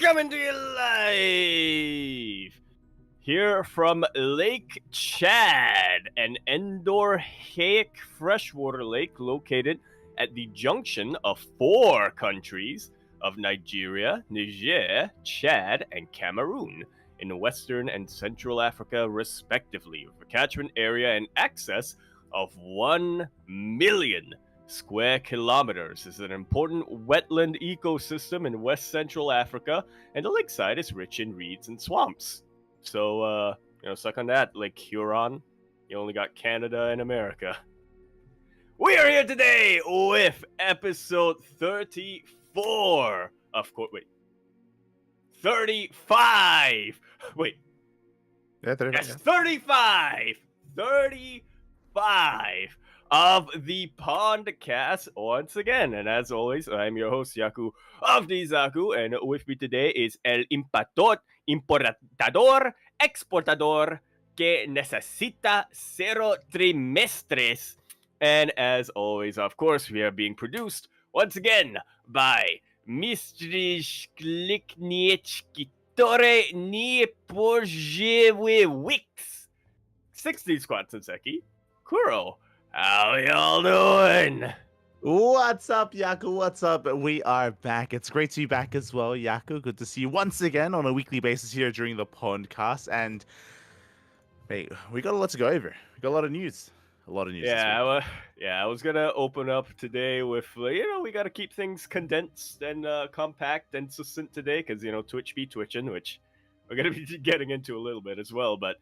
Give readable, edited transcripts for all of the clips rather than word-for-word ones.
coming to you live here from Lake Chad, an endorheic freshwater lake located at the junction of four countries of Nigeria, Niger, Chad, and Cameroon in Western and Central Africa, respectively, with a catchment area in excess of 1 million square kilometers. Is an important wetland ecosystem in West Central Africa, and the lakeside is rich in reeds and swamps. So, suck on that, Lake Huron. You only got Canada and America. We are here today with episode 34 of 35. Wait. Yeah, 35. Yes, 35. 35 of the PondCast once again. And as always, I'm your host, Yaku of Dizaku, and with me today is el importador, exportador que necesita 0 trimestres. And as always, of course, we are being produced once again by Mistrz Klikniechkitore ni Porjewe Wix 60 Squats and Seki Kuro. How y'all doing? What's up, Yaku? What's up? We are back. It's great to be back as well, Yaku. Good to see you once again on a weekly basis here during the PondCast. And, mate, we got a lot to go over. We got a lot of news. I was gonna open up today with we gotta keep things condensed and compact and succinct today because Twitch be twitching, which we're gonna be getting into a little bit as well. But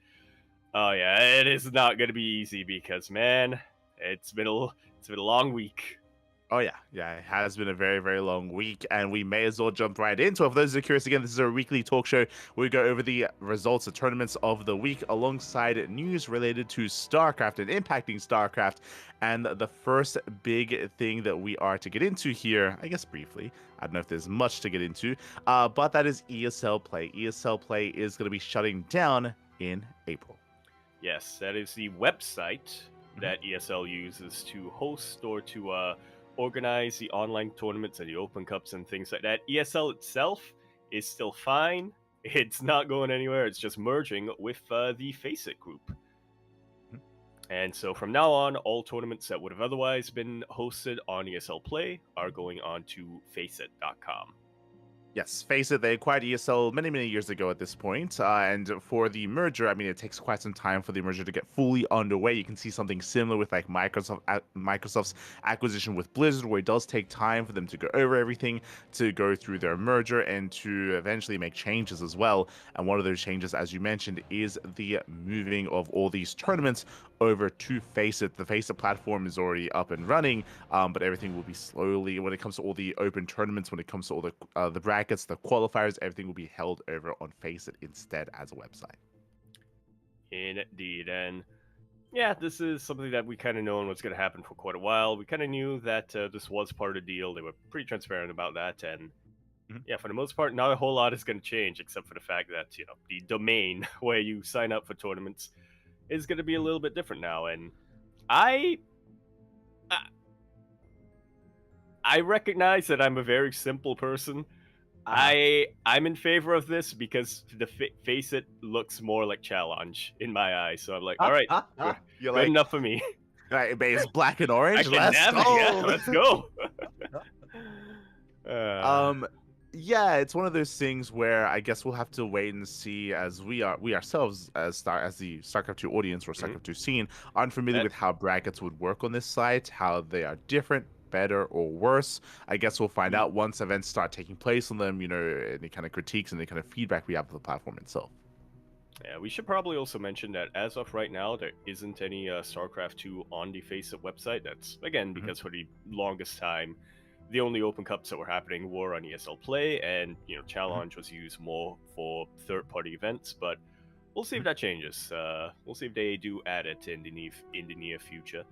it is not gonna be easy because man, it's been a long week. Oh, yeah. It has been a very, very long week, and we may as well jump right into it. For those who are curious, again, this is our weekly talk show. We go over the results of tournaments of the week alongside news related to StarCraft and impacting StarCraft. And the first big thing that we are to get into here, I guess briefly, I don't know if there's much to get into, but that is ESL Play. ESL Play is going to be shutting down in April. Yes, that is the website that ESL uses to host or to organize the online tournaments and the Open Cups and things like that. ESL itself is still fine. It's not going anywhere. It's just merging with the Faceit group. And so from now on, all tournaments that would have otherwise been hosted on ESL Play are going on to Faceit.com. Yes, Faceit, they acquired ESL many, many years ago at this point. And for the merger, I mean, it takes quite some time for the merger to get fully underway. You can see something similar with like Microsoft's acquisition with Blizzard, where it does take time for them to go over everything, to go through their merger, and to eventually make changes as well. And one of those changes, as you mentioned, is the moving of all these tournaments over to Faceit. The Faceit platform is already up and running, but everything will be slowly, when it comes to all the open tournaments, when it comes to all the brackets, the qualifiers, everything will be held over on Faceit instead as a website. Indeed, and yeah, this is something that we kind of known was going to happen for quite a while. We kind of knew that this was part of the deal. They were pretty transparent about that, and yeah, for the most part, not a whole lot is going to change, except for the fact that the domain where you sign up for tournaments is going to be a little bit different now. And I recognize that I'm a very simple person. I'm in favor of this because the Faceit looks more like challenge in my eyes. So I'm like, all right, good enough for me. Right, it's black and orange. Let's go. Yeah, it's one of those things where I guess we'll have to wait and see, as we ourselves as the StarCraft 2 audience or StarCraft 2 scene aren't familiar with how brackets would work on this site, how they are different, better, or worse. I guess we'll find out once events start taking place on them, any kind of critiques and the kind of feedback we have of the platform itself. Yeah, we should probably also mention that as of right now, there isn't any StarCraft 2 on the Faceit website. That's, again, because for the longest time, the only Open Cups that were happening were on ESL Play, and Challenge was used more for third-party events. But we'll see if that changes. We'll see if they do add it in the near future.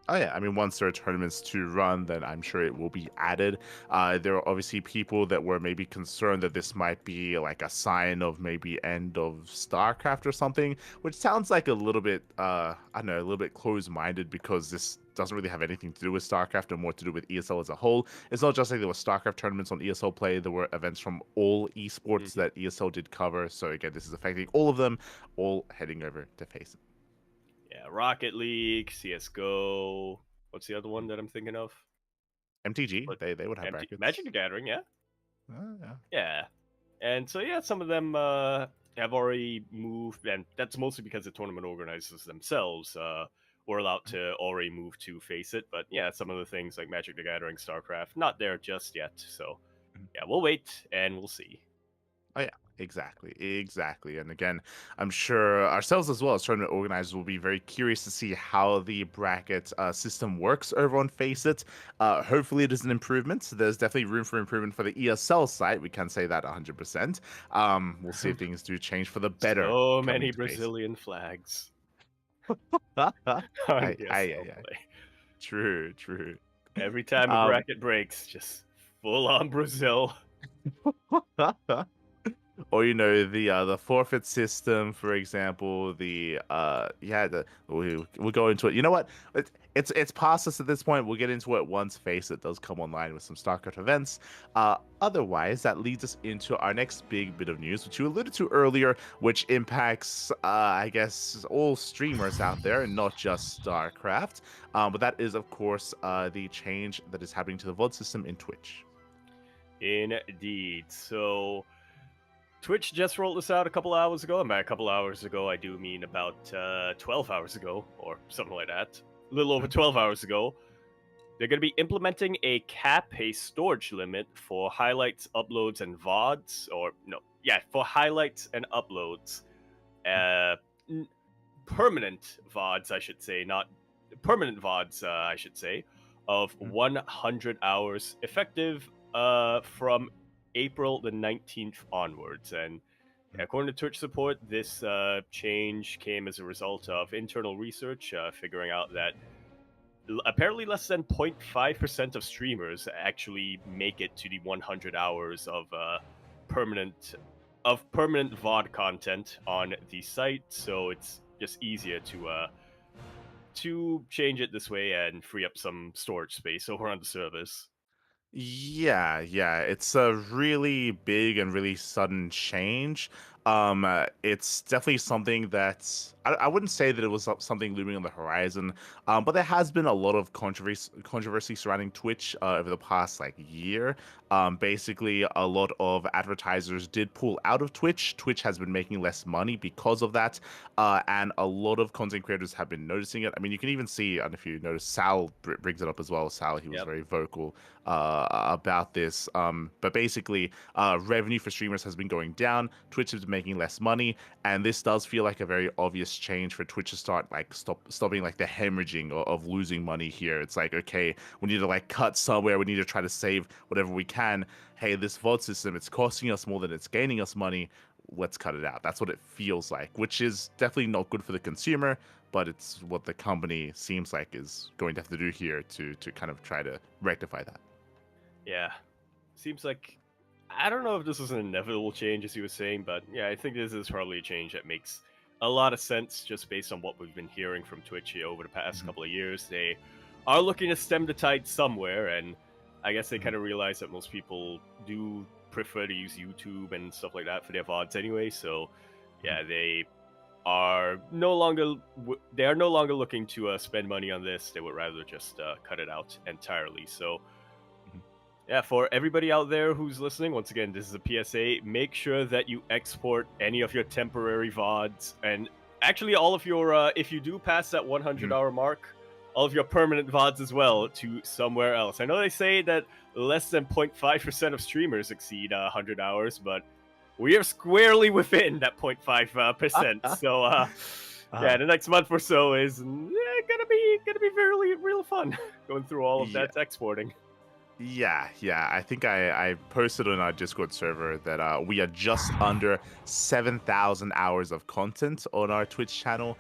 Oh yeah, I mean, once there are tournaments to run, then I'm sure it will be added. There are obviously people that were maybe concerned that this might be like a sign of maybe end of StarCraft or something, which sounds like a little bit, I don't know, a little bit closed-minded because this doesn't really have anything to do with StarCraft and more to do with ESL as a whole. It's not just like there were StarCraft tournaments on ESL Play. There were events from all esports Mhm. that ESL did cover. So again, this is affecting all of them, all heading over to FACE. Yeah, Rocket League, CS:GO. What's the other one that I'm thinking of? MTG, What? they would have Empty Magic brackets. the Gathering, yeah. Yeah. Yeah. And so yeah, some of them have already moved, and that's mostly because the tournament organizers themselves were allowed to already move to Face It. But yeah, some of the things like Magic the Gathering, StarCraft, not there just yet. So yeah, we'll wait and we'll see. Oh yeah, exactly. And again, I'm sure ourselves as well as tournament organizers will be very curious to see how the bracket system works over on Face It. Hopefully, it is an improvement. There's definitely room for improvement for the ESL site. We can say that 100%. We'll see if things do change for the better So coming many to Face Brazilian flags It. on Aye. ESL play. True. Every time a Um, bracket breaks, just full on Brazil. or the forfeit system, for example. We'll go into it. You know what? It's past us at this point. We'll get into it once Face It does come online with some StarCraft events. Otherwise, that leads us into our next big bit of news, which you alluded to earlier, which impacts, I guess, all streamers out there, and not just StarCraft. But that is, of course, the change that is happening to the VOD system in Twitch. Indeed. So Twitch just rolled this out a couple hours ago, and by a couple hours ago, I do mean about 12 hours ago, or something like that. A little over 12 hours ago. They're going to be implementing a storage limit for highlights, uploads, and VODs. For highlights and uploads. Permanent VODs, I should say, not permanent VODs, I should say, of 100 hours effective from April the 19th onwards. And according to Twitch support, this change came as a result of internal research figuring out that apparently less than 0.5% of streamers actually make it to the 100 hours of permanent VOD content on the site, so it's just easier to change it this way and free up some storage space over on the service. Yeah, it's a really big and really sudden change. It's definitely something that I wouldn't say that it was something looming on the horizon, but there has been a lot of controversy surrounding Twitch over the past like year. Basically, a lot of advertisers did pull out of Twitch. Twitch has been making less money because of that, and a lot of content creators have been noticing it. I mean, you can even see, and if you notice, Sal brings it up as well. Sal, he was very vocal about this. But basically, revenue for streamers has been going down. Twitch has been making less money, and this does feel like a very obvious change for Twitch to start like stopping like the hemorrhaging of losing money here. It's like, okay, we need to like cut somewhere. We need to try to save whatever we can. Hey, this VOD system, it's costing us more than it's gaining us money. Let's cut it out. That's what it feels like, which is definitely not good for the consumer, but it's what the company seems like is going to have to do here to kind of try to rectify that. Yeah. Seems like, I don't know if this is an inevitable change, as you were saying, but yeah, I think this is probably a change that makes a lot of sense just based on what we've been hearing from Twitch here over the past couple of years. They are looking to stem the tide somewhere, and I guess they kind of realize that most people do prefer to use YouTube and stuff like that for their VODs anyway, so yeah, they are no longer looking to spend money on this. They would rather just cut it out entirely. So yeah, for everybody out there who's listening, once again, this is a PSA. Make sure that you export any of your temporary VODs, and actually all of your, if you do pass that 100-hour mark, all of your permanent VODs as well to somewhere else. I know they say that less than 0.5% of streamers exceed 100 hours, but we are squarely within that 0.5%. So, yeah, the next month or so is gonna be really real fun going through all of that exporting. Yeah. I think I posted on our Discord server that we are just under 7,000 hours of content on our Twitch channel.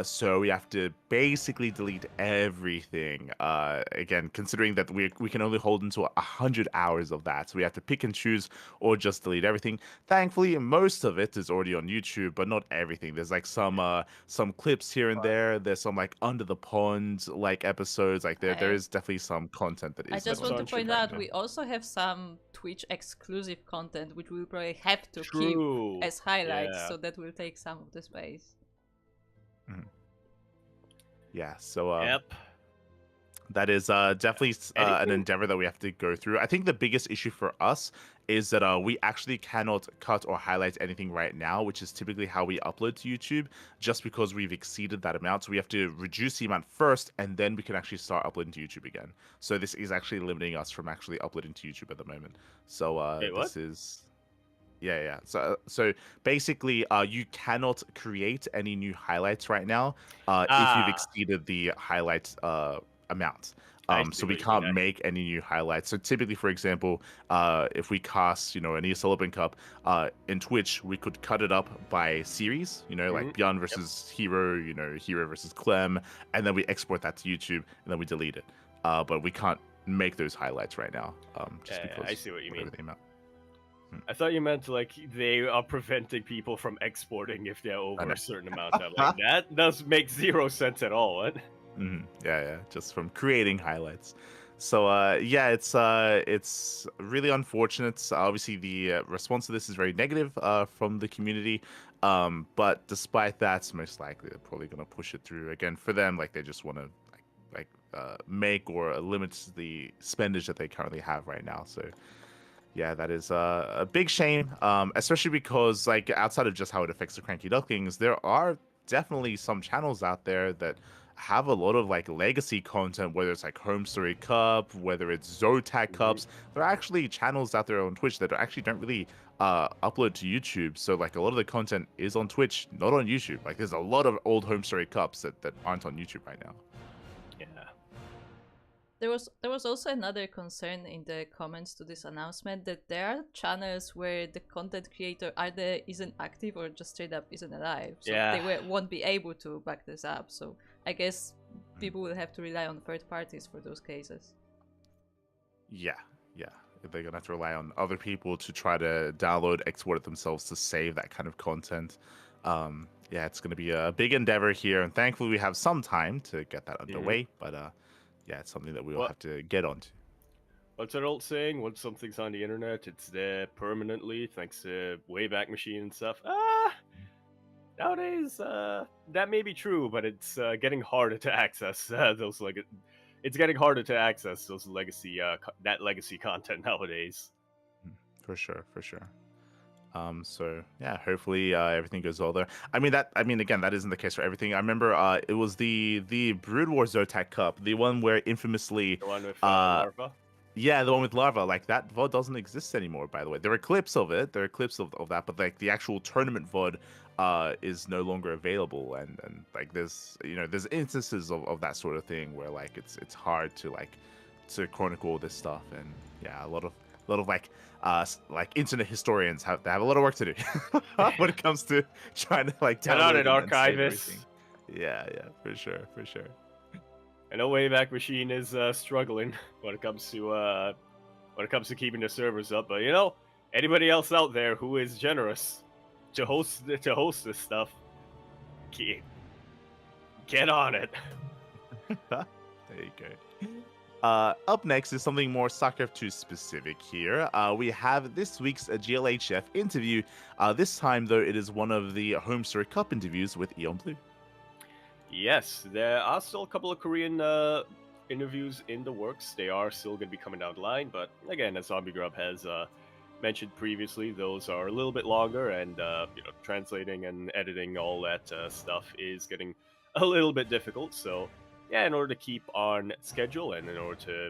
So we have to basically delete everything. Again, considering that we can only hold into 100 hours of that, so we have to pick and choose or just delete everything. Thankfully, most of it is already on YouTube, but not everything. There's like some clips here and there. There's some like under the pond like episodes. Like there is definitely some content that I is just not want on to YouTube point right out now. we also have some Twitch exclusive content which we'll probably have to True. keep as highlights, Yeah. so that will take some of the space. Yeah, so Yep. that is definitely an Anything? endeavor that we have to go through. I think the biggest issue for us is that we actually cannot cut or highlight anything right now, which is typically how we upload to YouTube, just because we've exceeded that amount. So we have to reduce the amount first, and then we can actually start uploading to YouTube again. So this is actually limiting us from actually uploading to YouTube at the moment. So Wait, what? this is... Yeah. So basically, you cannot create any new highlights right now if you've exceeded the highlight amount. I So see we what you mean. can't make any new highlights. So typically, for example, if we cast, an ESL Open Cup in Twitch, we could cut it up by series, like Beyond versus Hero, Hero versus Clem, and then we export that to YouTube, and then we delete it. But we can't make those highlights right now, just because I see what you mean. the amount. I thought you meant like they are preventing people from exporting if they're over a certain amount. I'm like, that does make zero sense at all. What? Yeah, just from creating highlights. So it's really unfortunate. Obviously, the response to this is very negative from the community. But despite that, most likely they're probably gonna push it through again. For them, like they just want to make or limit the spendage that they currently have right now. So yeah, that is a big shame, especially because like outside of just how it affects the CranKy Ducklings, there are definitely some channels out there that have a lot of like legacy content, whether it's like Home Story Cup, whether it's Zotac Cups. There are actually channels out there on Twitch that actually don't really upload to YouTube. So like a lot of the content is on Twitch, not on YouTube. Like there's a lot of old Home Story Cups that aren't on YouTube right now. Yeah. There was also another concern in the comments to this announcement that there are channels where the content creator either isn't active or just straight up isn't alive. So they won't be able to back this up. So I guess people will have to rely on third parties for those cases. Yeah. They're gonna have to rely on other people to try to download, export it themselves to save that kind of content. Yeah, it's gonna be a big endeavor here, and thankfully we have some time to get that underway. But yeah, it's something that we will have to get onto. What's that old saying? Once something's on the internet, it's there permanently, thanks to Wayback Machine and stuff. Nowadays, that may be true, but it's getting harder to access those it's getting harder to access those legacy that legacy content nowadays. For sure. So yeah, hopefully everything goes well there. I mean, again, that isn't the case for everything. I remember it was the Brood War Zotac Cup, the one where infamously The one with Larva. Yeah, the one with Larva. Like that VOD doesn't exist anymore. By the way, there are clips of it. There are clips of that, but like the actual tournament VOD is no longer available. And like there's there's instances of that sort of thing where like it's hard to chronicle this stuff. And yeah, a lot of like internet historians have a lot of work to do when it comes to trying to like Get on download it, and save archivists. everything. Yeah, for sure. I know Wayback Machine is struggling when it comes to keeping the servers up, but anybody else out there who is generous to host this stuff, get on it. There you go. Up next is something more StarCraft 2 specific here. We have this week's GLHF interview. This time, though, it is one of the Home Story Cup interviews with Eon Blue. Yes, there are still a couple of Korean interviews in the works. They are still going to be coming down the line, but again, as Zombie Grub has mentioned previously, those are a little bit longer, and translating and editing all that stuff is getting a little bit difficult. So yeah, in order to keep on schedule and in order to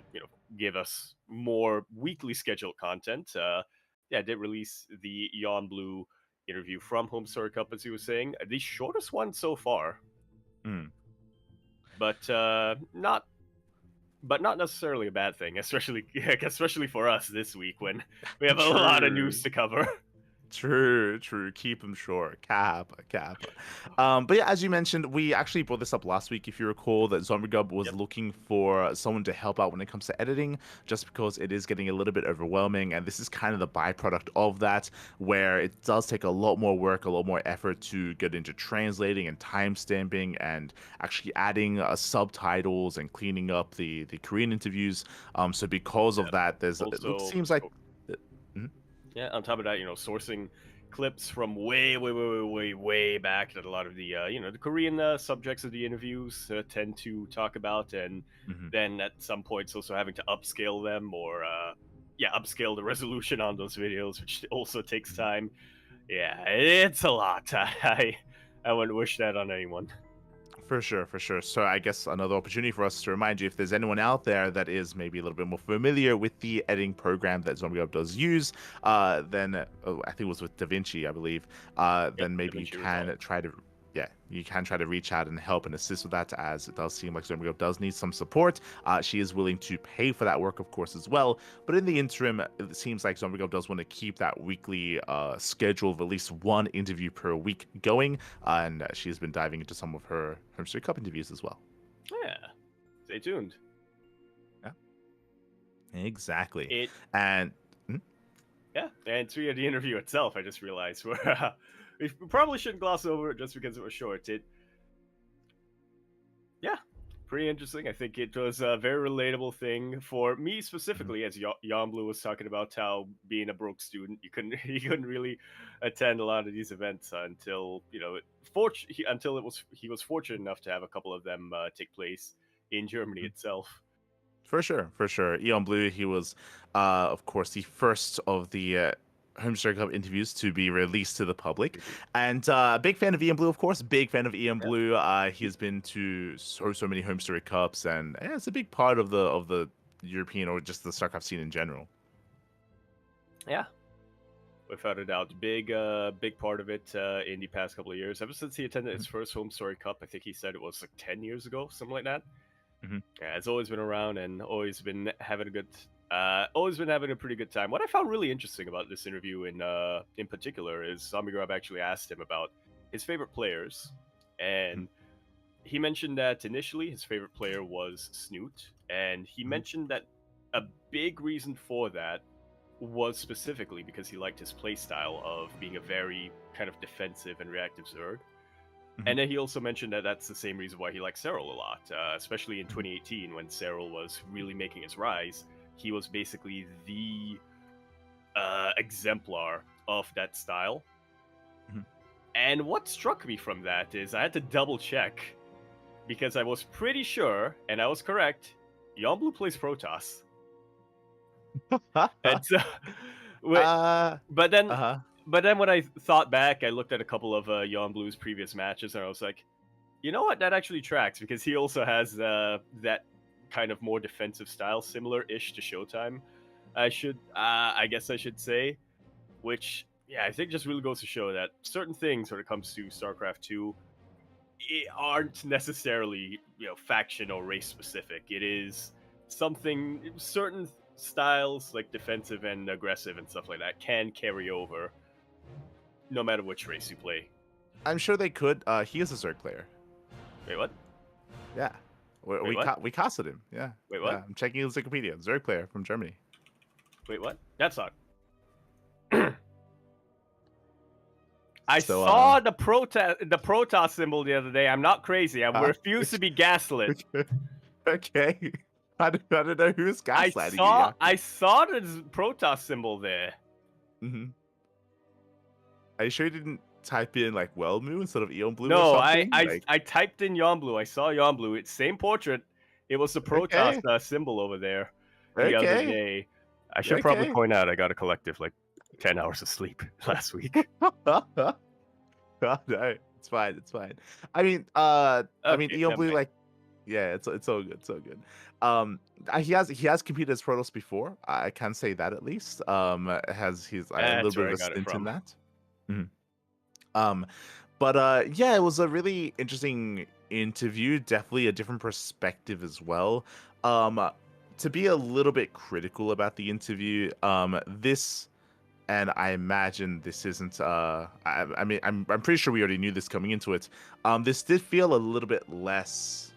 give us more weekly scheduled content, I did release the Eon Blue interview from Home Story Cup, as he was saying, the shortest one so far. But not necessarily a bad thing, especially for us this week when we have a lot of news to cover. True. Keep them short. Kappa. But yeah, as you mentioned, we actually brought this up last week, if you recall, that ZombieGub was Yep. looking for someone to help out when it comes to editing, just because it is getting a little bit overwhelming, and this is kind of the byproduct of that, where it does take a lot more work, a lot more effort to get into translating and timestamping and actually adding subtitles and cleaning up the Korean interviews. So because of that, it Also, seems like. Mhm. yeah, on top of that, sourcing clips from way back that a lot of the the Korean subjects of the interviews tend to talk about, and Mhm. then at some points also having to upscale them or upscale the resolution on those videos, which also takes time. Yeah, it's a lot. I wouldn't wish that on anyone. For sure. So I guess another opportunity for us to remind you, if there's anyone out there that is maybe a little bit more familiar with the editing program that ZombieGub does use, then I think it was with DaVinci, I believe. Then maybe you DaVinci can try to. Yeah, you can try to reach out and help and assist with that, as it does seem like ZombieGub does need some support. She is willing to pay for that work, of course, as well. But in the interim, it seems like ZombieGub does want to keep that weekly schedule of at least one interview per week going, and she's been diving into some of her Homestead Cup interviews as well. Yeah, stay tuned. Yeah, exactly. It And Yeah, and to the interview itself, I just realized we probably shouldn't gloss over it just because it was short. Yeah, pretty interesting. I think it was a very relatable thing for me specifically, as Jan Blue was talking about how being a broke student, he couldn't really attend a lot of these events until he was fortunate enough to have a couple of them take place in Germany itself. For sure. Eon Blue, he was, of course, the first of the Homestead Cup interviews to be released to the public. And big fan of Ian Blue, of course. Big fan of Ian Blue. He has been to so many Homestead Cups, and it's a big part of the European or just the StarCraft scene in general. Yeah, without a doubt, big part of it in the past couple of years. Ever since he attended his first Home Story Cup, I think he said it was like 10 years ago, something like that. Mm-hmm. Yeah, it's always been around and always been having a pretty good time. What I found really interesting about this interview in particular is ZombieGrub actually asked him about his favorite players, and he mentioned that initially his favorite player was Snoot, and he mentioned that a big reason for that was specifically because he liked his playstyle of being a very kind of defensive and reactive Zerg. And then he also mentioned that that's the same reason why he likes Cyril a lot, especially in 2018 when Cyril was really making his rise. He was basically the exemplar of that style. And what struck me from that is I had to double check because I was pretty sure, and I was correct, Jan Blue plays Protoss. And so, but then when I thought back, I looked at a couple of Jan Blue's previous matches, and I was like, you know what? That actually tracks because he also has that kind of more defensive style, similar-ish to Showtime. I guess I should say, which I think just really goes to show that certain things when it comes to StarCraft 2 aren't necessarily faction or race specific. It is something certain styles like defensive and aggressive and stuff like that can carry over no matter which race you play. I'm sure they could. He is a Zerg player. Wait, what? Yeah. We casted him. Yeah. Wait, what? Yeah, I'm checking his Wikipedia. Zerg player from Germany. Wait, what? That's not. I saw the Protoss symbol the other day. I'm not crazy. I refuse to be gaslit. Okay. I don't know who's gaslighting you. I saw the Protoss symbol there. Are you sure you didn't type in like Wellmu instead of Eon Blue? No, or something? I typed in Jan Blue. I saw Jan Blue. It's same portrait. It was the Protoss symbol over there the other day. I should probably point out I got a collective like 10 hours of sleep last week. No, it's fine. I mean, Eon Blue, like, yeah, it's so good, so good. He has competed as Protoss before. I can say that at least. He's a little bit of a stint in that. But yeah, it was a really interesting interview. Definitely a different perspective as well. To be a little bit critical about the interview, this and I imagine this isn't. I mean, I'm pretty sure we already knew this coming into it. This did feel a little bit less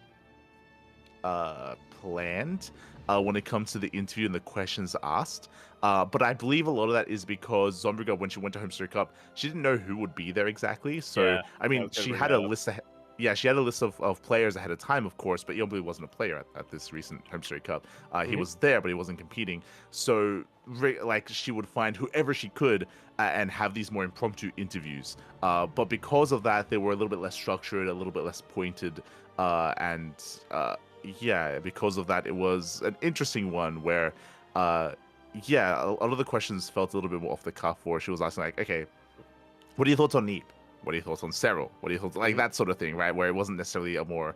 planned when it comes to the interview and the questions asked. But I believe a lot of that is because Zombriga, when she went to Homestead Cup, she didn't know who would be there exactly. So Yeah, I I mean, was gonna she bring had that a up. list. Yeah, she had a list of players ahead of time, of course, but Blue wasn't a player at this recent Homestead Cup. He was there, but he wasn't competing. So, like, she would find whoever she could and have these more impromptu interviews. But because of that, they were a little bit less structured, a little bit less pointed, and yeah, because of that, it was an interesting one where, yeah, a lot of the questions felt a little bit more off the cuff. Where she was asking like, okay, what are your thoughts on Neep? What are your thoughts on Cyril? What are your thoughts like that sort of thing, right? Where it wasn't necessarily a more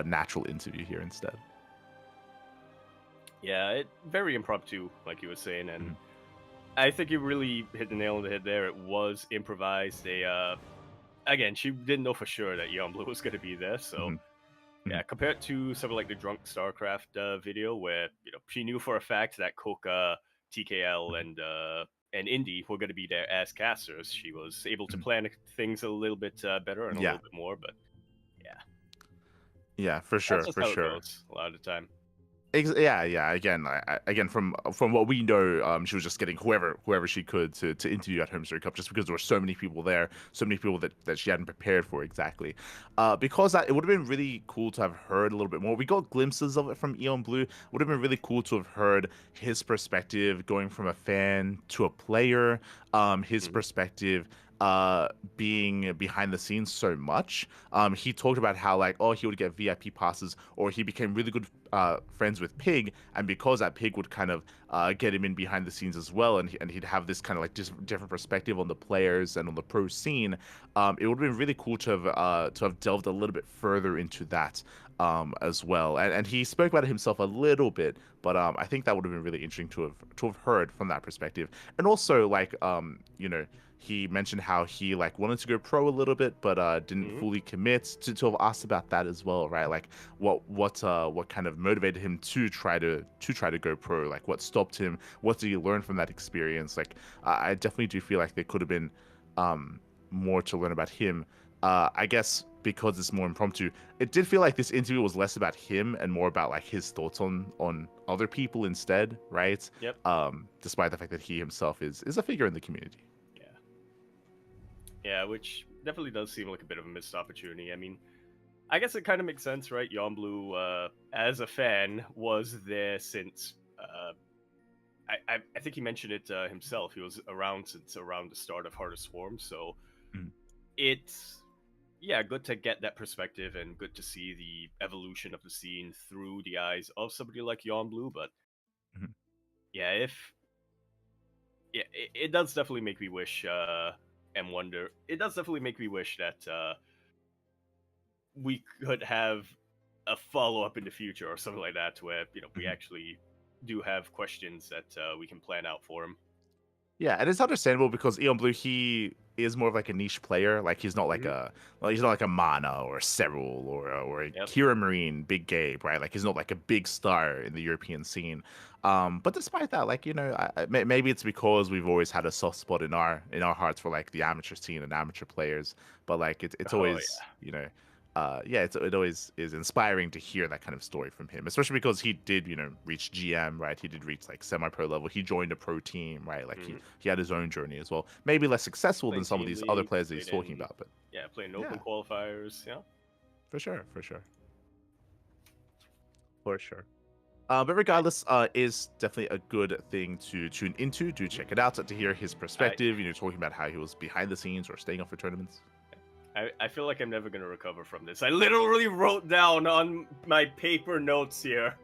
natural interview here instead. Yeah, it very impromptu, like you were saying, and I think you really hit the nail on the head there. It was improvised. They again, she didn't know for sure that Blue was going to be there, so yeah. Compared to something like the Drunk StarCraft video, where she knew for a fact that Coca, TKL, and Indy were going to be there as casters, she was able to plan things a little bit better and a little bit more. But yeah, for sure, that's just for how sure. it goes a lot of the time. Yeah. Again, from what we know, she was just getting whoever she could to interview at Homestead Cup, just because there were so many people there, so many people that she hadn't prepared for exactly. Because it would have been really cool to have heard a little bit more. We got glimpses of it from Blue. It would have been really cool to have heard his perspective, going from a fan to a player. His perspective being behind the scenes so much. He talked about how like, oh, he would get VIP passes, or he became really good friends with Pig, and because that Pig would kind of get him in behind the scenes as well, and he'd have this kind of like different perspective on the players and on the pro scene. It would have been really cool to have delved a little bit further into that as well. And he spoke about it himself a little bit, but I think that would have been really interesting to have heard from that perspective. And also like he mentioned how he like wanted to go pro a little bit, but didn't fully commit. To have asked about that as well, right? Like what kind of motivated him to try to go pro? Like what stopped him? What did he learn from that experience? Like I definitely do feel like there could have been more to learn about him. I guess because it's more impromptu, it did feel like this interview was less about him and more about like his thoughts on other people instead, right? Yep. Despite the fact that he himself is a figure in the community. Yeah, which definitely does seem like a bit of a missed opportunity. I mean, I guess it kind of makes sense, right? Blue, as a fan, was there since. I think he mentioned it himself. He was around since around the start of Heart of Swarm, so it's good to get that perspective and good to see the evolution of the scene through the eyes of somebody like Blue. But it does definitely make me wish. And wonder. It does definitely make me wish that we could have a follow-up in the future or something like that, where we actually do have questions that we can plan out for him. Yeah, and it's understandable because Blue, he is more of like a niche player. Like he's not like he's not like a Mana or a Cyril or a Kira Marine, Big Gabe, right? Like he's not like a big star in the European scene. But despite that, like maybe it's because we've always had a soft spot in our hearts for like the amateur scene and amateur players. But like it's always it always is inspiring to hear that kind of story from him, especially because he did reach GM, right? He did reach like semi-pro level. He joined a pro team, right? Like he had his own journey as well. Maybe less successful than some of these other players that he's talking about, but playing open qualifiers, for sure. But regardless, is definitely a good thing to tune into. Do check it out to hear his perspective. Talking about how he was behind the scenes or staying up for tournaments. I feel like I'm never going to recover from this. I literally wrote down on my paper notes here.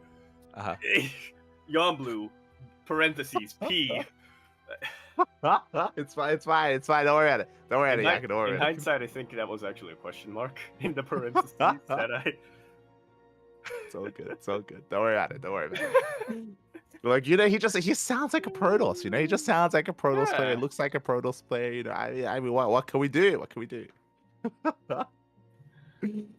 Blue, parentheses, P. It's fine. Don't worry about it. In hindsight, I think that was actually a question mark in the parentheses that I... It's all good. Don't worry about it. Like, he sounds like a Protoss, he just sounds like a Protoss player, looks like a Protoss player, I mean, what can we do?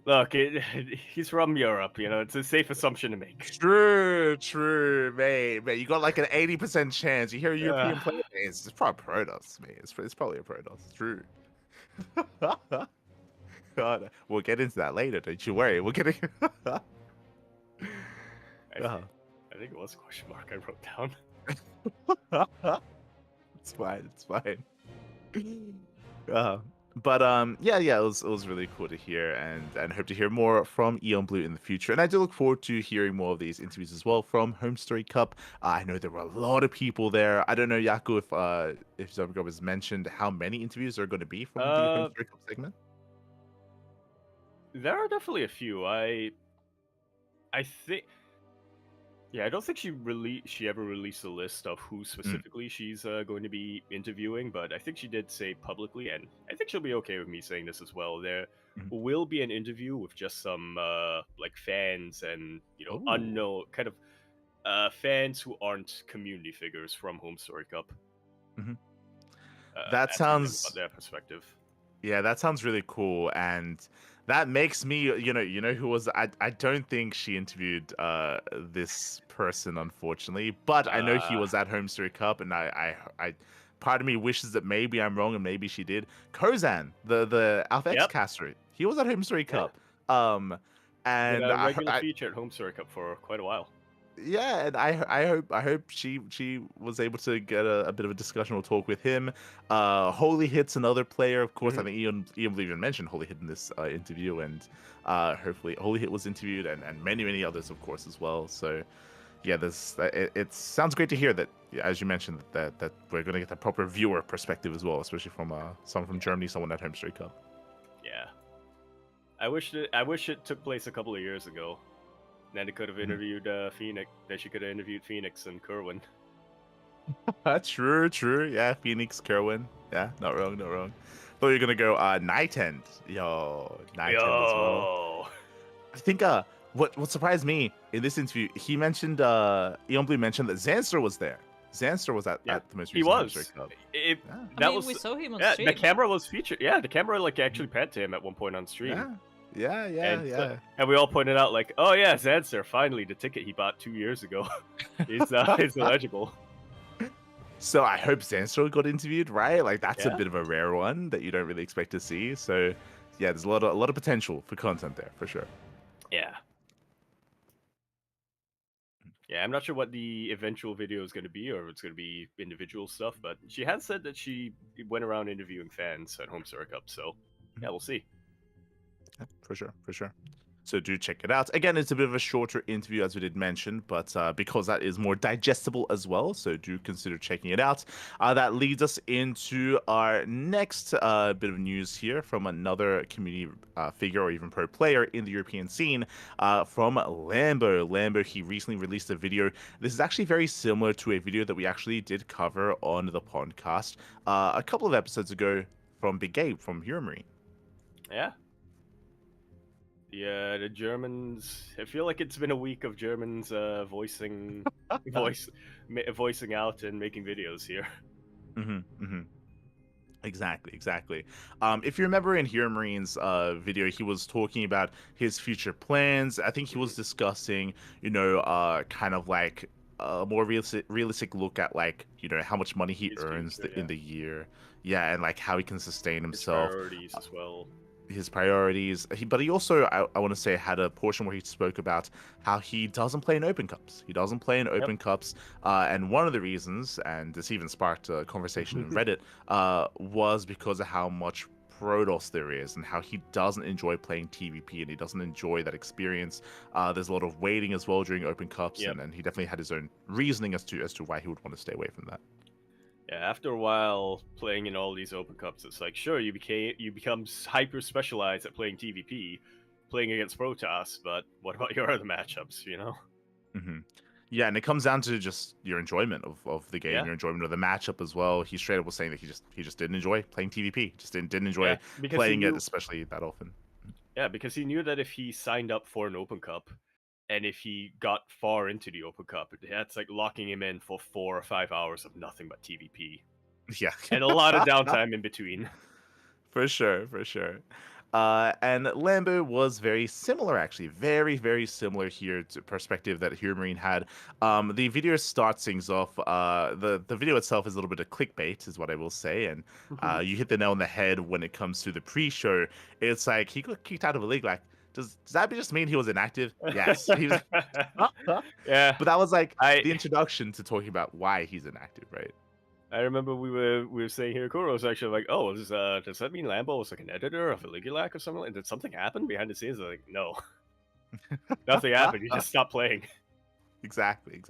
Look, he's from Europe. It's a safe assumption to make. True, mate. You got like an 80% chance. You hear a Uh, European player, it's probably Protoss, mate. It's probably a Protoss. True. God, we'll get into that later. Don't you worry. We'll get it. I think it was a question mark I wrote down. It's fine. It's fine. But yeah, it was really cool to hear, and hope to hear more from Eon Blue in the future. And I do look forward to hearing more of these interviews as well from Home Story Cup. I know there were a lot of people there. I don't know, Yaku, if Zobgo has mentioned how many interviews are going to be from the Home Story Cup segment. There are definitely a few. I think. Yeah, I don't think she ever released a list of who specifically she's going to be interviewing, but I think she did say publicly, and I think she'll be okay with me saying this as well. There will be an interview with just some like fans and unknown kind of fans who aren't community figures from Home Story Cup. That sounds about their perspective. Yeah, that sounds really cool, and that makes me, you know who was I don't think she interviewed this person, unfortunately, but I know he was at Home Story Cup, and I part of me wishes that maybe I'm wrong and maybe she did. Kozan, the Alpha X caster, he was at Home Story Cup. And a regular feature at Home Story Cup for quite a while. Yeah, and I hope she was able to get a bit of a discussion or talk with him. Holy Hit's another player, of course. I think Ian even mentioned Holy Hit in this interview, and hopefully Holy Hit was interviewed, and many others, of course, as well. So yeah, it sounds great to hear that, as you mentioned, that we're going to get a proper viewer perspective as well, especially from someone from Germany, someone at Home Story Cup. Yeah, I wish it took place a couple of years ago. Then it could have interviewed Phoenix. Then she could have interviewed Phoenix and Kerwin. True. Yeah, Phoenix, Kerwin. Yeah, not wrong. Thought you were gonna go Night End. Night End as well. I think what surprised me in this interview, he mentioned Eon Blue mentioned that Zanster was there. Zanster was at the most recent. He was. We saw him on stream. The camera was featured. Yeah, the camera actually panned to him at one point on stream. Yeah. And we all pointed out, like, oh yeah, Zanster, finally, the ticket he bought 2 years ago is eligible. So I hope Zanster got interviewed, right? Like, that's a bit of a rare one that you don't really expect to see. So yeah, there's a lot of potential for content there, for sure. Yeah, I'm not sure what the eventual video is going to be, or if it's going to be individual stuff, but she has said that she went around interviewing fans at Home Story Cup, so yeah, we'll see. Yeah, for sure. So do check it out. Again, it's a bit of a shorter interview, as we did mention, but because that is more digestible as well, so do consider checking it out. That leads us into our next bit of news here from another community figure or even pro player in the European scene, from Lambo. Lambo, he recently released a video. This is actually very similar to a video that we actually did cover on the podcast a couple of episodes ago from Big Gabe from Hero Marine. Yeah. Yeah, the Germans. I feel like it's been a week of Germans voicing out and making videos here. Exactly. If you remember in Hero Marine's video, he was talking about his future plans. I think he was discussing, kind of like a more realistic look at, like, how much money he earns in the year. Yeah, and like how he can sustain himself. His priorities as well. His priorities, but he also, I want to say, had a portion where he spoke about how he doesn't play in Open Cups. He doesn't play in Open Cups, and one of the reasons, and this even sparked a conversation in Reddit, was because of how much Protoss there is and how he doesn't enjoy playing TvP and he doesn't enjoy that experience. There's a lot of waiting as well during Open Cups, and he definitely had his own reasoning as to why he would want to stay away from that. Yeah, after a while playing in all these Open Cups, it's like, sure, you become hyper specialized at playing TvP, playing against Protoss, but what about your other matchups, Yeah, and it comes down to just your enjoyment of the game, your enjoyment of the matchup as well. He straight up was saying that he just didn't enjoy playing TvP, just didn't enjoy playing it, especially that often. Yeah, because he knew that if he signed up for an Open Cup, and if he got far into the Open Cup, that's like locking him in for 4 or 5 hours of nothing but TvP. Yeah. And a lot of downtime in between. For sure. And Lambo was very similar, actually. Very, very similar here to perspective that Hero Marine had. The video starts things off. The video itself is a little bit of clickbait, is what I will say. And you hit the nail on the head when it comes to the pre-show. It's like he got kicked out of a league. Like, does that just mean he was inactive? Yes. He was. Yeah. But that was like the introduction to talking about why he's inactive, right? I remember we were saying here, Kuro was actually like, "Oh, does that mean Lambo was like an editor of Eligulac or something? Did something happen behind the scenes?" Like, no, nothing happened. He just stopped playing. Exactly.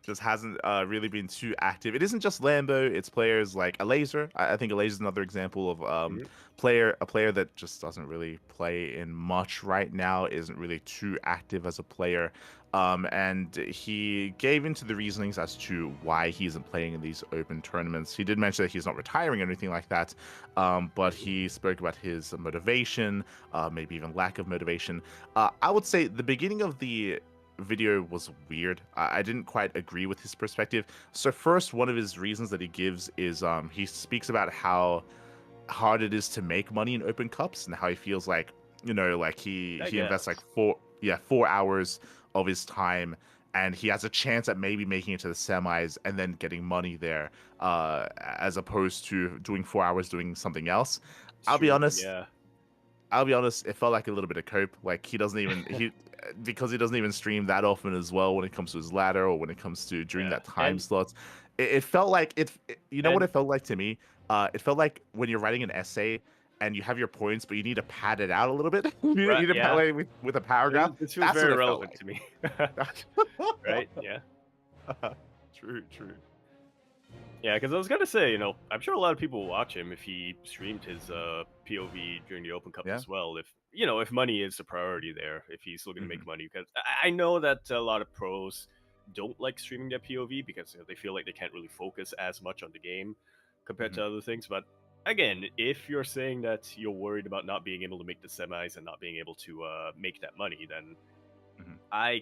Just hasn't really been too active. It isn't just Lambo; it's players like Alazer. I think Alazer is another example of a player that just doesn't really play in much right now. Isn't really too active as a player, and he gave into the reasonings as to why he isn't playing in these open tournaments. He did mention that he's not retiring or anything like that, but he spoke about his motivation, maybe even lack of motivation. I would say the beginning of the video was weird. I didn't quite agree with his perspective. So first, one of his reasons that he gives is he speaks about how hard it is to make money in open cups and how he feels like, like he invests like 4 hours of his time and he has a chance at maybe making it to the semis and then getting money there, as opposed to doing 4 hours doing something else. I'll be honest, it felt like a little bit of cope. Like he doesn't even because he doesn't even stream that often as well when it comes to his ladder or when it comes to during that time slots. It felt like what it felt like to me? It felt like when you're writing an essay and you have your points, but you need to pad it out a little bit. You need to pad it with a paragraph. This was very relevant to me. Right? Yeah. True. Yeah, because I was gonna say, I'm sure a lot of people will watch him if he streamed his POV during the Open Cup as well. If money is a priority there, if he's looking to make money, because I know that a lot of pros don't like streaming their POV because they feel like they can't really focus as much on the game compared to other things. But again, if you're saying that you're worried about not being able to make the semis and not being able to make that money, then I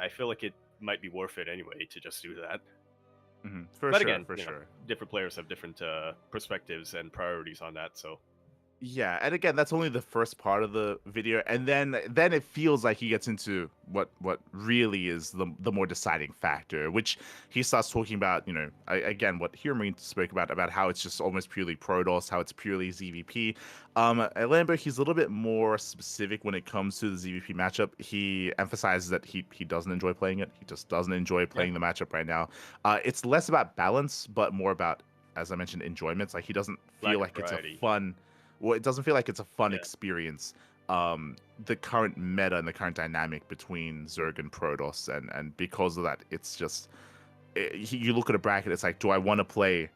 feel like it might be worth it anyway to just do that. For sure. Different players have different perspectives and priorities on that. So, yeah, and again, that's only the first part of the video, and then it feels like he gets into what really is the more deciding factor, which he starts talking about. Again, what Hero Marine spoke about how it's just almost purely Protoss, how it's purely ZVP. At Lambo, he's a little bit more specific when it comes to the ZVP matchup. He emphasizes that he doesn't enjoy playing it. He just doesn't enjoy playing the matchup right now. It's less about balance, but more about, as I mentioned, enjoyment. Like he doesn't feel like it's a fun. Well, it doesn't feel like it's a fun experience. The current meta and the current dynamic between Zerg and Protoss, and because of that, it's just you look at a bracket. It's like, do I want to play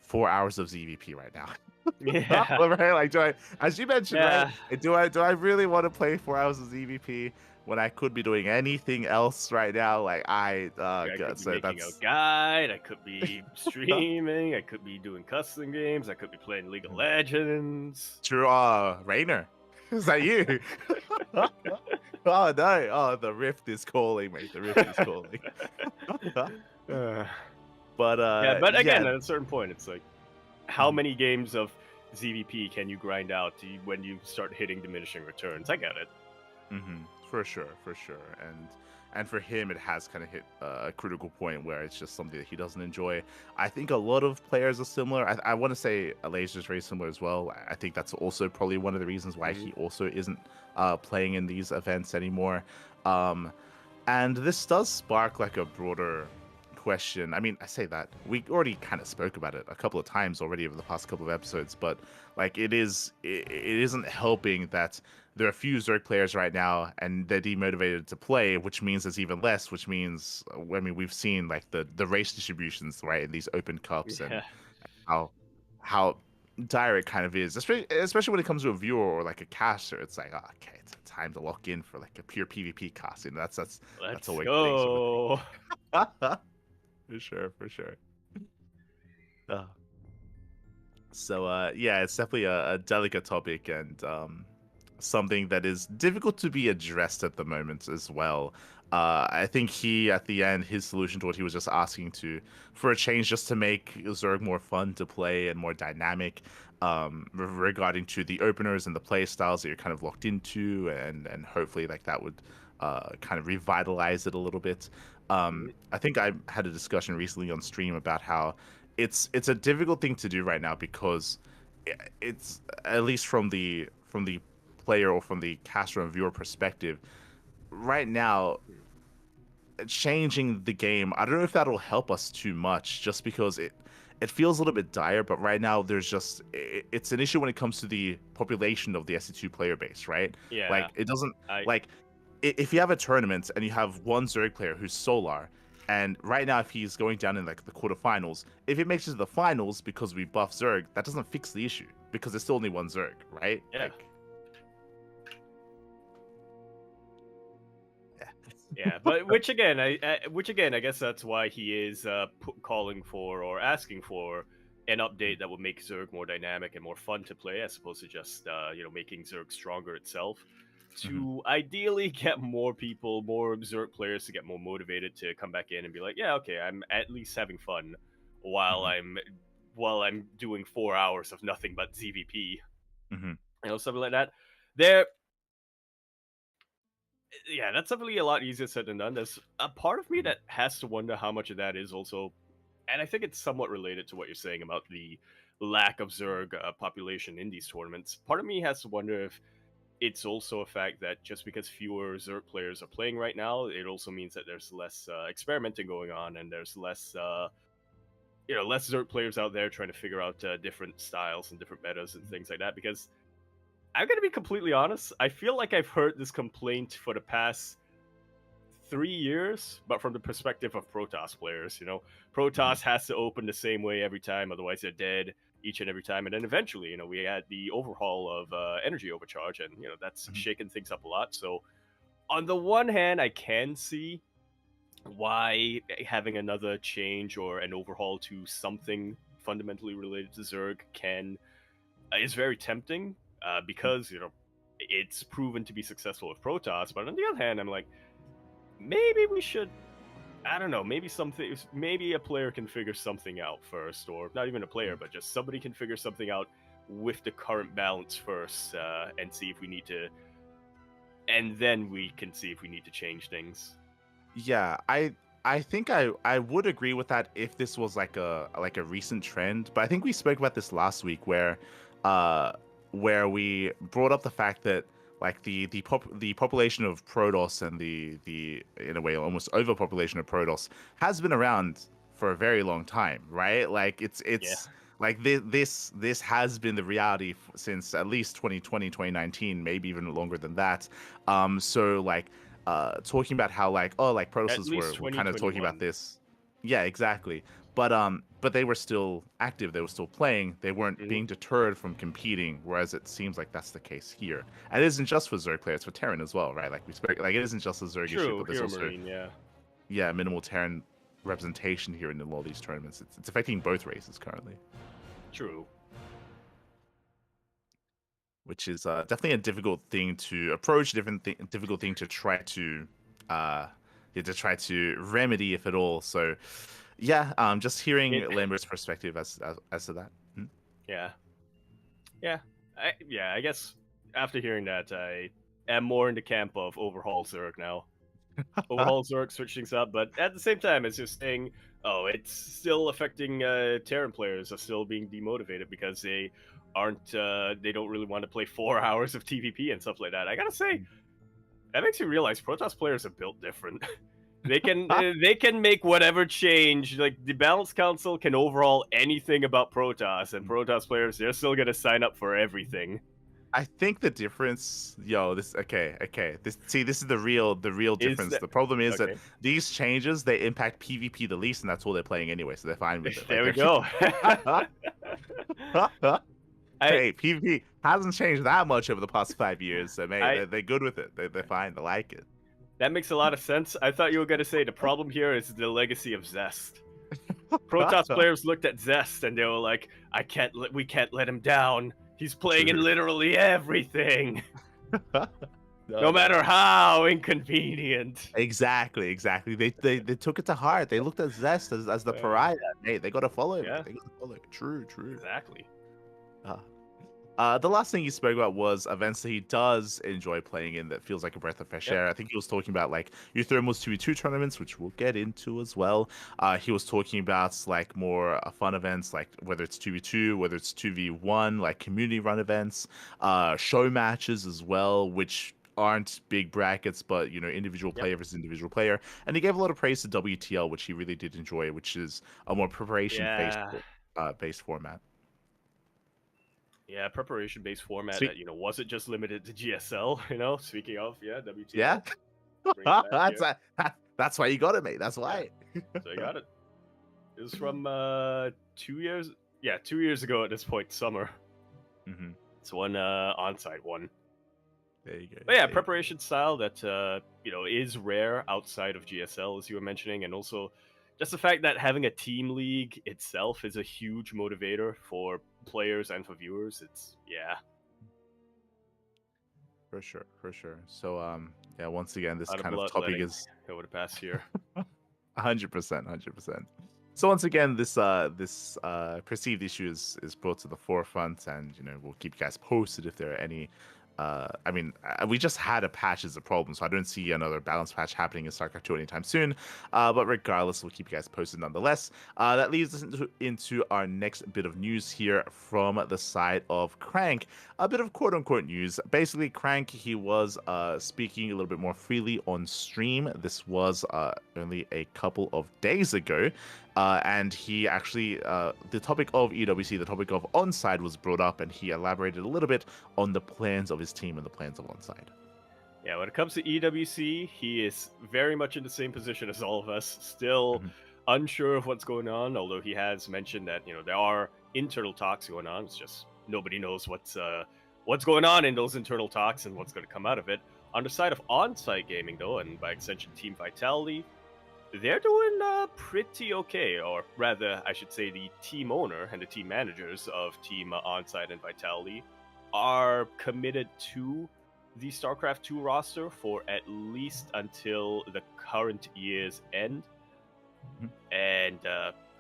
4 hours of ZVP right now? Yeah, right. Like, do I, as you mentioned, right? Do I really want to play 4 hours of ZVP when I could be doing anything else right now? Like I could be making a guide. I could be streaming. I could be doing custom games. I could be playing League of Legends. True. Rainer, is that you? Oh no! Oh, the rift is calling, mate. The rift is calling. But again, at a certain point, it's like, how many games of ZVP can you grind out when you start hitting diminishing returns? I get it. For sure. And for him, it has kind of hit a critical point where it's just something that he doesn't enjoy. I think a lot of players are similar. I want to say Alazer is very similar as well. I think that's also probably one of the reasons why he also isn't playing in these events anymore. And this does spark like a broader question. I mean, I say that we already kind of spoke about it a couple of times already over the past couple of episodes, but like it isn't helping that there are a few Zerg players right now and they're demotivated to play, which means there's even less, which means, I mean, we've seen like the race distributions, right, in these open cups and how dire it kind of is, especially when it comes to a viewer or like a caster. It's like, oh, okay, it's time to lock in for like a pure PvP cast. That's a way go. For sure. So yeah, it's definitely a delicate topic and something that is difficult to be addressed at the moment as well. I think he, at the end, his solution to what he was just asking for a change, just to make Zerg more fun to play and more dynamic, regarding to the openers and the play styles that you're kind of locked into, and hopefully like that would kind of revitalize it a little bit. I think I had a discussion recently on stream about how it's a difficult thing to do right now because it's, at least from the player or from the caster and viewer perspective, right now changing the game, I don't know if that'll help us too much, just because it feels a little bit dire. But right now there's just it's an issue when it comes to the population of the SC2 player base, right? Yeah. Like it doesn't like if you have a tournament and you have one Zerg player who's Solar, and right now if he's going down in like the quarterfinals, if he makes it to the finals because we buff Zerg, that doesn't fix the issue because there's still only one Zerg, right? Yeah. Like, Yeah, but which again, I guess that's why he is calling for or asking for an update that would make Zerg more dynamic and more fun to play, as opposed to just making Zerg stronger itself. To ideally get more people, more Zerg players to get more motivated to come back in and be like, yeah, okay, I'm at least having fun while I'm doing 4 hours of nothing but ZVP, something like that. Yeah, that's definitely a lot easier said than done. There's a part of me that has to wonder how much of that is also, and I think it's somewhat related to what you're saying about the lack of Zerg population in these tournaments. Part of me has to wonder if it's also a fact that just because fewer Zerg players are playing right now, it also means that there's less experimenting going on, and there's less less Zerg players out there trying to figure out different styles and different metas and things like that. Because I'm going to be completely honest, I feel like I've heard this complaint for the past 3 years, but from the perspective of Protoss players. Protoss has to open the same way every time, otherwise they're dead each and every time. And then eventually, we had the overhaul of energy overcharge, and that's shaken things up a lot. So on the one hand, I can see why having another change or an overhaul to something fundamentally related to Zerg is very tempting. Because it's proven to be successful with Protoss. But on the other hand, I'm like, maybe we should, I don't know, maybe a player can figure something out first, or not even a player, but just somebody can figure something out with the current balance first, and see if we need to, and then we can see if we need to change things. Yeah, I think I would agree with that if this was like a recent trend. But I think we spoke about this last week where we brought up the fact that like the population of Protoss and the in a way almost overpopulation of Protoss has been around for a very long time, right? Like it's like this has been the reality since at least 2020, 2019, maybe even longer than that. So like talking about how like Protosses were kind of talking about this. Yeah, exactly. But they were still active. They were still playing. They weren't being deterred from competing. Whereas it seems like that's the case here. And it isn't just for Zerg players, for Terran as well, right? Like we spoke, like it isn't just a Zerg issue, but there's also Marine, minimal Terran representation here in all these tournaments. It's affecting both races currently. True. Which is definitely a difficult thing to approach. Difficult thing to try to remedy, if at all. So. Yeah, just hearing Lambert's perspective as to that. I guess after hearing that, I am more in the camp of overhaul Zerg now. Overhaul Zerg, switch things up, but at the same time, it's just saying, it's still affecting Terran players are still being demotivated because they don't really want to play 4 hours of TVP and stuff like that. I gotta say, that makes you realize Protoss players are built different. They can make whatever change. Like the Balance Council can overhaul anything about Protoss, and Protoss players, they're still gonna sign up for everything. I think the difference, this is the real difference. The problem is that these changes, they impact PvP the least, and that's all they're playing anyway, so they're fine with it. There we go. Hey, PvP hasn't changed that much over the past 5 years, so they're good with it. They're fine. They like it. That makes a lot of sense. I thought you were going to say the problem here is the legacy of Zest. Protoss players looked at Zest and they were like, we can't let him down. He's playing in literally everything. No matter how inconvenient. Exactly. They took it to heart. They looked at Zest as the pariah. Mate, they got to follow him. Yeah. They got to follow. True. Exactly. The last thing he spoke about was events that he does enjoy playing in that feels like a breath of fresh air. I think he was talking about like Euthermal's 2v2 tournaments, which we'll get into as well. He was talking about like more fun events, like whether it's 2v2, whether it's 2v1, like community run events, show matches as well, which aren't big brackets, but individual player versus individual player. And he gave a lot of praise to WTL, which he really did enjoy, which is a more preparation based format. Yeah, preparation-based format Sweet. that wasn't just limited to GSL. Speaking of, WTL. Yeah, that's why you got it, mate. That's why. So I got it. It was from 2 years. Yeah, 2 years ago at this point, summer. Mm-hmm. It's one on-site one. There you go. But yeah, preparation style that is rare outside of GSL, as you were mentioning, and also just the fact that having a team league itself is a huge motivator for players and for viewers. It's for sure. So once again, this kind of topic bloodletting is over the past year. 100%. So once again, this perceived issue is brought to the forefront, and we'll keep you guys posted if there are any. We just had a patch as a problem, so I don't see another balance patch happening in StarCraft 2 anytime soon. But regardless, we'll keep you guys posted nonetheless. That leads us into our next bit of news here from the side of Crank. A bit of quote-unquote news. Basically, Crank, he was speaking a little bit more freely on stream. This was only a couple of days ago. And he actually, the topic of EWC, the topic of Onside was brought up, and he elaborated a little bit on the plans of his team and the plans of Onside. Yeah, when it comes to EWC, he is very much in the same position as all of us, still unsure of what's going on, although he has mentioned that, there are internal talks going on. It's just nobody knows what's going on in those internal talks and what's going to come out of it. On the side of On-Site Gaming, though, and by extension Team Vitality, they're doing pretty okay, or rather, I should say the team owner and the team managers of Team Onside and Vitality are committed to the StarCraft 2 roster for at least until the current year's end. And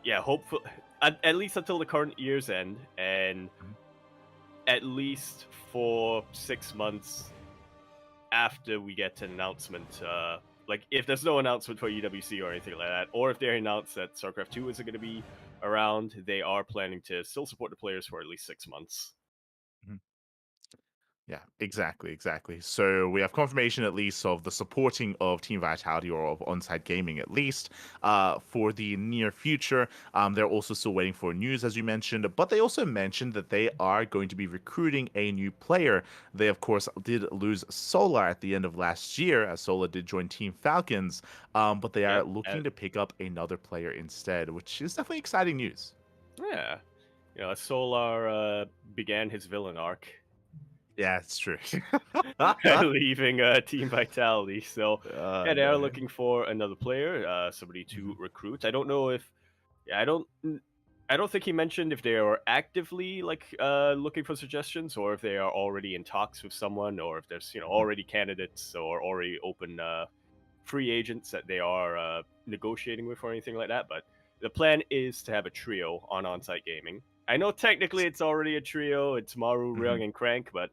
hopefully, at least until the current year's end, and at least for 6 months after we get an announcement. Like, if there's no announcement for EWC or anything like that, or if they announce that StarCraft 2 isn't going to be around, they are planning to still support the players for at least 6 months. Yeah, exactly. So we have confirmation at least of the supporting of Team Vitality or of Onside Gaming at least for the near future. They're also still waiting for news, as you mentioned, but they also mentioned that they are going to be recruiting a new player. They, of course, did lose Solar at the end of last year, as Solar did join Team Falcons, but they are looking to pick up another player instead, which is definitely exciting news. Yeah. Solar began his villain arc. Yeah, it's true. Leaving Team Vitality. So they are looking for another player, somebody to recruit. I don't know if I don't think he mentioned if they are actively looking for suggestions, or if they are already in talks with someone, or if there's already candidates or already open free agents that they are negotiating with or anything like that. But the plan is to have a trio on On-Site Gaming. I know technically it's already a trio. It's Maru, Ryung, and Crank, but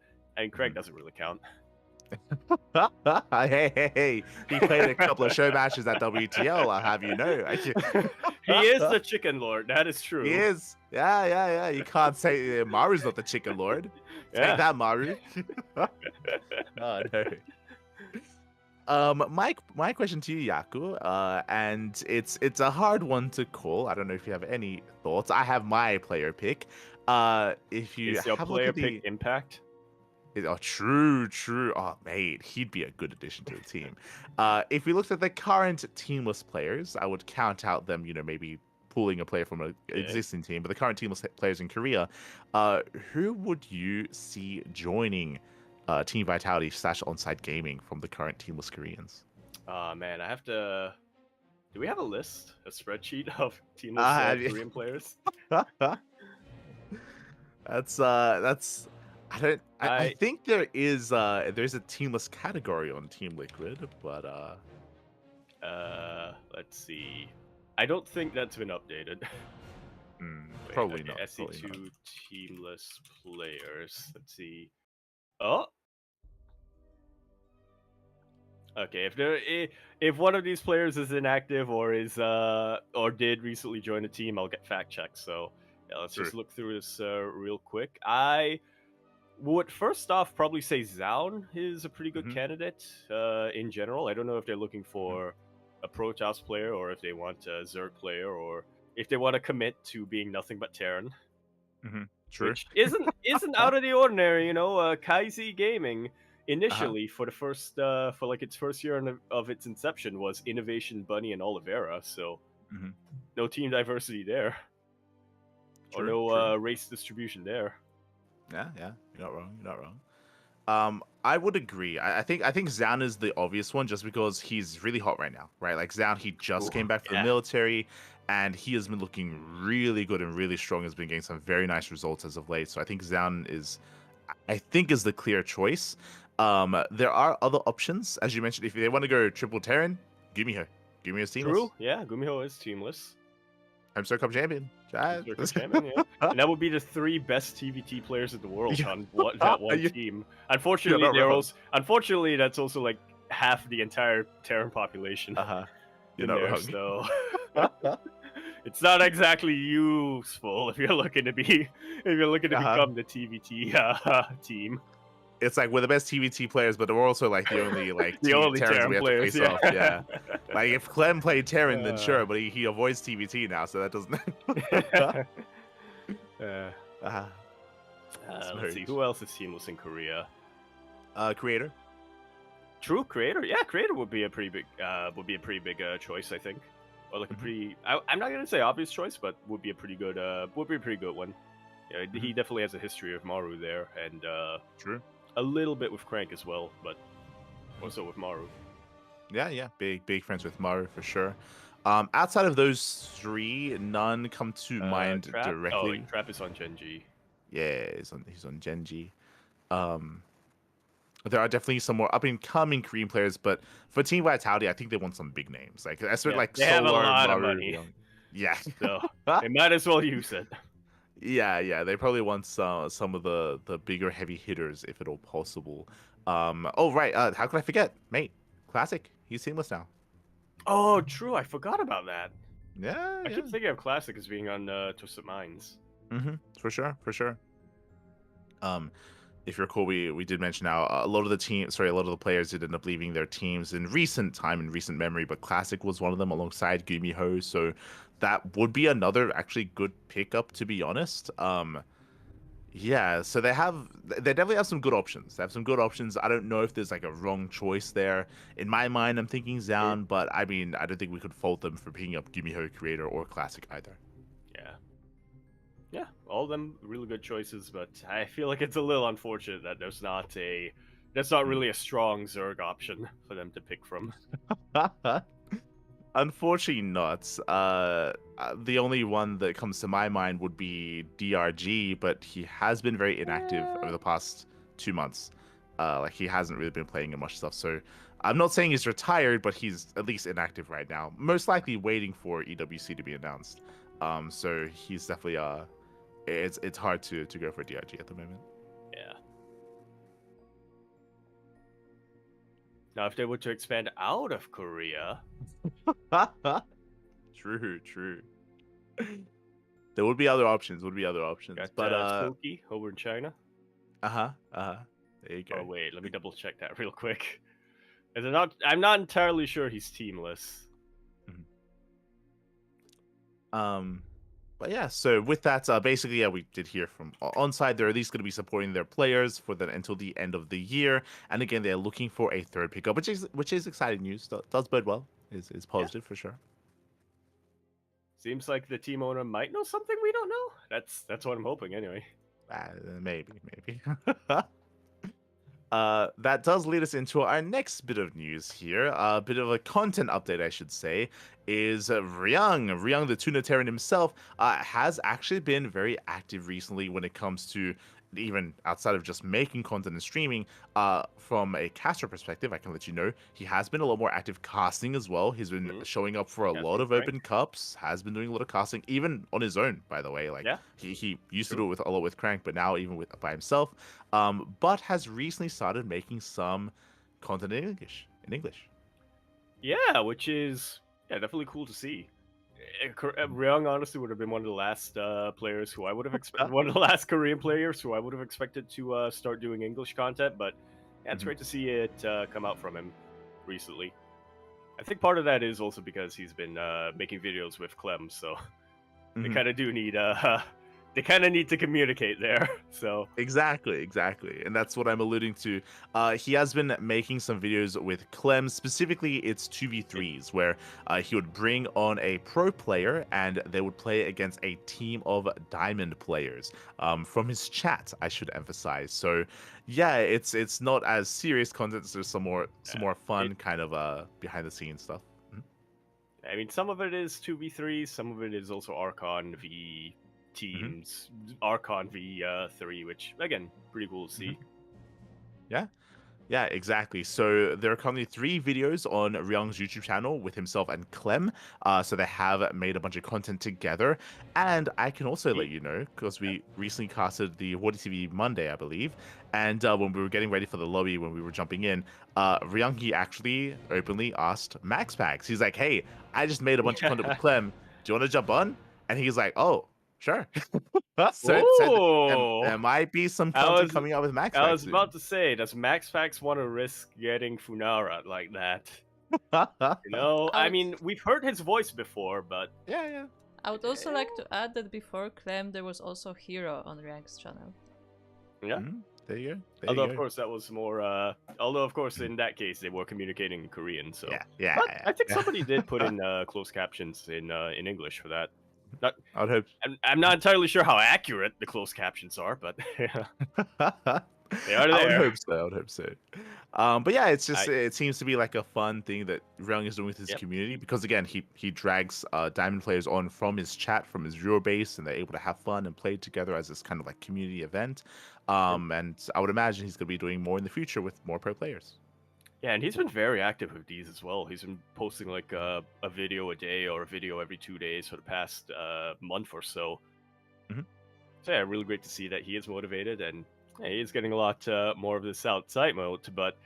Crank doesn't really count. Hey. He played a couple of show matches at WTL, I'll have you know. He is the Chicken Lord. That is true. He is. Yeah. You can't say Maru's not the Chicken Lord. Take that, Maru. Oh, no. My question to you, Yaku, and it's a hard one to call. I don't know if you have any thoughts. I have my player pick. If you is your have player pick Impact? Oh, true. Oh, mate, he'd be a good addition to the team. If we looked at the current teamless players, I would count out them, maybe pulling a player from an existing team, but the current teamless players in Korea, who would you see joining Team Vitality / Onside Gaming from the current teamless Koreans? Man, I have to... Do we have a list, a spreadsheet of teamless Korean players? That's I think there's a teamless category on Team Liquid, but let's see. I don't think that's been updated. Wait, probably okay, not. SC2 teamless players. Let's see. Oh. Okay, if one of these players is inactive or did recently join a team, I'll get fact checked. So yeah, let's just look through this real quick. I would first off probably say Zaun is a pretty good candidate in general. I don't know if they're looking for a Protoss player or if they want a Zerg player or if they want to commit to being nothing but Terran. True. Which isn't out of the ordinary, you know. Kaizi Gaming initially for its first year of its inception was Innovation, Bunny, and Oliveira. So no team diversity there, or no race distribution there. Yeah, you're not wrong. I would agree. I think Zaun is the obvious one just because he's really hot right now, right? Like Zaun, he just came back from the military, and he has been looking really good and really strong. Has been getting some very nice results as of late. So I think Zaun is the clear choice. There are other options, as you mentioned. If they want to go triple Terran, Gumiho is teamless. True, yeah, Gumiho is teamless. Homestuck Cup champion. Champion, yeah. And that would be the 3 best TVT players in the world on that one team. Unfortunately, that's also like half the entire Terran population. You're not wrong. So it's not exactly useful if you're looking to become the TVT team. It's like we're the best TVT players, but we're also like the only only Terrans we have players, to face off. Yeah, like if Clem played Terran, then sure, but he avoids TVT now, so that doesn't. Let's see who else is teamless in Korea. Creator. True, Creator. Yeah, Creator would be a pretty big choice, I think. Or like a pretty. I'm not gonna say obvious choice, but would be a pretty good one. Yeah, he definitely has a history of Maru there, and true. A little bit with Crank as well, but also with Maru. Yeah, big friends with Maru for sure. Outside of those 3, none come to mind directly. Oh, Trap is on Genji. Yeah, he's on Genji. There are definitely some more up and coming Korean players, but for Team Vitality, I think they want some big names. Like that's like they have a lot of money. Yeah, so they might as well use it. Yeah, they probably want some of the bigger heavy hitters if at all possible. Oh right, how could I forget, mate? Classic, he's teamless now. Oh, true, I forgot about that. Yeah, I keep thinking of Classic as being on Twisted Minds. For sure. If you recall, we did mention how a lot of the players did end up leaving their teams in recent memory, but Classic was one of them alongside Gumiho, so that would be another actually good pickup, to be honest. Yeah, so they definitely have some good options. They have some good options. I don't know if there's like a wrong choice there. In my mind, I'm thinking Zaun, but I mean, I don't think we could fault them for picking up Gumiho, Creator, or Classic either. Yeah, all of them really good choices, but I feel like it's a little unfortunate that there's not really a strong Zerg option for them to pick from. Unfortunately not. The only one that comes to my mind would be DRG, but he has been very inactive over the past 2 months. Like he hasn't really been playing in much stuff, so I'm not saying he's retired, but he's at least inactive right now. Most likely waiting for EWC to be announced. So he's definitely it's hard to go for DRG at the moment. Yeah. Now, if they were to expand out of Korea, true. There would be other options. Got, but Spooky over in China. There you go. Oh wait, let me double check that real quick. I'm not entirely sure he's teamless. But yeah, so with that, basically, we did hear from Onside. They're at least going to be supporting their players until the end of the year. And again, they're looking for a third pickup, which is exciting news. Does bode well. Is positive for sure. Seems like the team owner might know something we don't know. That's what I'm hoping anyway. Maybe. That does lead us into our next bit of news here. A bit of a content update, I should say, is Ryung the Tuna Terran himself, has actually been very active recently when it comes to even outside of just making content and streaming, from a caster perspective, I can let you know he has been a lot more active casting as well. He's been showing up for a lot of open cups, has been doing a lot of casting, even on his own, by the way. Like he used to do it a lot with Crank, but now even by himself. But has recently started making some content in English. Yeah, which is definitely cool to see. Ryung honestly would have been one of the last players who I would have expected, one of the last Korean players who I would have expected to start doing English content. But yeah, it's great to see it come out from him recently. I think part of that is also because he's been making videos with Clem, so they kind of do need they kind of need to communicate there. So exactly, and that's what I'm alluding to. He has been making some videos with Clem. Specifically, it's 2v3s where he would bring on a pro player and they would play against a team of diamond players. From his chat, I should emphasize. So yeah, it's not as serious content. There's some more fun kind of behind the scenes stuff. I mean, some of it is 2v3, some of it is also Archon v teams, Archon v3, which again, pretty cool to see. Yeah, exactly. So there are currently 3 videos on Ryung's YouTube channel with himself and Clem. So they have made a bunch of content together. And I can also let you know, because we recently casted the Horde TV Monday, I believe. And when we were getting ready for the lobby, when we were jumping in, Ryung, he actually openly asked Max Packs. He's like, hey, I just made a bunch of content with Clem. Do you want to jump on? And he's like, oh, sure. So there might be some content coming out with Max Packs. I was about to say, does Max Packs want to risk getting Funara like that? You know, I mean, we've heard his voice before, but yeah. I would also like to add that before Clem, there was also Hero on Ryung's channel. Yeah. There you go. Although, of course, that was more. Although, of course, in that case, they were communicating in Korean. So yeah. But I think somebody did put in closed captions in English for that. I would hope. I'm not entirely sure how accurate the closed captions are, but they are there. I would hope so. But yeah, it's just it seems to be like a fun thing that Ryung is doing with his community, because again, he drags diamond players on from his chat, from his viewer base, and they're able to have fun and play together as this kind of like community event. And I would imagine he's going to be doing more in the future with more pro players. Yeah, and he's been very active with these as well. He's been posting like a video a day or a video every 2 days for the past month or so. So yeah, really great to see that he is motivated, and he is getting a lot more of this outside mode. But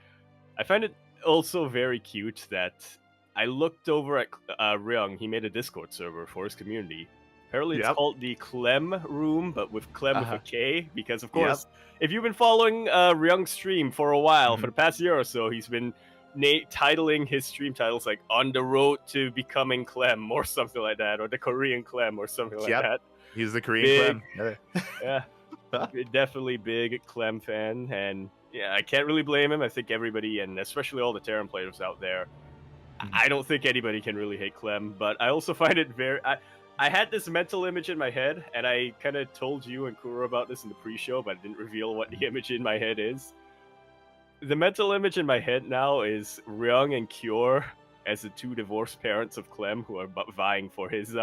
I find it also very cute that I looked over at Ryung. He made a Discord server for his community. Apparently it's called the Clem Room, but with Clem with a K, because of course, if you've been following Ryung's stream for a while, for the past year or so, he's been titling his stream titles like "On the Road to Becoming Clem" or something like that, or the Korean Clem or something like that. He's the Korean Clem. Yeah, definitely big Clem fan, and yeah, I can't really blame him. I think everybody, and especially all the Terran players out there, I don't think anybody can really hate Clem, but I also find it very... I had this mental image in my head, and I kind of told you and Kuro about this in the pre-show, but I didn't reveal what the image in my head is. The mental image in my head now is Ryung and Kyor as the 2 divorced parents of Clem who are vying for his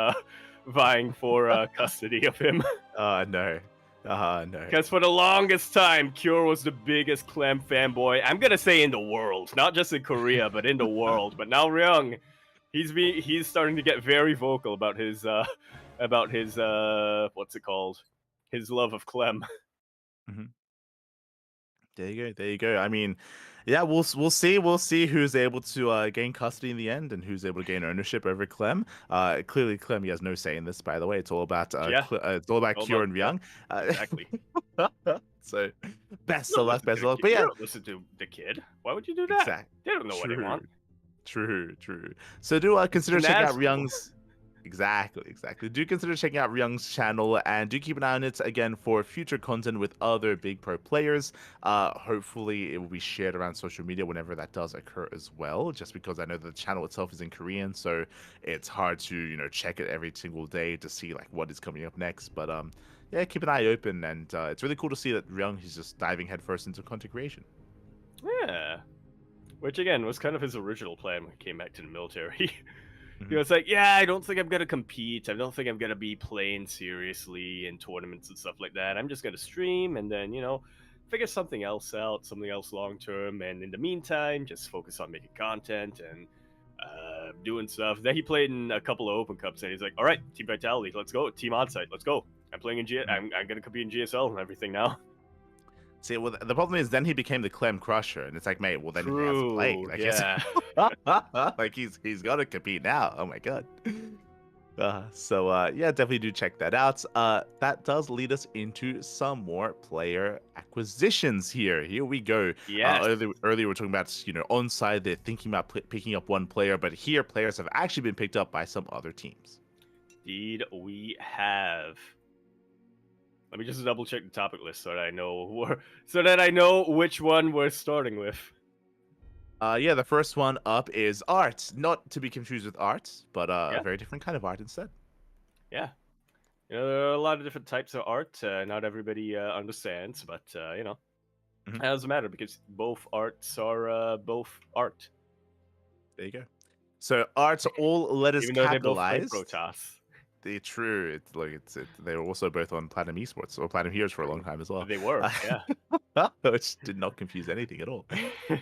custody of him. No. No. Because for the longest time, Kyor was the biggest Clem fanboy. I'm gonna say in the world, not just in Korea, but in the world. But now Ryung, he's starting to get very vocal about his what's it called? His love of Clem. There you go. I mean, yeah, we'll see who's able to gain custody in the end and who's able to gain ownership over Clem. Clearly, Clem, he has no say in this, by the way. It's all about Kyor and Ryung. Exactly. So best of luck. But yeah, you don't listen to the kid. Why would you do that? Exactly. They don't know what they want. True. So do consider checking out Ryung's. Exactly. Do consider checking out Ryung's channel, and do keep an eye on it again for future content with other big pro players. Hopefully it will be shared around social media whenever that does occur as well, just because I know the channel itself is in Korean, so it's hard to check it every single day to see like what is coming up next. But yeah, keep an eye open, and it's really cool to see that Ryung is just diving headfirst into content creation. Yeah. Which again was kind of his original plan when he came back to the military. He was like, yeah, I don't think I'm going to compete. I don't think I'm going to be playing seriously in tournaments and stuff like that. I'm just going to stream and then, figure something else out, something else long term. And in the meantime, just focus on making content and doing stuff. Then he played in a couple of Open Cups and he's like, all right, Team Vitality, let's go. Team Onsite, let's go. I'm playing in I'm going to compete in GSL and everything now. See, well, the problem is then he became the Clem Crusher, and it's like, mate, well then he has to play. Like, yeah. like he's got to compete now. Oh my god. Yeah, definitely do check that out. That does lead us into some more player acquisitions here. Here we go. Yeah. Earlier we were talking about, on side they're thinking about picking up one player, but here players have actually been picked up by some other teams. Indeed, we have. Let me just double check the topic list so that I know which one we're starting with. Yeah, the first one up is art. Not to be confused with art, but a very different kind of art instead. Yeah. There are a lot of different types of art. Not everybody understands, but, it doesn't matter because both arts are both art. There you go. So arts all letters Even though capitalized. They're both Protoss. They're true. They were also both on Platinum Esports or Platinum Heroes for a long time as well. They were, yeah. Which did not confuse anything at all.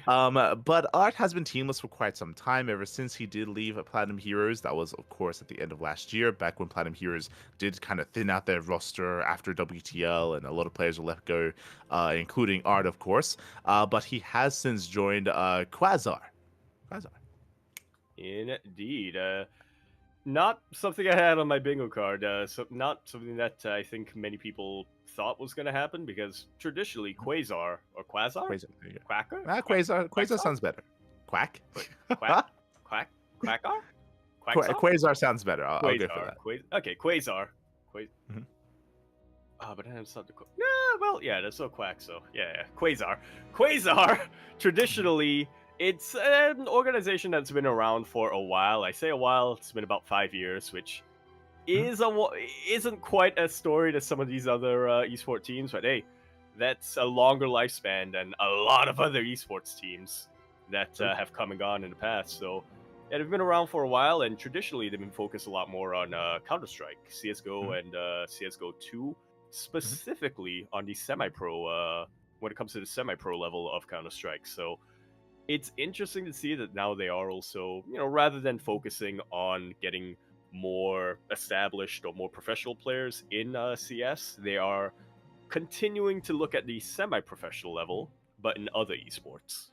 But Art has been teamless for quite some time, ever since he did leave Platinum Heroes. That was, of course, at the end of last year, back when Platinum Heroes did kind of thin out their roster after WTL, and a lot of players were let go, including Art, of course. But he has since joined Quasar. Indeed. Not something I had on my bingo card. Not something that I think many people thought was going to happen, because traditionally Quasar or Quasar? Quacker? Quasar sounds better. Quack? Quack? Quackar? Quasar sounds better. I'll go for that. Okay, Quasar. Mm-hmm. But then it's not the there's no Quack, so yeah. Quasar, traditionally, it's an organization that's been around for a while. I say a while, it's been about 5 years, which isn't quite as storied as some of these other esports teams, but hey, that's a longer lifespan than a lot of other esports teams that have come and gone in the past. So yeah, they've been around for a while, and traditionally they've been focused a lot more on Counter-Strike, CSGO, and CSGO 2, specifically on the semi-pro, when it comes to the semi-pro level of Counter-Strike. So it's interesting to see that now they are also, rather than focusing on getting more established or more professional players in CS, they are continuing to look at the semi-professional level, but in other esports.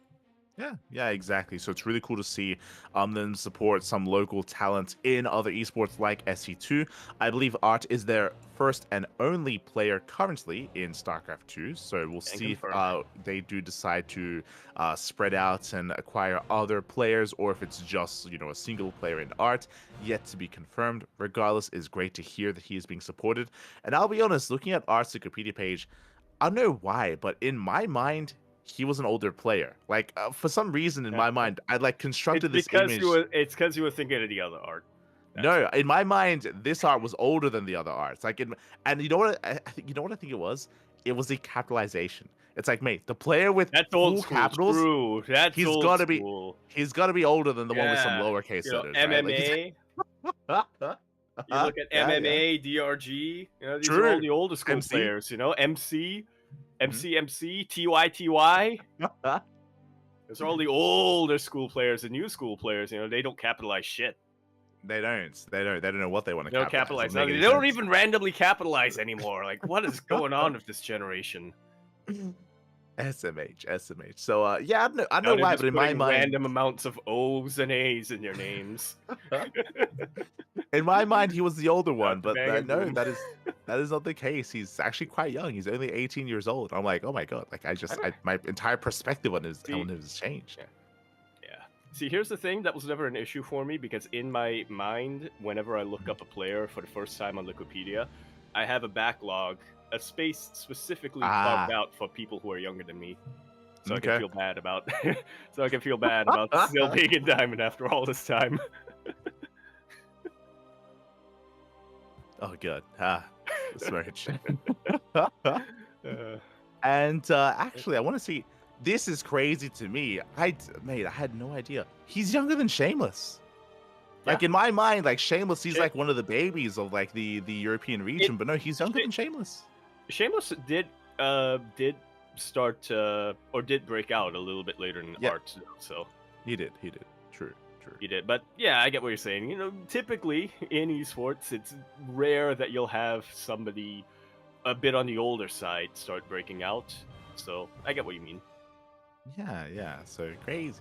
Yeah, exactly. So it's really cool to see them support some local talent in other esports like SC2. I believe Art is their first and only player currently in StarCraft 2. So we'll see if they do decide to spread out and acquire other players, or if it's just, a single player in Art. Yet to be confirmed. Regardless, it's great to hear that he is being supported. And I'll be honest, looking at Art's Wikipedia page, I don't know why, but in my mind, he was an older player. Like, for some reason in my mind, I constructed this image. It's because you were thinking of the other Art. No, in my mind, this Art was older than the other Arts. And you know what? I think it was. It was the capitalization. It's like, mate, the player with full capitals, he's got to be older than the one with some lowercase letters. MMA. Right? You look at MMA, DRG. These are all the older school players. MC. TY. Those are all the older school players. The new school players, they don't capitalize shit. They don't know what they want to capitalize. They don't even randomly capitalize anymore. Like, what is going on with this generation? SMH. So, I don't know why, but in my mind, random amounts of O's and A's in their names. In my mind, he was the older one, but no, that is not the case. He's actually quite young. He's only 18 years old. I'm like, oh my god! Like, my entire perspective on his has changed. Yeah. See, here's the thing. That was never an issue for me, because in my mind, whenever I look up a player for the first time on Wikipedia, I have a backlog, a space specifically carved out for people who are younger than me, so I can feel bad about. Still being in Diamond after all this time. Oh god, smirch. And actually, I want to see. This is crazy to me. I had no idea. He's younger than Shameless. Like in my mind, like Shameless, he's Shit. like one of the babies of like the European region, but no, he's younger than Shameless. Shameless did start or did break out a little bit later in art, so he did. True. He did, but yeah, I get what you're saying. You know, typically in esports, it's rare that you'll have somebody a bit on the older side start breaking out. So I get what you mean. Yeah. So crazy.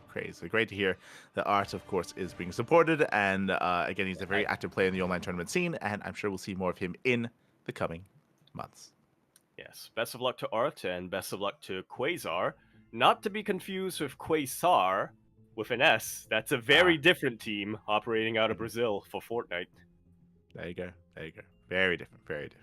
Great to hear that Art, of course, is being supported, and again, he's a very active player in the online tournament scene, and I'm sure we'll see more of him in the coming months. Yes, best of luck to Art, and best of luck to Quasar. Not to be confused with Quasar with an S. That's a very different team operating out of Brazil for Fortnite. There you go. Very different.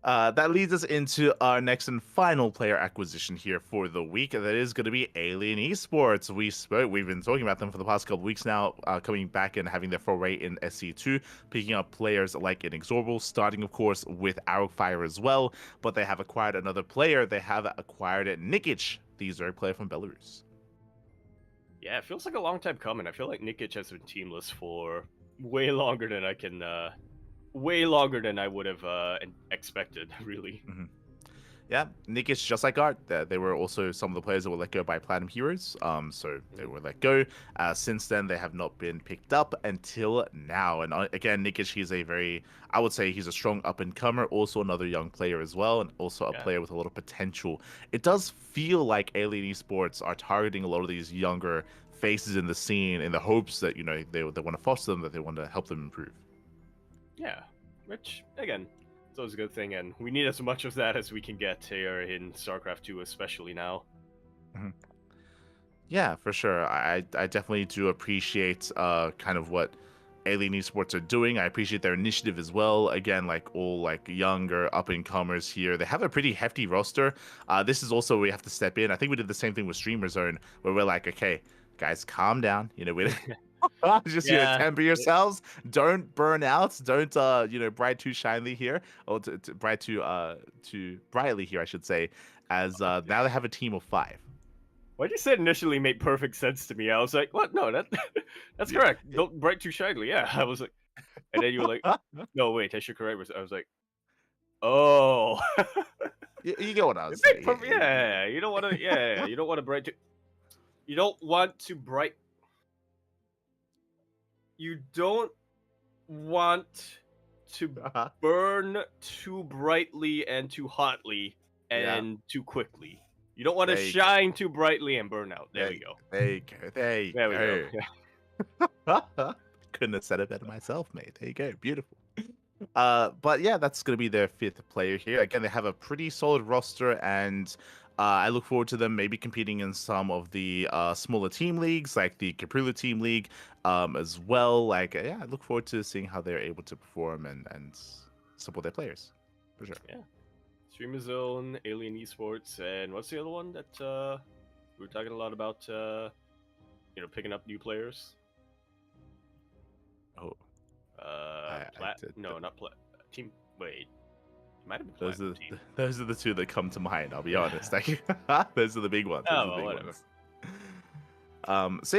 That leads us into our next and final player acquisition here for the week. That is going to be Alien Esports. We've been talking about them for the past couple weeks now, coming back and having their foray in SC2, picking up players like Inexorable, starting, of course, with Arrowfire as well. But they have acquired another player. They have acquired Nikic, the Zerg player from Belarus. Yeah, it feels like a long time coming. I feel like Nikic has been teamless for way longer than I can... way longer than I would have expected, really. Mm-hmm. Yeah, Nikic, just like Art, they were also some of the players that were let go by Platinum Heroes. So they were let go. Since then, they have not been picked up until now. And again, Nikic, I would say he's a strong up-and-comer, also another young player as well, and also a player with a lot of potential. It does feel like Alien Esports are targeting a lot of these younger faces in the scene in the hopes that, you know, they want to foster them, that they want to help them improve. Yeah, which, again, it's always a good thing, and we need as much of that as we can get here in StarCraft 2, especially now. Mm-hmm. Yeah, for sure. I definitely do appreciate kind of what Alien Esports are doing. I appreciate their initiative as well. Again, like all like younger up-and-comers here. They have a pretty hefty roster. This is also where we have to step in. I think we did the same thing with Streamer Zone, where we're like, okay, guys, calm down. You know, we just temper yourselves. Don't burn out. Don't bright too shinily here, or bright too brightly here, I should say. As now they have a team of 5. What you said initially made perfect sense to me. I was like, what? No, that's correct. Don't bright too shinily. Yeah, I was like, and then you were like, no, wait, I should correct myself. I was like, oh. you get what I was saying. Yeah, you don't want to. Yeah, you don't want to bright. You don't want to bright. You don't want to burn too brightly and too hotly and too quickly. You don't want to shine too brightly and burn out. There we go. There we go. Couldn't have said it better myself, mate. There you go. Beautiful. But yeah, that's going to be their 5th player here. Again, they have a pretty solid roster, and I look forward to them maybe competing in some of the smaller team leagues, like the Caprula Team League as well. Like, I look forward to seeing how they're able to perform and support their players, for sure. Yeah. Streamer Zone, Alien Esports, and what's the other one that we were talking a lot about, picking up new players? Oh. Not Plat. Team. Wait. Might have been those are the 2 that come to mind, I'll be honest. Those are the big ones. Whatever. So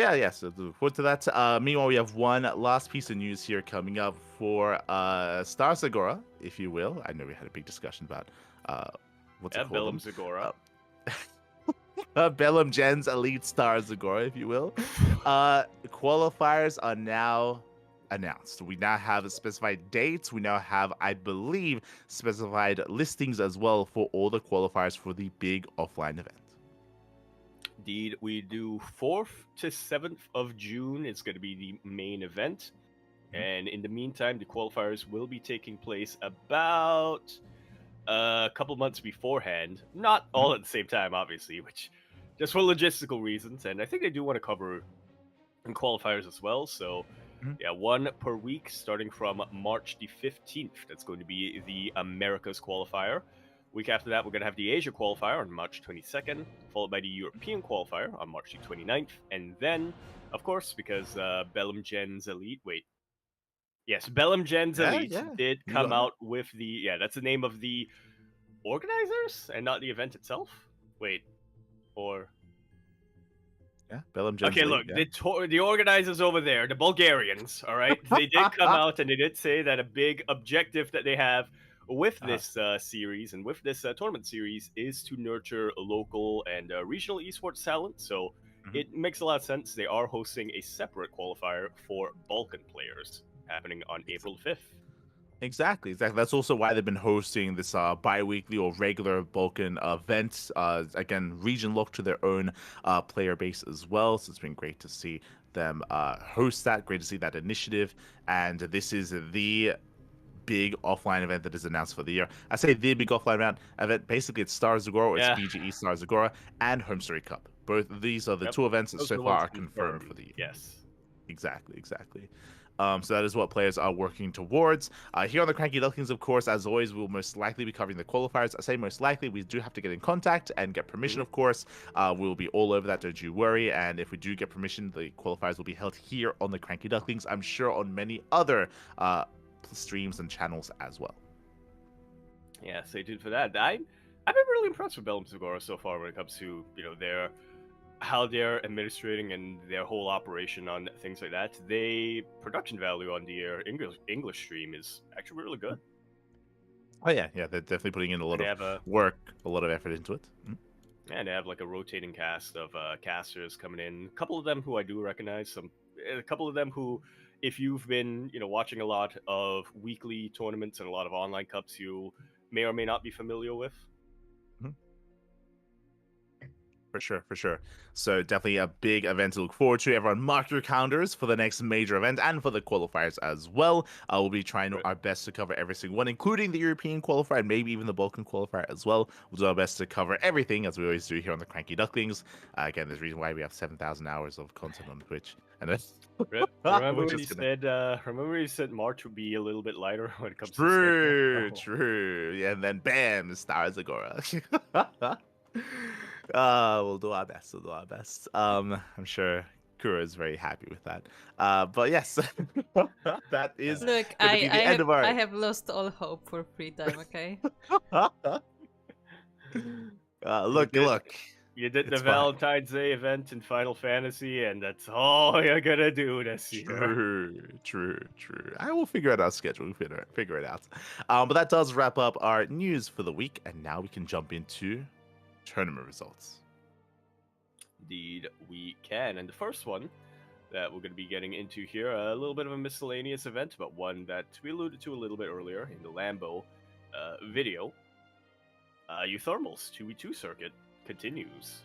look forward to that. Meanwhile, we have one last piece of news here coming up for Star Zagora, if you will. I know we had a big discussion about what's it called? Bellum Zagora. Bellum Gens Elite Star Zagora, if you will. Qualifiers are now announced. We now have specified dates. We now have, I believe, specified listings as well for all the qualifiers for the big offline event. Indeed, we do 4th to 7th of June. It's going to be the main event. And in the meantime, the qualifiers will be taking place about a couple months beforehand. Not all at the same time, obviously, which just for logistical reasons. And I think they do want to cover qualifiers as well. So, one per week starting from March the 15th. That's going to be the Americas qualifier. Week after that, we're going to have the Asia qualifier on March 22nd, followed by the European qualifier on March the 29th. And then, of course, because Bellum Gens Elite... Wait. Yes, Bellum Gens Elite did come out with the... Yeah, that's the name of the organizers and not the event itself? Wait. Or... Yeah, Belem Gens Okay, League. look, Yeah. the organizers over there, the Bulgarians, all right, they did come out and they did say that a big objective that they have with this series and with this tournament series is to nurture local and regional esports talent. So it makes a lot of sense. They are hosting a separate qualifier for Balkan players happening on April 5th. Exactly. That's also why they've been hosting this bi-weekly or regular Balkan event. Again, region look to their own player base as well. So it's been great to see them host that. Great to see that initiative. And this is the big offline event that is announced for the year. I say the big offline event. Basically, it's Star Zagora, or it's Yeah. BGE Star Zagora, and Home Story Cup. Both of these are the two events that Those so are the far ones are confirmed for the year. Yes. Exactly. So that is what players are working towards. Here on the CranKy Ducklings, of course, as always, we'll most likely be covering the qualifiers. I say most likely, we do have to get in contact and get permission, of course. We'll be all over that, don't you worry. And if we do get permission, the qualifiers will be held here on the CranKy Ducklings. I'm sure on many other streams and channels as well. Yeah, stay tuned for that. I've been really impressed with Belem Segura so far when it comes to how they're administrating and their whole operation on things like that. The production value on the English stream is actually really good. Oh yeah, they're definitely putting in a lot of work, a lot of effort into it. And they have like a rotating cast of casters coming in. A couple of them who I do recognize. A couple of them who, if you've been watching a lot of weekly tournaments and a lot of online cups, you may or may not be familiar with. For sure. So definitely a big event to look forward to. Everyone mark your calendars for the next major event and for the qualifiers as well. We'll be trying our best to cover every single one, including the European qualifier and maybe even the Balkan qualifier as well. We'll do our best to cover everything, as we always do here on the CranKy Ducklings. Again, there's a reason why we have 7,000 hours of content on Twitch. And remember when you said March would be a little bit lighter when it comes to True. Yeah, and then bam, Stars Agora. We'll do our best. I'm sure Kura is very happy with that. But yes, that is Look, I have lost all hope for free time. Okay. Look. You did the Valentine's Day event in Final Fantasy, and that's all you're gonna do this year. True. I will figure out our schedule. We'll figure it out. But that does wrap up our news for the week, and now we can jump into tournament results. Indeed, we can. And the first one that we're going to be getting into here, a little bit of a miscellaneous event, but one that we alluded to a little bit earlier in the Lambo video. Euthermal's 2v2 circuit continues.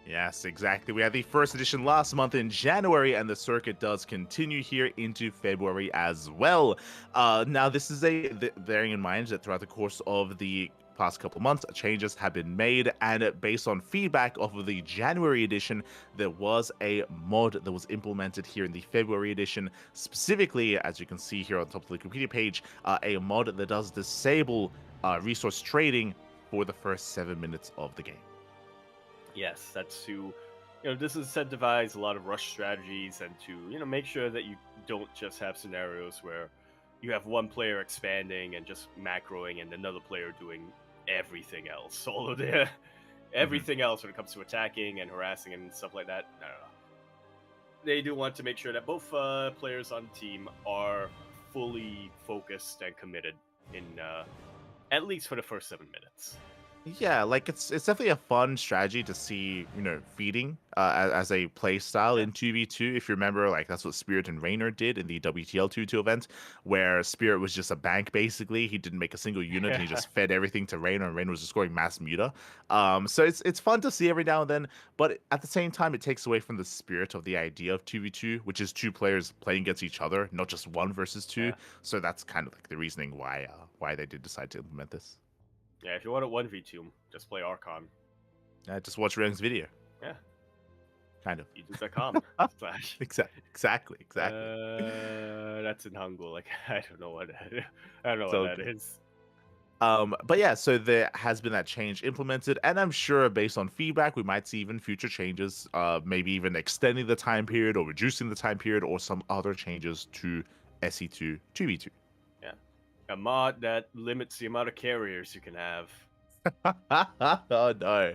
Yes, exactly. We had the first edition last month in January, and the circuit does continue here into February as well. Now, this is bearing in mind that throughout the course of the past couple months, changes have been made, and based on feedback off of the January edition, there was a mod that was implemented here in the February edition. Specifically, as you can see here on top of the Wikipedia page, a mod that does disable resource trading for the first 7 minutes of the game. Yes, that's to disincentivize a lot of rush strategies and to make sure that you don't just have scenarios where you have one player expanding and just macroing and another player doing everything else. All of everything else when it comes to attacking and harassing and stuff like that. No. They do want to make sure that both players on the team are fully focused and committed in at least for the first 7 minutes. Yeah, like it's definitely a fun strategy to see, feeding as a play style in 2v2. If you remember, like that's what Spirit and Raynor did in the WTL 2v2 event, where Spirit was just a bank basically. He didn't make a single unit, and he just fed everything to Raynor, and Raynor was just scoring mass muta. So it's fun to see every now and then, but at the same time, it takes away from the spirit of the idea of 2v2, which is two players playing against each other, not just one versus two. Yeah. So that's kind of like the reasoning why they did decide to implement this. Yeah, if you want a 1v2, just play Archon. Just watch Rang's video. Yeah. Kind of. Use.com / Exactly. That's in Hangul. Like, I don't know what that is. But yeah, so there has been that change implemented, and I'm sure based on feedback, we might see even future changes, maybe even extending the time period or reducing the time period or some other changes to SE2 2v2. A mod that limits the amount of carriers you can have. Oh no.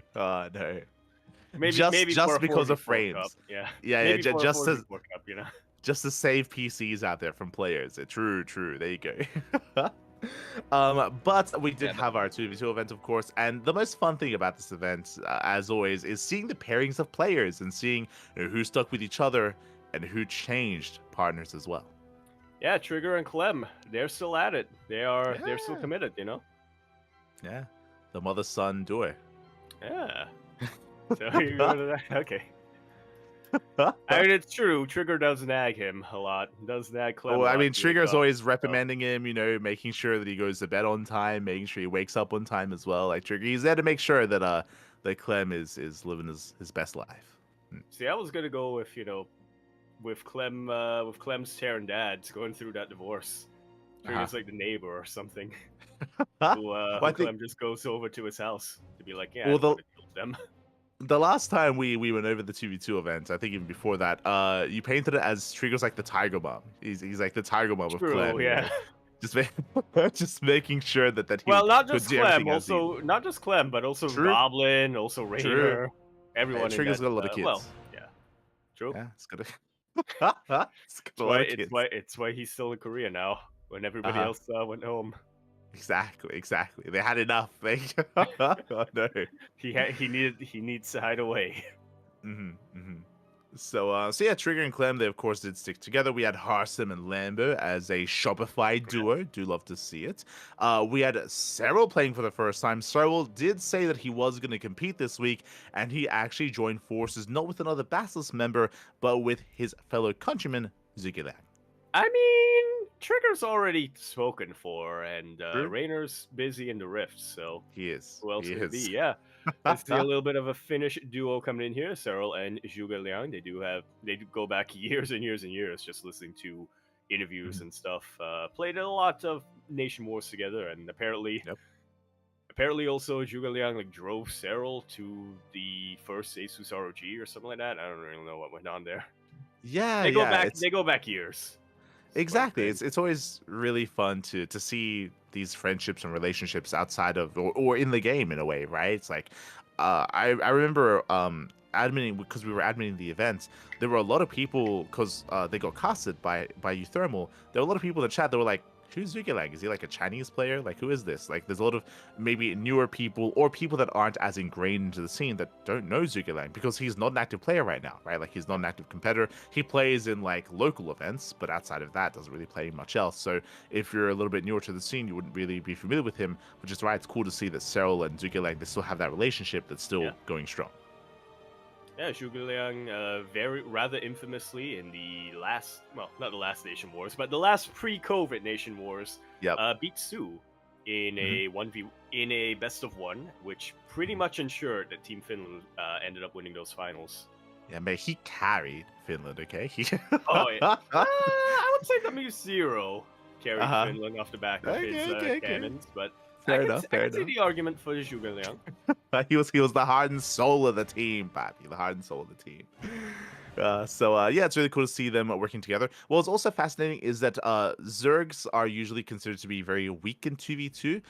maybe just for a because of 4v4 cup. frames. Yeah, Yeah, maybe yeah, for just a to 4v4 cup, you know. just to save PCs out there from players. True, true. There you go. But we did have our 2v2 event, of course, and the most fun thing about this event, as always, is seeing the pairings of players and seeing who stuck with each other and who changed partners as well. Yeah, Trigger and Clem, they're still at it. They're still Yeah. committed, you know. Yeah, the mother-son duo. Yeah. So you go to that. Okay. I mean, it's true. Trigger does nag him a lot. Does nag Clem. Oh, a I lot mean, to Trigger's wake up, always so. reprimanding him, making sure that he goes to bed on time, making sure he wakes up on time as well. Like Trigger, he's there to make sure that that Clem is living his best life. See, I was gonna go with with Clem's Terran dads going through that divorce. Trigger's like the neighbor or something. Who Well, I think Clem just goes over to his house to be like, yeah, well, I don't want to deal with them. the last time we went over the 2v2 event, I think even before that, you painted it as Trigger's like the Tiger Mom. He's like the Tiger Mom of True, Clem. yeah. Just making sure that he Well, not could just do Clem, everything as also not just Clem, but also True. Goblin, also Rainer, everyone. And Trigger's in got that, a lot of kids. Well, yeah, true. Yeah, it's good. It's got a lot of kids. It's why he's still in Korea now, when everybody else went home. Exactly. They had enough. Oh no. He needs to hide away. So yeah, Trigger and Clem, they of course did stick together. We had Harsem and Lambo as a Shopify duo. Do love to see it. We had Cyril playing for the first time. Cyril did say that he was going to compete this week, and he actually joined forces not with another Basilisk member, but with his fellow countryman, Zugilan. I mean, Trigger's already spoken for, and True. Rainer's busy in the Rift, so He is. who else He would it is. be? Yeah. Let's see a little bit of a Finnish duo coming in here, Cyril and Zhuge Liang. They do go back years and years and years, just listening to interviews and stuff. Played a lot of Nation Wars together, and apparently also Zhuge Liang drove Cyril to the first Asus ROG or something like that. I don't really know what went on there. Yeah, They go back years. Exactly. It's always really fun to see these friendships and relationships outside of or in the game in a way, right? It's like I remember adminning, because we were adminning the events. There were a lot of people, because they got casted by Euthermal. There were a lot of people in the chat that were like, who's Zugilang? Is he like a Chinese player? Like, who is this? Like, there's a lot of maybe newer people or people that aren't as ingrained into the scene that don't know Zugilang, because he's not an active player right now, right? Like, he's not an active competitor. He plays in like local events, but outside of that, doesn't really play much else. So if you're a little bit newer to the scene, you wouldn't really be familiar with him, which is why it's cool to see that Cyril and Zugilang, they still have that relationship that's still going strong. Yeah, Zhuge Liang, rather infamously in the last, well, not the last Nation Wars, but the last pre-COVID Nation Wars, beat Su in a best of one, which pretty much ensured that Team Finland ended up winning those finals. Yeah, man, he carried Finland, okay? Oh, yeah. I would say W0 carried Finland off the back of his cannons, but Fair I enough. can see the argument for Zhuge Liang. He was the heart and soul of the team, Pappy. The heart and soul of the team. Yeah, it's really cool to see them working together. What's also fascinating is that Zergs are usually considered to be very weak in 2v2,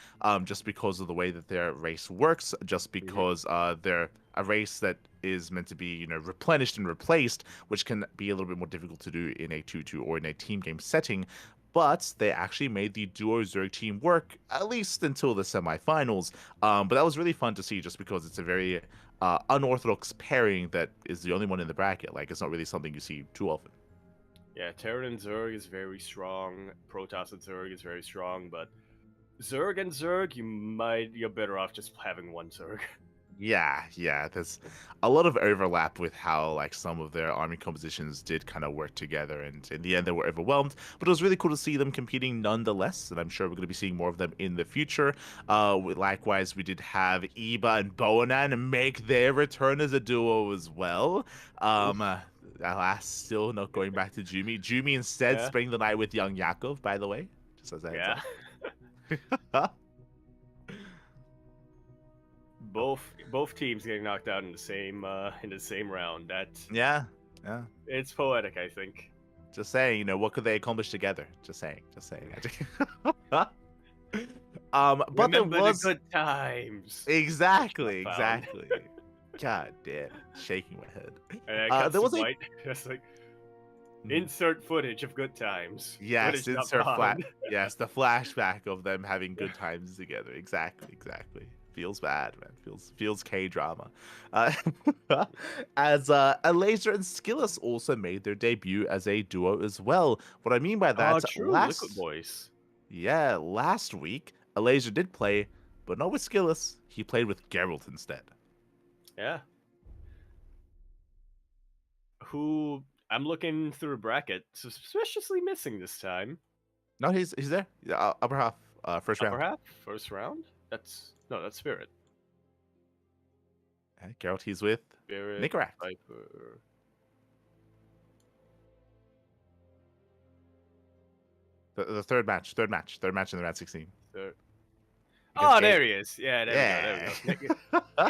just because of the way that their race works, just because they're a race that is meant to be, replenished and replaced, which can be a little bit more difficult to do in a 2-2 or in a team game setting. But they actually made the duo Zerg team work, at least until the semifinals. But that was really fun to see, just because it's a very unorthodox pairing that is the only one in the bracket. Like, it's not really something you see too often. Yeah, Terran and Zerg is very strong. Protoss and Zerg is very strong, but Zerg and Zerg, you're better off just having one Zerg. Yeah, there's a lot of overlap with how like some of their army compositions did kind of work together, and in the end they were overwhelmed, but it was really cool to see them competing nonetheless, and I'm sure we're going to be seeing more of them in the future. Likewise, we did have Iba and Boanan make their return as a duo as well. Alas, still not going back to Jumi instead spending the night with young Yakov, by the way, just as a heads up. Both teams getting knocked out in the same round. Yeah. It's poetic, I think. Just saying, what could they accomplish together? Just saying. But remember there was the good times. Exactly. God damn, shaking my head. And I cut there was some white. Just like insert footage of good times. Yes, Footage not insert found. Yes, the flashback of them having good times together. Exactly. Feels bad, man. Feels K-drama. Uh, as Alaser and Skillus also made their debut as a duo as well. What I mean by that, Oh, true. Liquid Boys. last week, Alaser did play, but not with Skillus. He played with Geralt instead. Yeah. Who I'm looking through a bracket, suspiciously missing this time. No, he's there. Yeah, upper half, first Upper round. half, first round. That's Spirit. Geralt, he's with Spirit, Nicarak. Viper. The third match in the round 16. Third. Against Oh, Gabe. there he is. Yeah, there we go.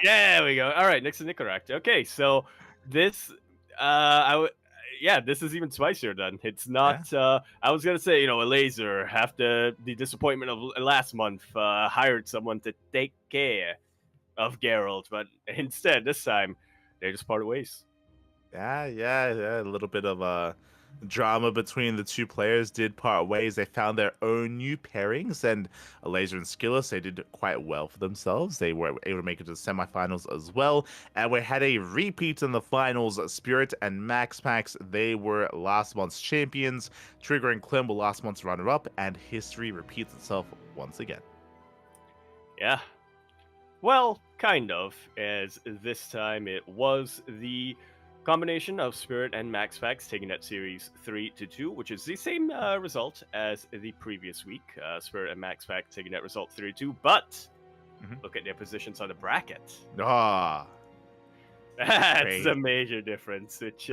Yeah, there we go. All right, next to Nicarak. Okay, so this, this is even spicier. Then it's not. I was gonna say, a laser after the disappointment of last month hired someone to take care of Geralt, but instead this time they just parted ways. Yeah. A little bit of drama between the two players did part ways. They found their own new pairings, and Laser and Skillus, they did quite well for themselves. They were able to make it to the semifinals as well. And we had a repeat in the finals. Spirit and Max, they were last month's champions. Trigger and Clem were last month's runner-up, and history repeats itself once again. Yeah. Well, kind of, as this time it was the combination of Spirit and Max taking that series 3-2, which is the same result as the previous week. Spirit and Max taking that result 3-2, but look at their positions on the bracket. That's a major difference. Which,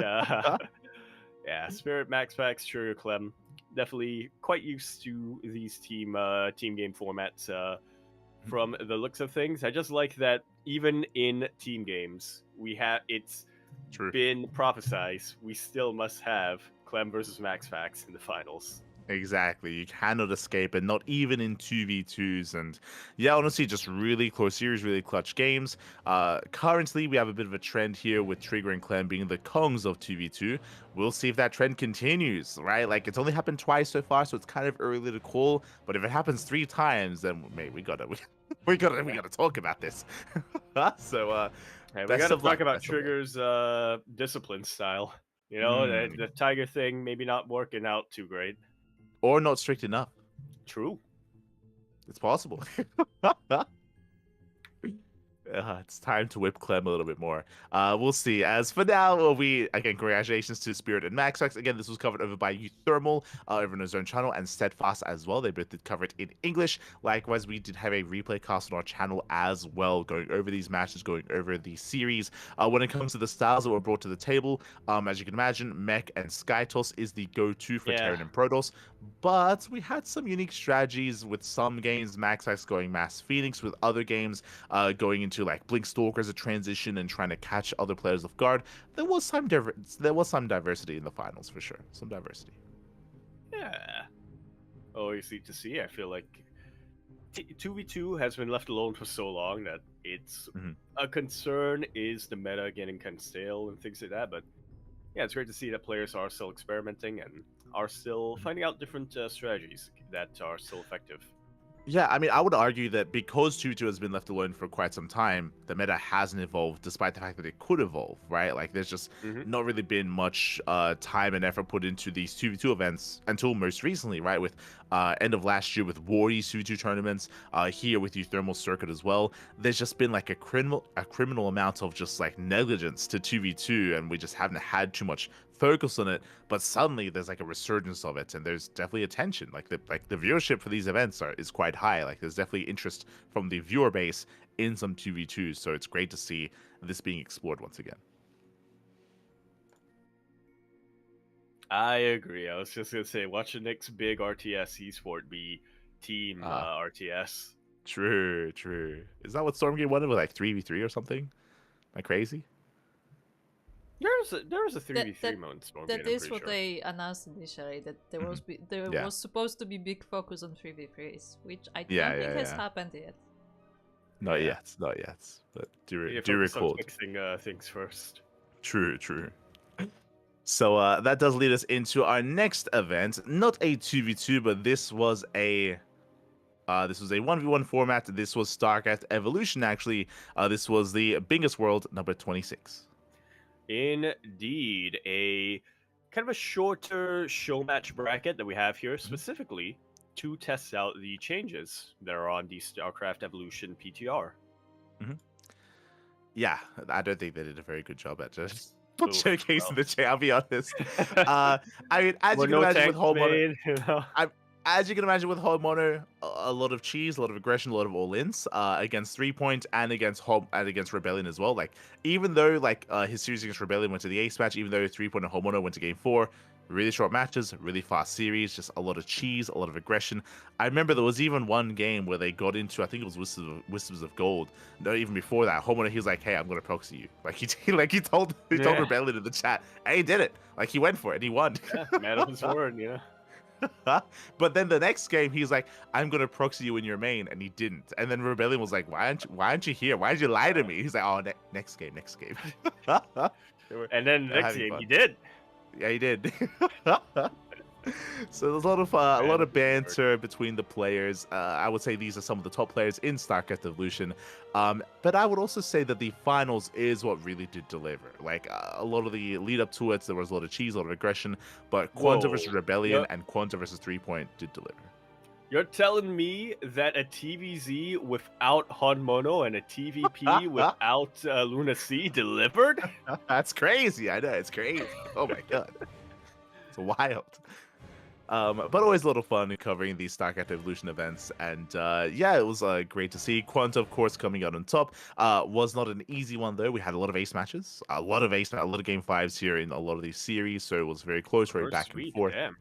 Spirit, Max, Trigger, Clem, definitely quite used to these team game formats. From the looks of things, I just like that even in team games, it's been prophesized we still must have Clem versus Max in the finals. Exactly. You cannot escape it, not even in 2v2s. And yeah, honestly, just really close series, really clutch games. Currently, we have a bit of a trend here with Trigger and Clem being the Kongs of 2v2. We'll see if that trend continues, right? Like, it's only happened twice so far, so it's kind of early to call. But if it happens 3 times, then mate, we gotta talk about this. So, we gotta talk about Trigger's discipline style. The Tiger thing maybe not working out too great. Or not strict enough. True. It's possible. It's time to whip Clem a little bit more. We'll see. As for now, congratulations to Spirit and Max. Again, this was covered over by Thermal over on his own channel, and Steadfast as well. They both did cover it in English. Likewise, we did have a replay cast on our channel as well, going over these matches, going over the series. When it comes to the styles that were brought to the table, as you can imagine, Mech and Skytos is the go-to for Terran and Protoss. But we had some unique strategies with some games, Max going Mass Phoenix, with other games going into like Blink Stalker as a transition and trying to catch other players off guard. There was some diversity in the finals for sure. Some diversity. Yeah. Always neat to see. I feel like 2v2 has been left alone for so long that it's a concern is the meta getting kind of stale and things like that. But yeah, it's great to see that players are still experimenting and are still finding out different strategies that are still effective. Yeah, I mean, I would argue that because 2v2 has been left alone for quite some time, the meta hasn't evolved, despite the fact that it could evolve, right? Like, there's just not really been much time and effort put into these 2v2 events until most recently, right? With end of last year with Wardy's 2v2 tournaments, here with Thermal Circuit as well. There's just been like a criminal amount of just like negligence to 2v2, and we just haven't had too much focus on it. But suddenly there's like a resurgence of it, and there's definitely attention. Like the viewership for these events is quite high. Like, there's definitely interest from the viewer base in some 2v2s, so it's great to see this being explored once again. I agree. I was just gonna say, watch the next big RTS esport be team RTS. True. Is that what Stormgate wanted with like 3v3 or something? Am I crazy? There was a 3v3 mode in Stormgate. That is what they announced initially. That there was supposed to be big focus on 3v3s, which I don't think has happened yet. Not yet. But do Focus on record. fixing things first. True. So that does lead us into our next event. Not a 2v2, but this was a 1v1 format. This was StarCraft Evolution, actually. This was the biggest world, number 26. Indeed, a kind of a shorter show match bracket that we have here, specifically to test out the changes that are on the StarCraft Evolution PTR. Yeah, I don't think they did a very good job at just showcasing the change. I'll be honest. I mean, as you can imagine with whole mono, as you can imagine with whole mono, a lot of cheese, a lot of aggression, a lot of all-ins against 3-point and against Rebellion as well. Like, even though his series against Rebellion went to the ace match, even though 3-point and whole mono went to game 4, really short matches, really fast series, just a lot of cheese, a lot of aggression. I remember there was even one game where they got into, I think it was Wisps of Gold. No, even before that, whole mono, he was like, "Hey, I'm gonna proxy you." Like he told Rebellion in the chat, and he did it. Like, he went for it and he won. Yeah, man of his word, you know. But then the next game, he's like, "I'm gonna proxy you in your main," and he didn't. And then Rebellion was like, "Why aren't you here? Why did you lie to me?" He's like, "Oh, next game." And then the next game, he did. Yeah, he did. So there's a lot of banter between the players. I would say these are some of the top players in StarCraft Evolution. But I would also say that the finals is what really did deliver. Like, a lot of the lead up to it, there was a lot of cheese, a lot of aggression. But Quanta versus Rebellion and Quanta versus 3-point did deliver. You're telling me that a TVZ without Han Mono and a TVP without Luna C delivered? That's crazy. I know, it's crazy. Oh my god. It's wild. But always a lot of fun covering these StarCraft Evolution events, and yeah, it was great to see. Quanta, of course, coming out on top. Was not an easy one though. We had a lot of ace matches, a lot of game 5s here in a lot of these series, so it was very close, very back and forth. Damn.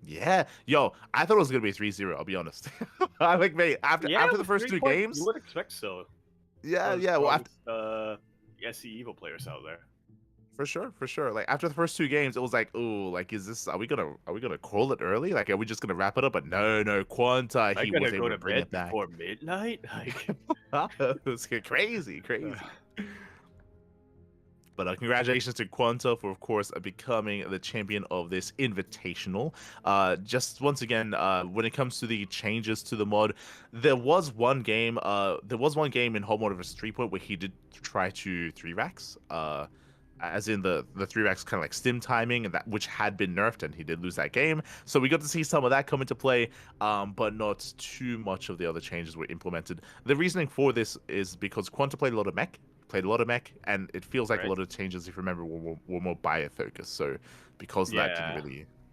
Yeah, yo, I thought it was gonna be 3-0. I'll be honest. I'm like, mate, after the first 2 games, you would expect so. Yeah. Well, after SC Evil players out there. For sure. Like, after the first 2 games, it was like, oh, like, are we gonna call it early? Like, are we just gonna wrap it up? But no, Quanta, he was able to bring it back before midnight. Like, it was crazy. But congratulations to Quanta for, of course, becoming the champion of this invitational. Just once again, when it comes to the changes to the mod, there was one game in home mode versus 3-point where he did try to 3-racks. As in the 3-racks kind of like stim timing, and that which had been nerfed, and he did lose that game. So we got to see some of that come into play, but not too much of the other changes were implemented. The reasoning for this is because Quanta played a lot of mech, and it feels like a lot of changes, if you remember, were more bio focused. So because of that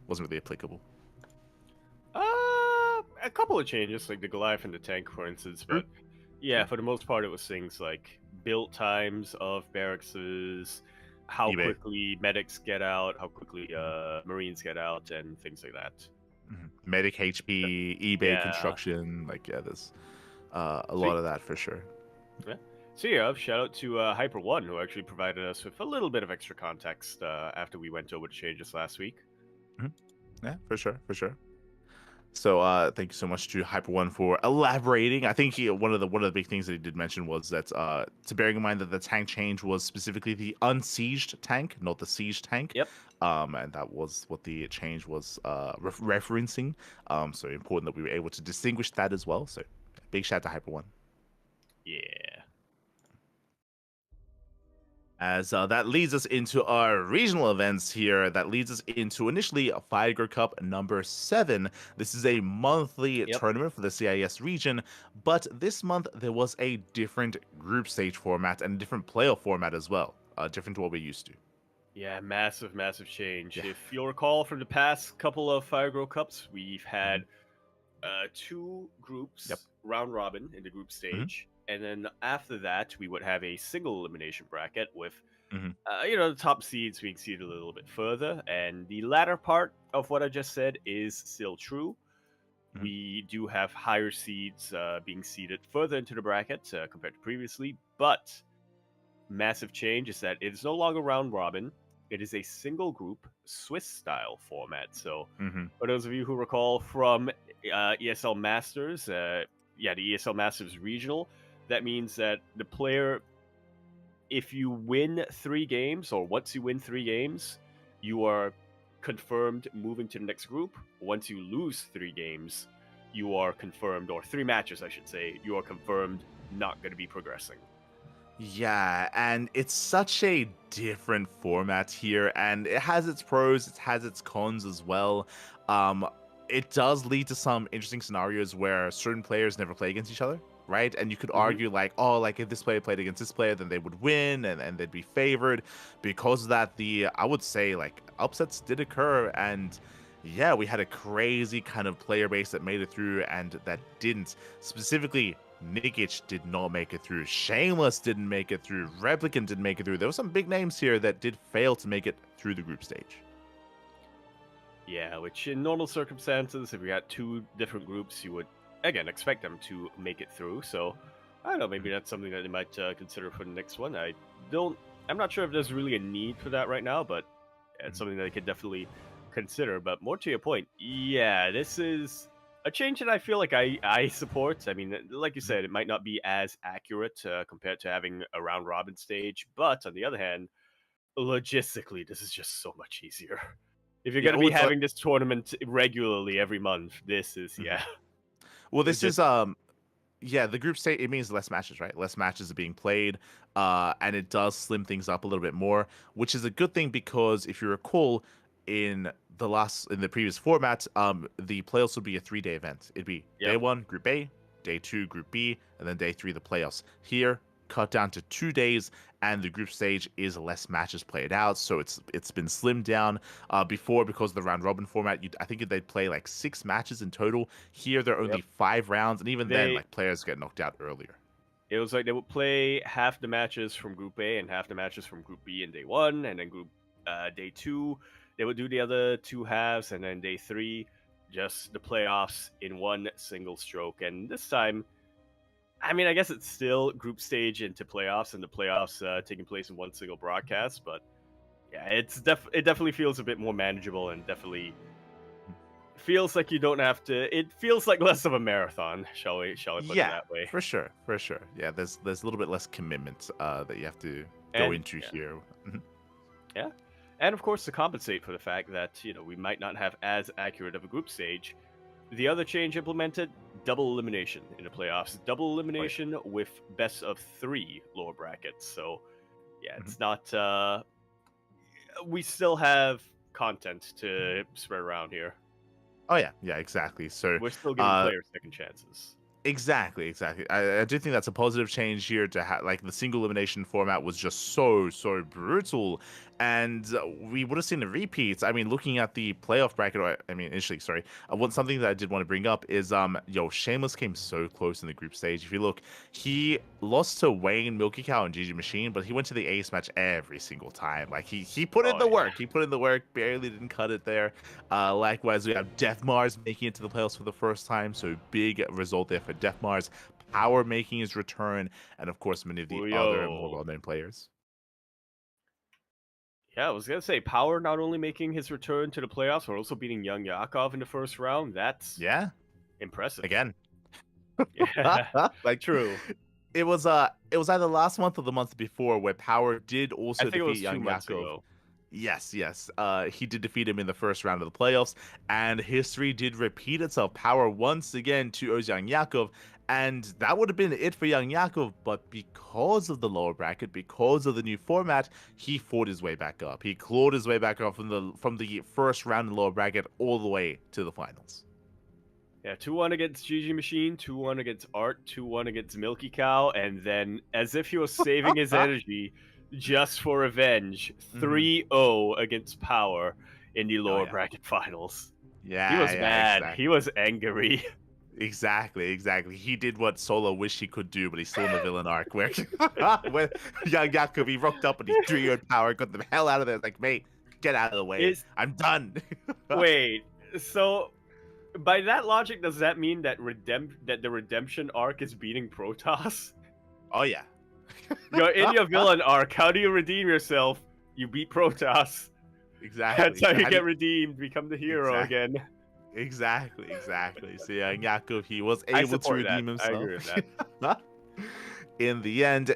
wasn't really applicable. A couple of changes, like the Goliath and the tank, for instance, but yeah, for the most part, it was things like build times of barracks, how quickly medics get out, how quickly Marines get out, and things like that. Medic HP, eBay construction, there's a lot of that for sure. Yeah. So yeah, shout out to Hyper One, who actually provided us with a little bit of extra context after we went over the changes last week. Yeah, for sure. So thank you so much to Hyper One for elaborating. I think one of the big things that he did mention was that to bearing in mind that the tank change was specifically the unsieged tank, not the siege tank. Yep. And that was what the change was referencing. So important that we were able to distinguish that as well. So big shout out to Hyper One. Yeah. As that leads us into our regional events here. That leads us into initially Figer Cup number 7. This is a monthly tournament for the CIS region, but this month there was a different group stage format and a different playoff format as well, different to what we're used to. Yeah, massive change. Yeah. If you'll recall from the past couple of Firegrow Cups, we've had 2 groups round robin in the group stage. And then after that, we would have a single elimination bracket with, the top seeds being seeded a little bit further. And the latter part of what I just said is still true. We do have higher seeds being seeded further into the bracket compared to previously. But massive change is that it is no longer round robin. It is a single group Swiss style format. So for those of you who recall from ESL Masters, the ESL Masters regional, that means that the player, if you win 3 games, or once you win 3 games, you are confirmed moving to the next group. Once you lose 3 games, you are confirmed, or 3 matches, I should say, you are confirmed not going to be progressing. Yeah, and it's such a different format here, and it has its pros, it has its cons as well. It does lead to some interesting scenarios where certain players never play against each other, right? And you could argue like, oh, like if this player played against this player, then they would win and they'd be favored. Because of that, I would say like upsets did occur, and yeah, we had a crazy kind of player base that made it through and that didn't. Specifically, Nikic did not make it through. Shameless didn't make it through. Replicant didn't make it through. There were some big names here that did fail to make it through the group stage. Yeah, which in normal circumstances, if you got 2 different groups, you would, again, expect them to make it through. So, I don't know, maybe that's something that they might consider for the next one. I'm not sure if there's really a need for that right now, but it's something that they could definitely consider. But more to your point, yeah, this is a change that I feel like I support. I mean, like you said, it might not be as accurate compared to having a round robin stage, but on the other hand, logistically, this is just so much easier. If you're going to be having this tournament regularly every month, this is, Well, this is, the group stage, it means less matches, right? Less matches are being played, and it does slim things up a little bit more, which is a good thing because if you recall, in the previous format, the playoffs would be a 3-day event. It'd be day 1, Group A, day 2, Group B, and then day 3, the playoffs. Here, cut down to 2 days, and the group stage is less matches played out, so it's been slimmed down. Before, because of the round robin format, I think they'd play like 6 matches in total. Here, there are only 5 rounds, and even then, like players get knocked out earlier. It was like they would play half the matches from Group A and half the matches from Group B in day 1, and then day 2. They would do the other 2 halves, and then day 3, just the playoffs in one single stroke. And this time, I mean, I guess it's still group stage into playoffs, and the playoffs taking place in one single broadcast. But yeah, it definitely feels a bit more manageable, and definitely feels like you don't have to. It feels like less of a marathon, shall we put it that way? For sure. Yeah, there's a little bit less commitment that you have to go into here. Yeah. And of course, to compensate for the fact that, we might not have as accurate of a group stage, the other change implemented, double elimination in the playoffs. Double elimination with best of 3 lower brackets. So, yeah, it's not... we still have content to spread around here. Oh, yeah, exactly. So we're still giving players second chances. Exactly. I do think that's a positive change here to have, like, the single elimination format was just so brutal, and we would have seen the repeats. I mean, looking at the playoff bracket, initially, sorry, something that I did want to bring up is, Shameless came so close in the group stage. If you look, he lost to Wayne, Milky Cow, and GG Machine, but he went to the ace match every single time. Like, he put in the work. He put in the work, barely didn't cut it there. Likewise, we have Death Mars making it to the playoffs for the first time, so big result there for Death Mars. Power making his return, and of course many of the other more well-known players. Yeah, I was gonna say Power not only making his return to the playoffs, but also beating Young Yakov in the first round. That's impressive. Again, true. It was either last month or the month before where Power did also defeat Young Yakov. Yes. He did defeat him in the first round of the playoffs, and history did repeat itself. Power once again 2-0 Young Yakov, and that would have been it for Young Yakov, but because of the lower bracket, because of the new format, he fought his way back up. He clawed his way back up from the first round in the lower bracket all the way to the finals. Yeah, 2-1 against GG Machine, 2-1 against Art, 2-1 against Milky Cow, and then, as if he was saving his energy, just for revenge, 3-0 against Power in the lower bracket finals. Yeah, he was mad. Exactly. He was angry. Exactly. He did what Solo wished he could do, but he's still in the villain arc where Young Yakov, he rocked up and he 3-0 Power, got the hell out of there. Like, mate, get out of the way. I'm done. Wait, so by that logic, does that mean that the redemption arc is beating Protoss? Oh yeah. In your villain arc, how do you redeem yourself? You beat Protoss. Exactly. That's how you get redeemed, become the hero again. Exactly. So yeah, Yakov, he was able to redeem himself. I agree with that. in the end,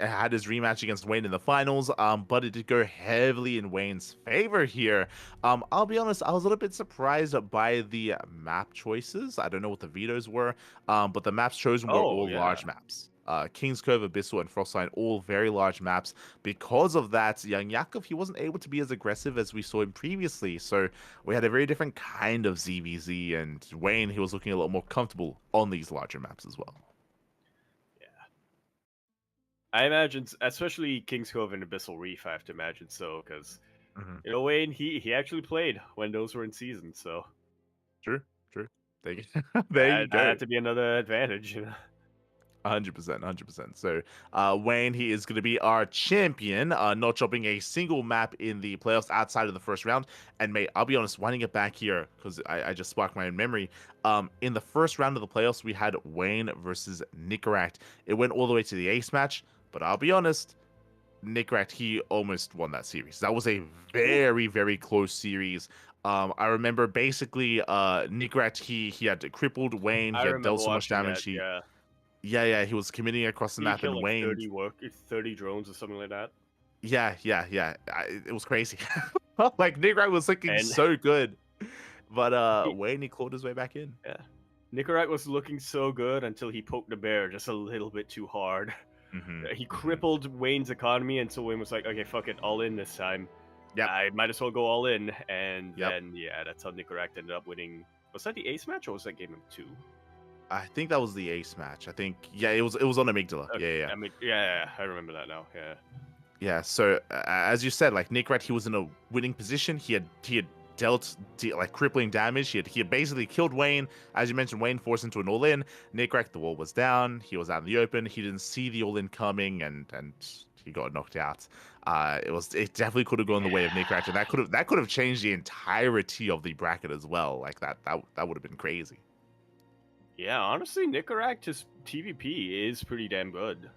had his rematch against Wayne in the finals, but it did go heavily in Wayne's favor here. I'll be honest, I was a little bit surprised by the map choices. I don't know what the vetoes were, but the maps chosen were Oh, all yeah. large maps. King's Cove, Abyssal, and Frostline, all very large maps. Because of that, young Yakov, he wasn't able to be as aggressive as we saw him previously. So we had a very different kind of ZVZ, and Wayne, he was looking a lot more comfortable on these larger maps as well. I imagine, especially King's Cove and Abyssal Reef, I have to imagine so, because, Wayne, he actually played when those were in season, so. True. There you go. That had to be another advantage, 100%. So, Wayne, he is going to be our champion, not dropping a single map in the playoffs outside of the first round. And, mate, I'll be honest, winding it back here, because I just sparked my own memory. In the first round of the playoffs, we had Wayne versus Nicorette. It went all the way to the ace match, but I'll be honest, Nicorette, he almost won that series. That was a very, very close series. I remember basically Nicorette, he had crippled Wayne. He had dealt so much damage. yeah. Yeah, he was committing across the map, and like Wayne 30 drones or something like that. Yeah. It was crazy. Like Nicorette was looking so good, but Wayne, he clawed his way back in. Yeah, Nicorette was looking so good until he poked the bear just a little bit too hard. He crippled Wayne's economy, and so Wayne was like, "Okay, fuck it, all in this time. Yeah, I might as well go all in." And then that's how Nicorette ended up winning. Was that the ace match or was that game number 2? I think that was the ace match. I think it was on Amygdala. Okay. I remember that now. Yeah. So as you said, like Nicorette, he was in a winning position. He had dealt like crippling damage. He had basically killed Wayne. As you mentioned, Wayne forced into an all-in. Nicorette, the wall was down. He was out in the open. He didn't see the all-in coming, and he got knocked out. It definitely could have gone the way of Nicorette, and that could have changed the entirety of the bracket as well. Like that would have been crazy. Yeah, honestly, Nicorette's TVP is pretty damn good.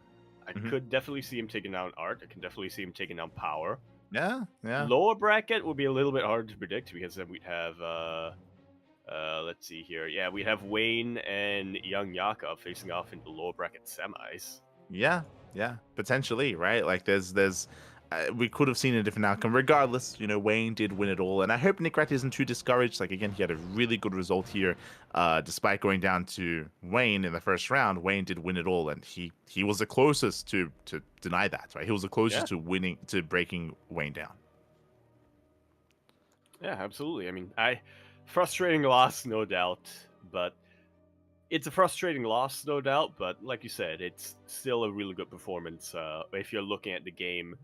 I could definitely see him taking down Art. I can definitely see him taking down Power. Yeah. Lower bracket would be a little bit hard to predict because then we'd have, let's see here. Yeah, we'd have Wayne and Young Yakov facing off into lower bracket semis. Yeah, potentially, right? Like there's we could have seen a different outcome. Regardless, Wayne did win it all, and I hope Nicorette isn't too discouraged. Like again, he had a really good result here, despite going down to Wayne in the first round. Wayne did win it all, and he was the closest to deny that, right? He was the closest to breaking Wayne down. Yeah, absolutely. I mean, frustrating loss, no doubt, but it's a frustrating loss, no doubt. But like you said, it's still a really good performance. If you're looking at the game.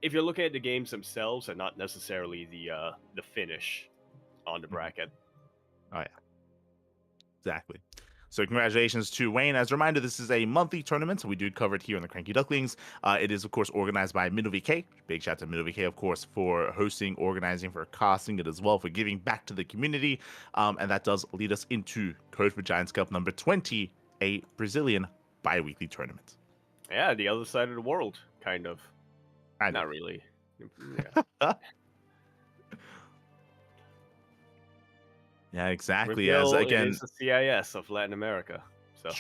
If you're looking at the games themselves and not necessarily the finish on the bracket. Oh, yeah. Exactly. So congratulations to Wayne. As a reminder, this is a monthly tournament, so we do cover it here on the CranKy Ducklings. It is, of course, organized by MinnoVK. Big shout out to MinnoVK, of course, for hosting, organizing, for casting it as well, for giving back to the community. And that does lead us into Code for Giants Cup number 20, a Brazilian bi-weekly tournament. Yeah, the other side of the world, kind of. Not really. Yeah. Yeah, exactly. Brazil, As again, is the CIS of Latin America. So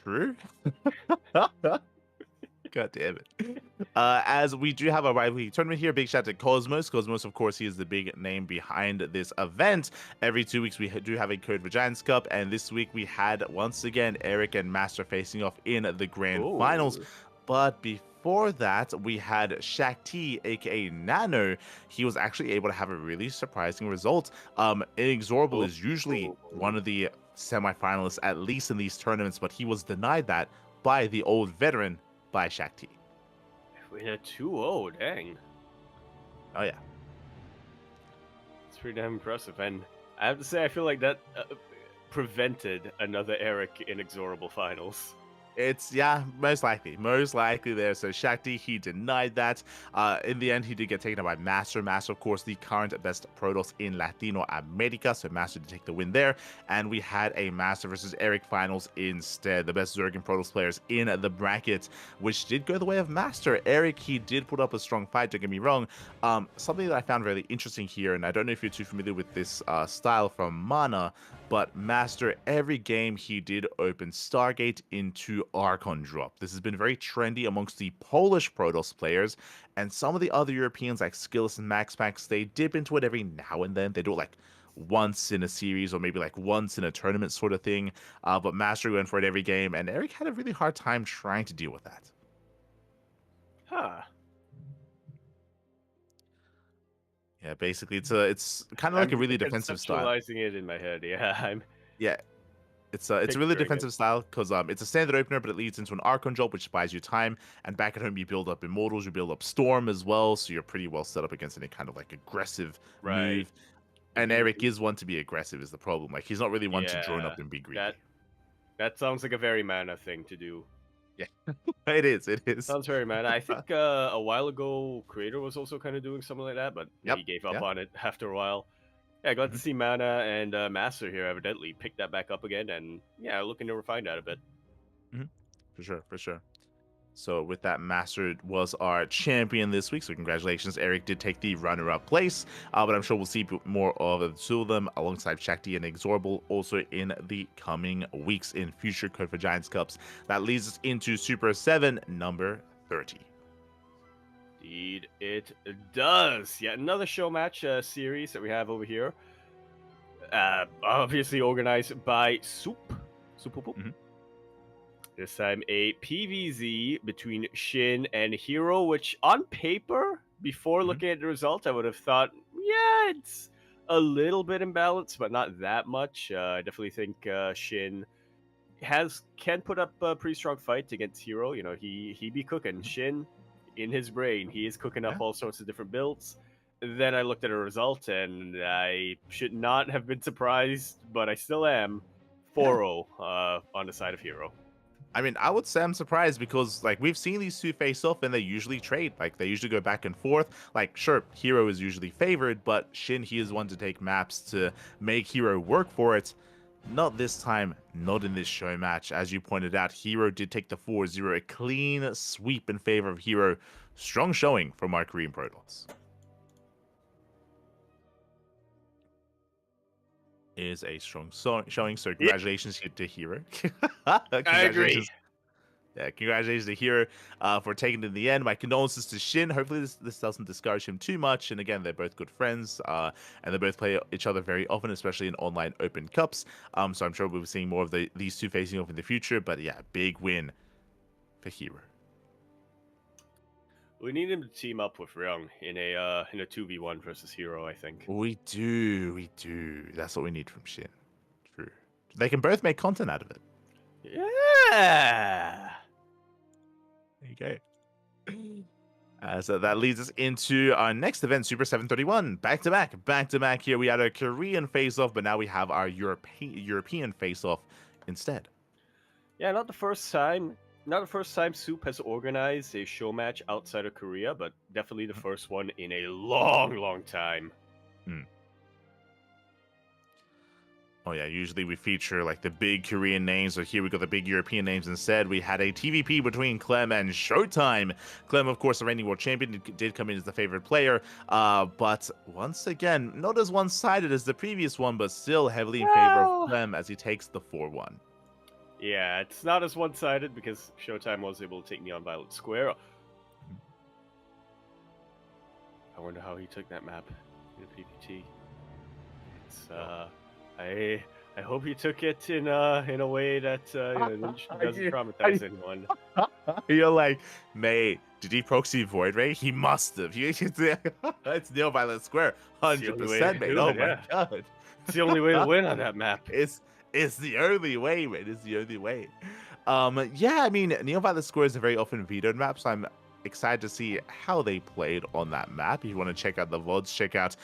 true. God damn it. As we do have a rivalry tournament here, big shout out to Cosmos. Cosmos, of course, he is the big name behind this event. Every 2 weeks, we do have a Code for Giants Cup, and this week we had, once again, Eric and Master facing off in the grand finals. But before that, we had Shaq T, aka Nano. He was actually able to have a really surprising result. Inexorable is usually one of the semifinalists, at least in these tournaments, but he was denied that by the old veteran, by Shaq T. We had 2-0, dang. Oh, yeah. It's pretty damn impressive. And I have to say, I feel like that prevented another Eric Inexorable finals. It's, most likely there. So Shakti, he denied that. In the end, he did get taken out by Master. Master, of course, the current best Protoss in Latino America. So Master did take the win there. And we had a Master versus Eric finals instead. The best Zerg and Protoss players in the bracket, which did go the way of Master. Eric, he did put up a strong fight, don't get me wrong. Something that I found really interesting here, and I don't know if you're too familiar with this style from Mana, But Master, every game he did open Stargate into Archon drop. This has been very trendy amongst the Polish Protoss players, and some of the other Europeans like Skillus and MaxPax, they dip into it every now and then. They do it like once in a series or maybe like once in a tournament sort of thing. But Master went for it every game, and Eric had a really hard time trying to deal with that. Huh. Yeah, basically it's kind of like a really defensive style. Conceptualizing it in my head, yeah. Yeah, it's a really Picturing defensive style because it's a standard opener, but it leads into an Archon drop, which buys you time. And back at home, you build up Immortals, you build up Storm as well, so you're pretty well set up against any kind of like aggressive move. And Eric is one to be aggressive is the problem. Like he's not really one to drone up and be greedy. That sounds like a very mana thing to do. Yeah, it is. It is. Sounds very mana. I think a while ago, Creator was also kind of doing something like that, but he gave up on it after a while. Yeah, glad to see Mana and Master here evidently pick that back up again, and yeah, looking to refine that a bit. For sure, for sure. So with that, Master was our champion this week. So congratulations, Eric did take the runner-up place. But I'm sure we'll see more of the two of them alongside Shakti and Exorbital also in the coming weeks in future Code for Giants Cups. That leads us into Super 7 number 30. Indeed, it does. Yet another show match series that we have over here. Obviously organized by Soup. This time a PVZ between Shin and Hero, which on paper, before looking at the result, I would have thought, yeah, it's a little bit imbalanced, but not that much. I definitely think Shin can put up a pretty strong fight against Hero. You know, he be cooking. Shin, in his brain, he is cooking up all sorts of different builds. Then I looked at a result, and I should not have been surprised, but I still am. 4-0 on the side of Hero. I mean, I would say I'm surprised because, like, we've seen these two face off and they usually trade. Like, they usually go back and forth. Like, sure, Hero is usually favored, but Shin, he is one to take maps to make Hero work for it. Not this time, not in this show match. As you pointed out, Hero did take the 4-0, a clean sweep in favor of Hero. Strong showing from our Korean Protoss. Is a strong showing, so congratulations to Hero. I agree. Yeah, congratulations to Hero for taking it in the end. My condolences to Shin. Hopefully this doesn't discourage him too much. And again, they're both good friends, and they both play each other very often, especially in online open cups. So I'm sure we'll be seeing more of these two facing off in the future. But yeah, big win for Hero. We need him to team up with Ryung in a 2v1 versus Hero, I think. We do. That's what we need from Shin. True. They can both make content out of it. Yeah. There you go. So that leads us into our next event, Super 731. Back to back here. We had a Korean face-off, but now we have our European face-off instead. Yeah, not the first time Soup has organized a show match outside of Korea, but definitely the first one in a long time. Oh yeah, usually we feature like the big Korean names, but here we got the big European names instead. We had a TVP between Clem and Showtime. Clem, of course, the reigning world champion, did come in as the favorite player, but once again, not as one-sided as the previous one, but still heavily in favor of Clem as he takes the 4-1. Yeah, it's not as one-sided because Showtime was able to take Neon Violet Square. I wonder how he took that map in a PPT. It's I hope he took it in a way that doesn't traumatize anyone. You're like, mate, did he proxy Void Ray? He must have. It's Neon Violet Square, 100%, mate. Oh my god, it's the only way to win on that map. It's the only way, man. It's the only way. Yeah, I mean, Neon Violet Square is a very often vetoed map, so I'm excited to see how they played on that map. If you want to check out the VODs, check out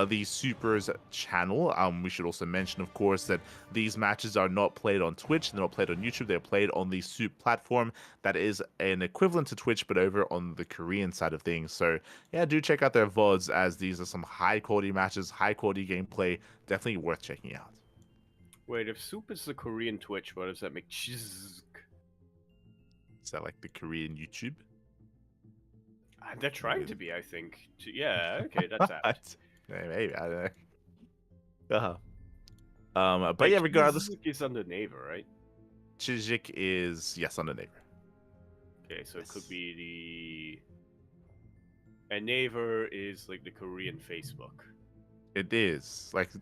the Supers channel. We should also mention, of course, that these matches are not played on Twitch. They're not played on YouTube. They're played on the Sup platform that is an equivalent to Twitch, but over on the Korean side of things. So yeah, do check out their VODs, as these are some high-quality matches, high-quality gameplay. Definitely worth checking out. Wait, if Soup is the Korean Twitch, what does that make? Is that like the Korean YouTube? They're trying to be, I think. Yeah, okay, that's apt. Maybe, I don't know. But Like, yeah, regardless, Suzuki's under Naver, right? Chijik is yes on the neighbor. Okay, so it Yes. could be and Naver is like the Korean Facebook. It is like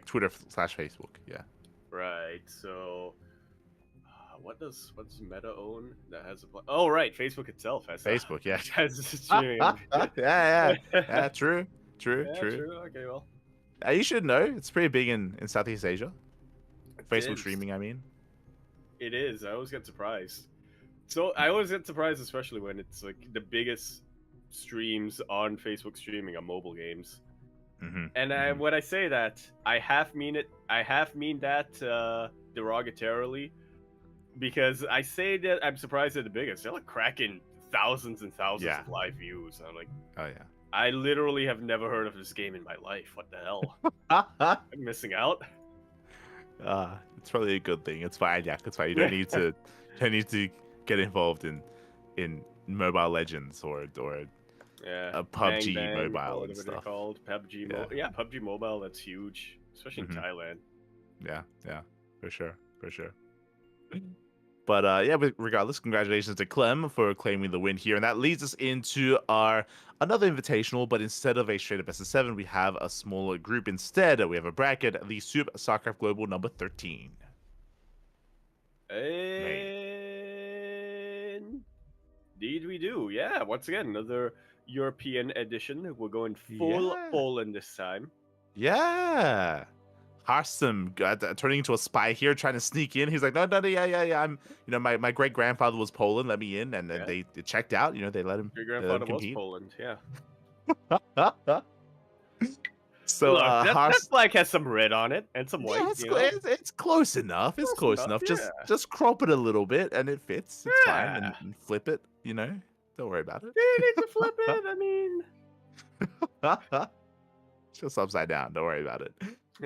Twitter / Facebook. Yeah. Right. So, what does Meta own that has a? Oh, right. Facebook itself has Facebook. Yeah. has a streaming. yeah. True. Yeah, true. Okay, well, You should know it's pretty big in Southeast Asia. Facebook is. streaming, I mean. It is. I always get surprised. So I always get surprised, especially when it's like the biggest streams on Facebook streaming on mobile games. Mm-hmm. And when I say that, I half mean it. I half mean that derogatorily, because I say that I'm surprised they're the biggest. They're like cracking thousands and thousands of live views. I'm like, oh yeah. I literally have never heard of this game in my life. What the hell? I'm missing out. It's probably a good thing. It's fine, yeah. It's fine. You don't need to get involved in Mobile Legends or a PUBG Bang, mobile and whatever stuff. they're called. PUBG Mobile. Yeah, PUBG Mobile. That's huge, especially in Thailand. Yeah, for sure. But yeah, but regardless, congratulations to Clem for claiming the win here, and that leads us into our another invitational. But instead of a straight up best of 7, we have a smaller group instead. We have a bracket, the Super StarCraft Global number 13. And indeed we do. Yeah, once again, another European edition. We're going full Poland this time. Yeah. Harsum turning into a spy here, trying to sneak in. He's like, no, yeah. I'm, my great grandfather was Poland. Let me in, and then they checked out. They let him. Your grandfather was Poland. Yeah. So look, that flag has some red on it and some white. Yeah, it's close enough. It's close enough. Yeah. Just crop it a little bit, and it fits. It's fine, and flip it. Don't worry about it. You need to flip it. I mean, just upside down. Don't worry about it.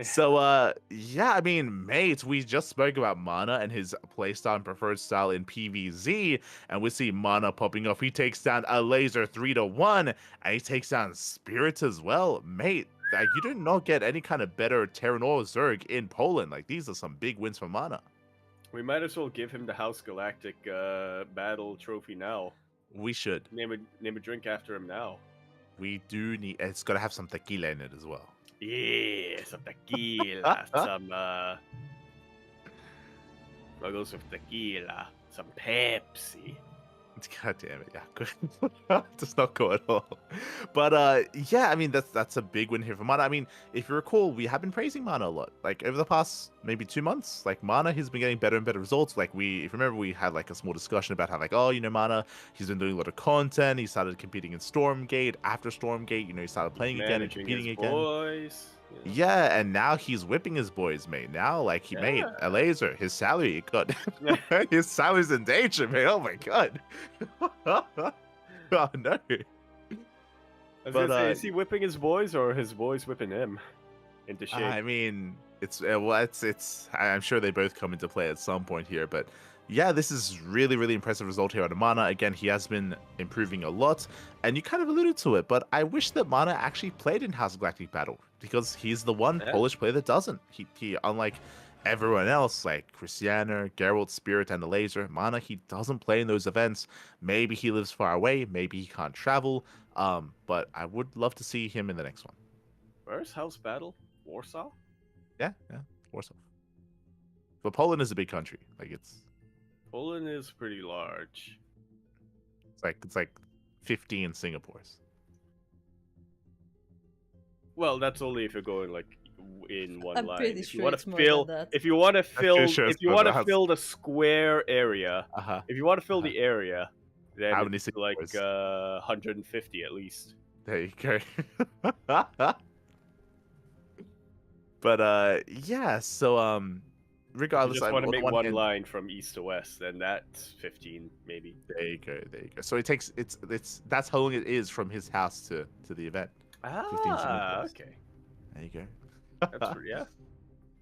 So, yeah, I mean, mate, we just spoke about Mana and his playstyle and preferred style in PvZ, and we see Mana popping off. He takes down a laser 3-1, and he takes down Spirit as well. Mate, like, you did not get any kind of better Terran or Zerg in Poland. Like, these are some big wins for Mana. We might as well give him the House Galactic battle trophy now. We should. Name a drink after him now. We do need... It's got to have some tequila in it as well. Yeah, some tequila, some I'll go with tequila, some Pepsi. God damn it, yeah, good. Does not go at all. But yeah, I mean that's a big win here for Mana. I mean, if you recall, we have been praising Mana a lot. Like over the past maybe 2 months, like Mana has been getting better and better results. Like if you remember, we had like a small discussion about how Mana, he's been doing a lot of content. He started competing in Stormgate. After Stormgate, he started playing again and competing again. Boys. Yeah, and now he's whipping his boys, mate. Now, like, he made a laser. His salary got... his salary's in danger, mate. Oh, my God. Oh, no. I was gonna say, is he whipping his boys, or his boys whipping him into shape? I mean, it's... I'm sure they both come into play at some point here, but... Yeah, this is really, really impressive result here out of Mana. Again, he has been improving a lot, and you kind of alluded to it, but I wish that Mana actually played in House Galactic Battle, because he's the one Polish player that doesn't. He unlike everyone else, like Christiana, Geralt, Spirit, and the Laser, Mana, he doesn't play in those events. Maybe he lives far away, maybe he can't travel, but I would love to see him in the next one. Where's House Battle? Warsaw? Yeah, Warsaw. But Poland is a big country. Like, Poland is pretty large. It's like 15 Singapores. Well, that's only if you're going like in one line. Pretty if sure you want it's to more fill, than that. if you want to fill, if you want to fill the square area, Uh-huh. if you want to fill the area, then How many it's like Singapores? 150 at least. There you go. But yeah, so regardless, You just want to on make one one hand- line from east to west, then that's 15 maybe. There you go. So it's that's how long it is from his house to the event. 15 Singapores. Okay. There you go. That's yeah.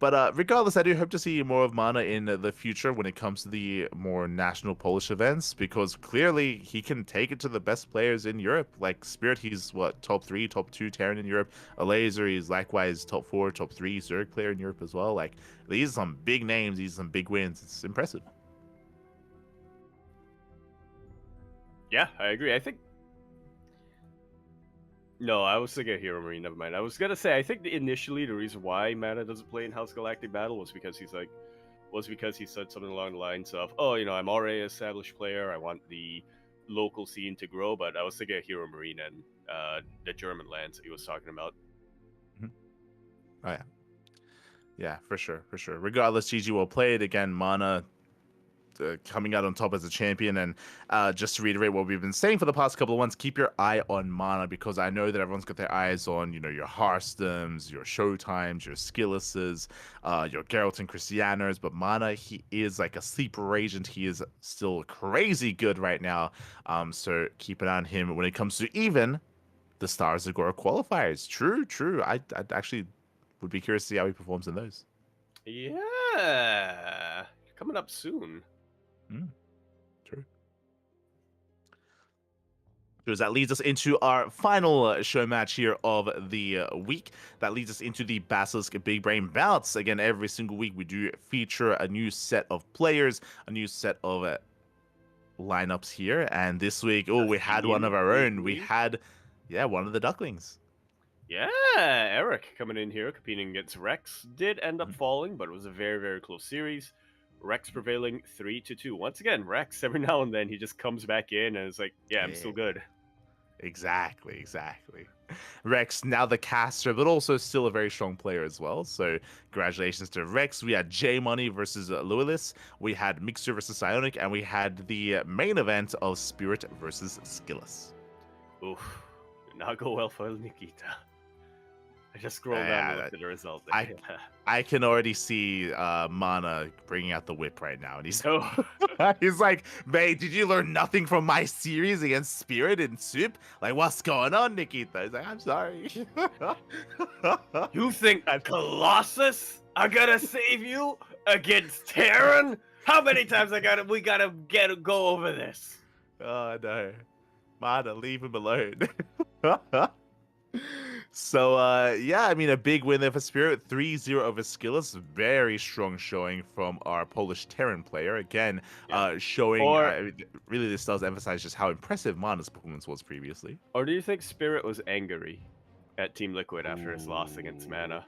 But regardless, I do hope to see more of Mana in the future when it comes to the more national Polish events, because clearly he can take it to the best players in Europe. Like Spirit, he's what, top 3, top 2 Terran in Europe. Laser, he's likewise top 4, top 3 Zerg player in Europe as well. Like, these are some big names, these are some big wins. It's impressive. Yeah, I agree. I think. No, I was thinking Hero Marine. Never mind. I was gonna say I think initially the reason why Mana doesn't play in House Galactic Battle was because he said something along the lines of, "Oh, I'm already an established player. I want the local scene to grow." But I was thinking of Hero Marine and the German lands that he was talking about. Oh yeah, for sure. Regardless, GG will play it again. Mana coming out on top as a champion. And just to reiterate what we've been saying for the past couple of months, keep your eye on Mana, because I know that everyone's got their eyes on, your Hearthstones, your Showtimes, your Skilluses, your Geralt and Christianers. But Mana, he is like a sleeper agent. He is still crazy good right now. So keep an eye on him when it comes to even the Stars Agora qualifiers. True. I actually would be curious to see how he performs in those. Yeah, coming up soon. True. Because that leads us into our final show match here of the week. That leads us into the Basilisk Big Brain Bouts. Again, every single week we do feature a new set of players, a new set of lineups here. And this week, we had one of our own. We had, one of the Ducklings. Yeah, Eric coming in here competing against Rex. Did end up falling, but it was a very, very close series. Rex prevailing 3-2. Once again, Rex, every now and then he just comes back in and is like, I'm still good. Exactly. Rex, now the caster, but also still a very strong player as well. So congratulations to Rex. We had J Money versus Lewis. We had Mixer versus Psionic, and we had the main event of Spirit versus Skillus. Oof, did not go well for Nikita. I just scrolled down and looked at the result. I can already see Mana bringing out the whip right now, and he's he's like, "Mate, did you learn nothing from my series against Spirit and Soup? Like, what's going on, Nikita?" He's like, "I'm sorry." You think Colossus are gonna save you against Terran? How many times we gotta go over this? Oh no, Mana, leave him alone. So, a big win there for Spirit. 3-0 over Skillus. Very strong showing from our Polish Terran player. Again, showing, really this does emphasize just how impressive Mana's performance was previously. Or do you think Spirit was angry at Team Liquid after his loss against Mana?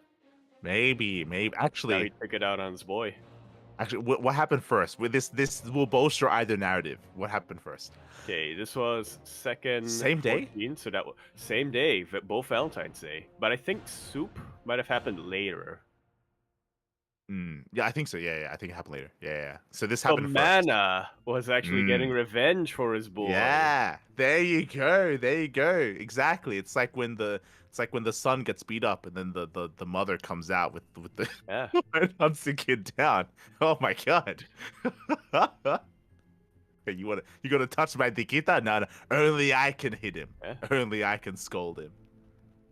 Maybe. Actually, now he took it out on his boy. Actually, what happened first? With this will bolster either narrative. What happened first? Okay, this was second. Same day? 14, so that was same day, both Valentine's Day. But I think Soup might have happened later. Yeah, I think so. Yeah, I think it happened later. Yeah. So this happened first. Mana was actually getting revenge for his boy. Yeah, there you go. Exactly. It's like when the son gets beat up and then the mother comes out with the and hunts the kid down. Oh my god. You gonna touch my Nikita? No, only I can hit him. Only I can scold him.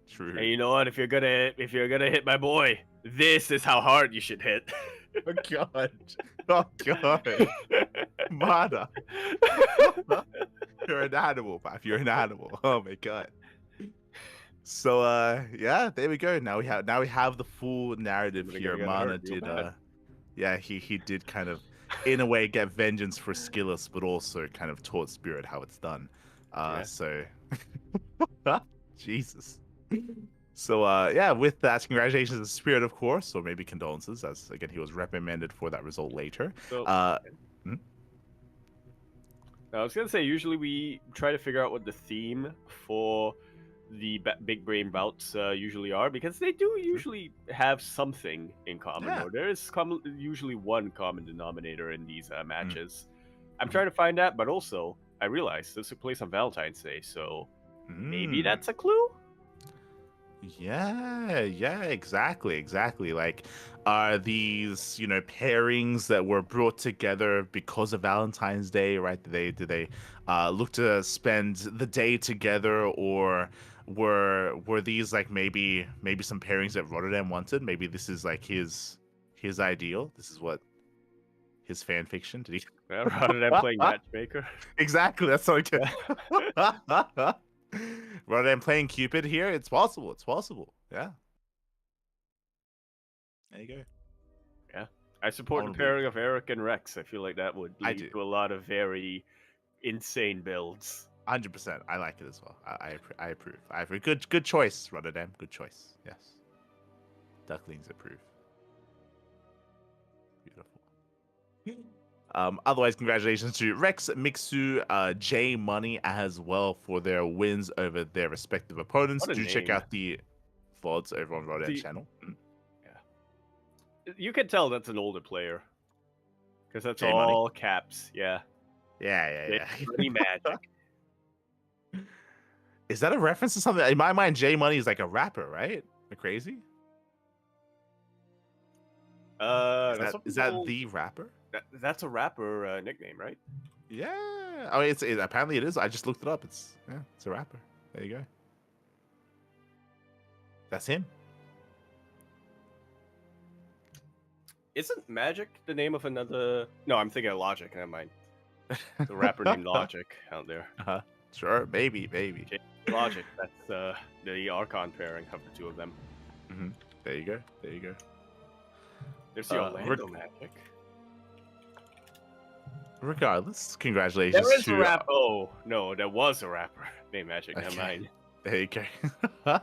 True. And you know what? If you're gonna hit my boy, this is how hard you should hit. Oh god. Mana. You're an animal, Pap. You're an animal. Oh my god. So there we go. Now we have the full narrative here. Mana did he did kind of in a way get vengeance for Skillus, but also kind of taught Spirit how it's done. So Jesus. So with that, congratulations to Spirit, of course, or maybe condolences, as again he was reprimanded for that result later. So, I was gonna say, usually we try to figure out what the theme for the big brain bouts usually are, because they do usually have something in common, or there is usually one common denominator in these matches. I'm trying to find that, but also I realized this took place on Valentine's Day, so maybe that's a clue. Yeah, exactly. Like, are these, pairings that were brought together because of Valentine's Day, right? Did they look to spend the day together, or were these like maybe some pairings that Rotterdam wanted? Maybe this is like his his ideal. This is what his fan fiction. Did he? Rather than playing matchmaker. Exactly. That's what rather than playing Cupid here, it's possible. It's possible. Yeah. There you go. Yeah. I support the pairing of Eric and Rex. I feel like that would lead to a lot of very insane builds. 100%. I like it as well. I approve. I approve. Good choice, Rotterdam. Good choice. Yes. Ducklings approve. Beautiful. Otherwise, congratulations to Rex, Mixu, J Money as well for their wins over their respective opponents. Do check out the VODs over on Rotterdam's channel. Yeah. You can tell that's an older player. Because that's J all Money. Caps. Yeah. Yeah. Money magic. Is that a reference to something? In my mind, J Money is like a rapper, right? Am I crazy? Is that the rapper? That's a rapper nickname, right? Yeah. Oh, apparently it is. I just looked it up. It's a rapper. There you go. That's him. Isn't Magic the name of another? No, I'm thinking of Logic. Never mind. The rapper named Logic out there. Sure, maybe. Logic. That's the Archon pairing of the two of them. Mm-hmm. There you go. There's the Orlando Magic. Regardless, congratulations. There is a rapper. Oh no, there was a rapper named Magic. Never mind. There you go.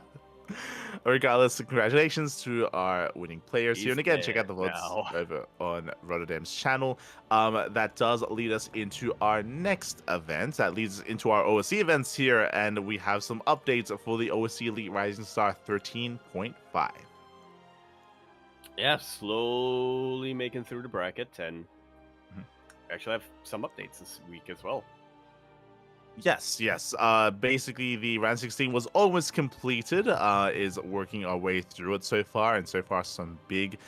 Regardless, congratulations to our winning players here. And again, check out the VODs over on Rotterdam's channel. That does lead us into our next event. That leads us into our OSC events here. And we have some updates for the OSC Elite Rising Star 13.5. Yeah, slowly making through the bracket. And actually have some updates this week as well. Yes. Basically, the round 16 was almost completed. Is working our way through it so far, and so far some big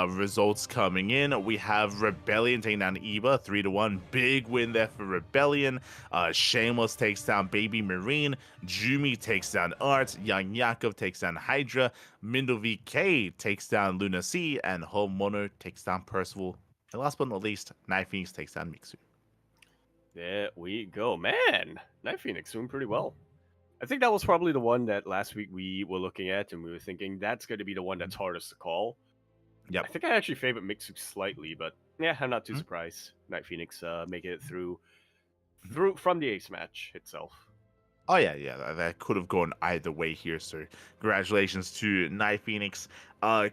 results coming in. We have Rebellion taking down Eba 3-1. Big win there for Rebellion. Shameless takes down Baby Marine. Jumi takes down Art. Young Yakov takes down Hydra. Mindle VK takes down Luna C, and Home Mono takes down Percival. And last but not least, Night Phoenix takes down Mixu. There we go. Man, Night Phoenix doing pretty well. I think that was probably the one that last week we were looking at, and we were thinking that's going to be the one that's hardest to call. Yeah, I think I actually favored Mixu slightly, but yeah, I'm not too surprised. Night Phoenix making it through from the ace match itself. Oh, yeah, that could have gone either way here. So congratulations to Night Phoenix.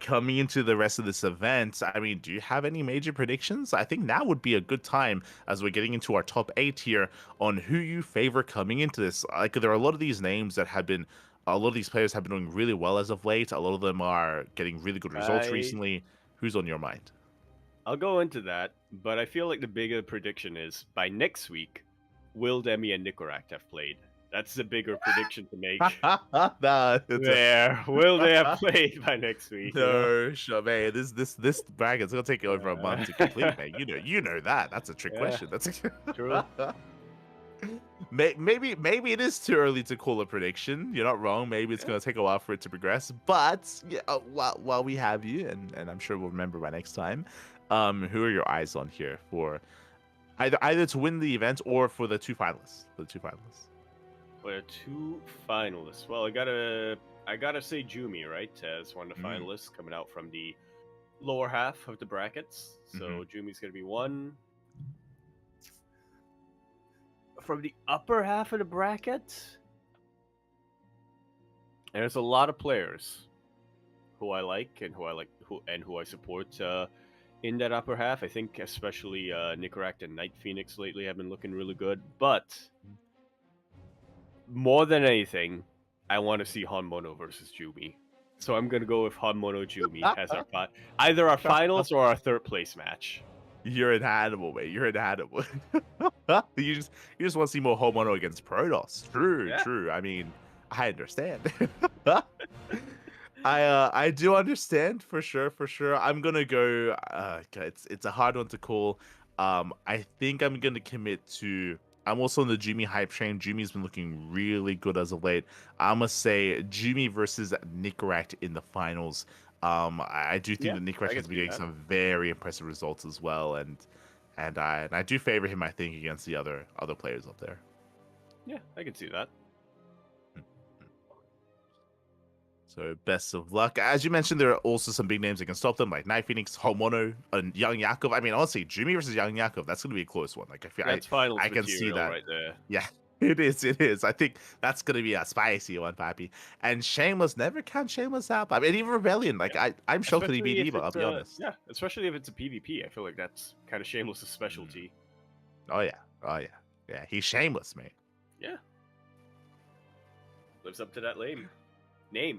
Coming into the rest of this event, I mean, do you have any major predictions? I think now would be a good time as we're getting into our top 8 here on who you favor coming into this. Like, there are a lot of these names that have been, a lot of these players have been doing really well as of late. A lot of them are getting really good results recently. Who's on your mind? I'll go into that, but I feel like the bigger prediction is by next week, will Demi and Nicoract have played? That's the bigger prediction to make. Will they have played by next week? No, sure, man. This bracket's gonna take over a month to complete, man. You know that. That's a trick question. That's true. Maybe it is too early to call a prediction. You're not wrong. Maybe it's gonna take a while for it to progress. But while we have you, and I'm sure we'll remember by next time. Who are your eyes on here for either to win the event or for the two finalists? For the two finalists. Well, I gotta say Jumi, right, as one of the finalists coming out from the lower half of the brackets. So Jumi's gonna be one. From the upper half of the bracket, there's a lot of players who I like and who I support in that upper half. I think especially Nicoract and Night Phoenix lately have been looking really good, but more than anything, I want to see Hanmono versus Jumi. So I'm going to go with Hanmono Jumi as either our finals or our third place match. You're in Hannibal, mate. You're in Hannibal. You just want to see more Hanmono against Protoss. True. I mean, I understand. I do understand for sure. I'm going to go it's a hard one to call. I think I'm going to commit to I'm also on the Jumi hype train. Jumi's been looking really good as of late. I'm going to say Jumi versus Nicoract in the finals. I do think that Nick Resch has been getting some very impressive results as well, and I do favor him, I think, against the other players up there. Yeah, I can see that. So best of luck. As you mentioned, there are also some big names that can stop them, like Night Phoenix, Homono, and Young Yakov. I mean, honestly, Jimmy versus Young Yakov, that's going to be a close one. Like, I can see that right there. Yeah, it is. I think that's going to be a spicy one, Pappy. And Shameless, never count Shameless out. I mean, even Rebellion, like, I'm shocked that he beat Eva, I'll be honest. Yeah, especially if it's a PvP. I feel like that's kind of Shameless' specialty. Oh, yeah. Yeah, he's Shameless, mate. Yeah. Lives up to that name.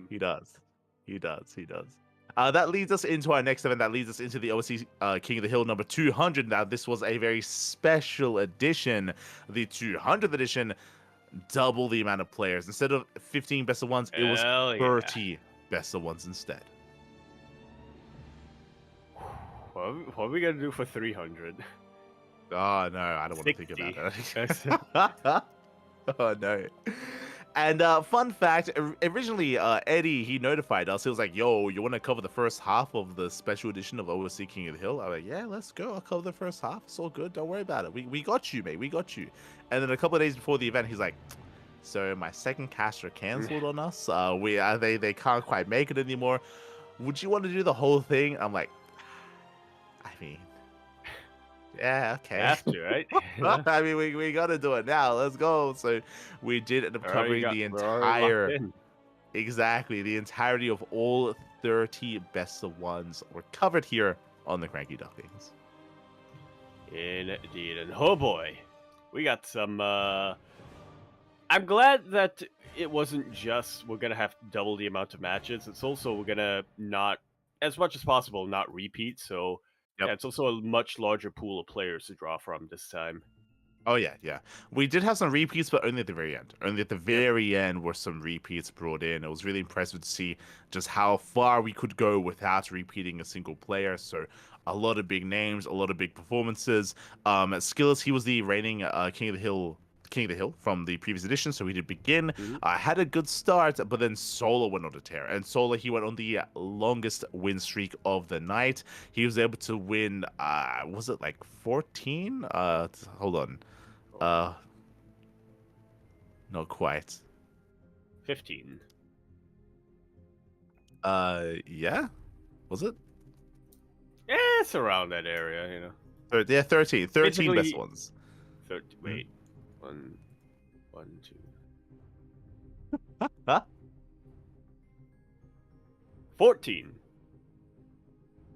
He does. That leads us into our next event. That leads us into the OC King of the Hill number 200. Now, this was a very special edition. The 200th edition, double the amount of players. Instead of 15 best of ones, it was 30 best of ones instead. What are we going to do for 300? Oh, no, I don't want to think about that. Oh, no. And fun fact, originally Eddie, he notified us. He was like, yo, you want to cover the first half of the special edition of OC King of the Hill? I was like, yeah, let's go. I'll cover the first half. It's all good. Don't worry about it. We got you, mate. We got you. And then a couple of days before the event, he's like, so my second caster canceled on us. They can't quite make it anymore. Would you want to do the whole thing? I'm like, I mean, yeah, okay. Have to, right? I mean, we got to do it now. Let's go. So we did end up covering the entirety of all 30 best of ones were covered here on the CranKy Ducklings. Indeed, and oh boy, we got some. I'm glad that it wasn't just we're gonna have double the amount of matches. It's also we're gonna not, as much as possible, not repeat. So. Yep. Yeah, it's also a much larger pool of players to draw from this time. Oh, yeah. We did have some repeats, but only at the very end. Only at the very end were some repeats brought in. It was really impressive to see just how far we could go without repeating a single player. So a lot of big names, a lot of big performances. Skills, he was the reigning King of the Hill from the previous edition, so he did begin. Had a good start, but then Solar went on a tear. And Solar, he went on the longest win streak of the night. He was able to win, was it like 14? Hold on. Not quite. 15. Yeah? Was it? Yeah, it's around that area, you know. Yeah, 13. 13 best ones. Wait. One, two. Huh? 14.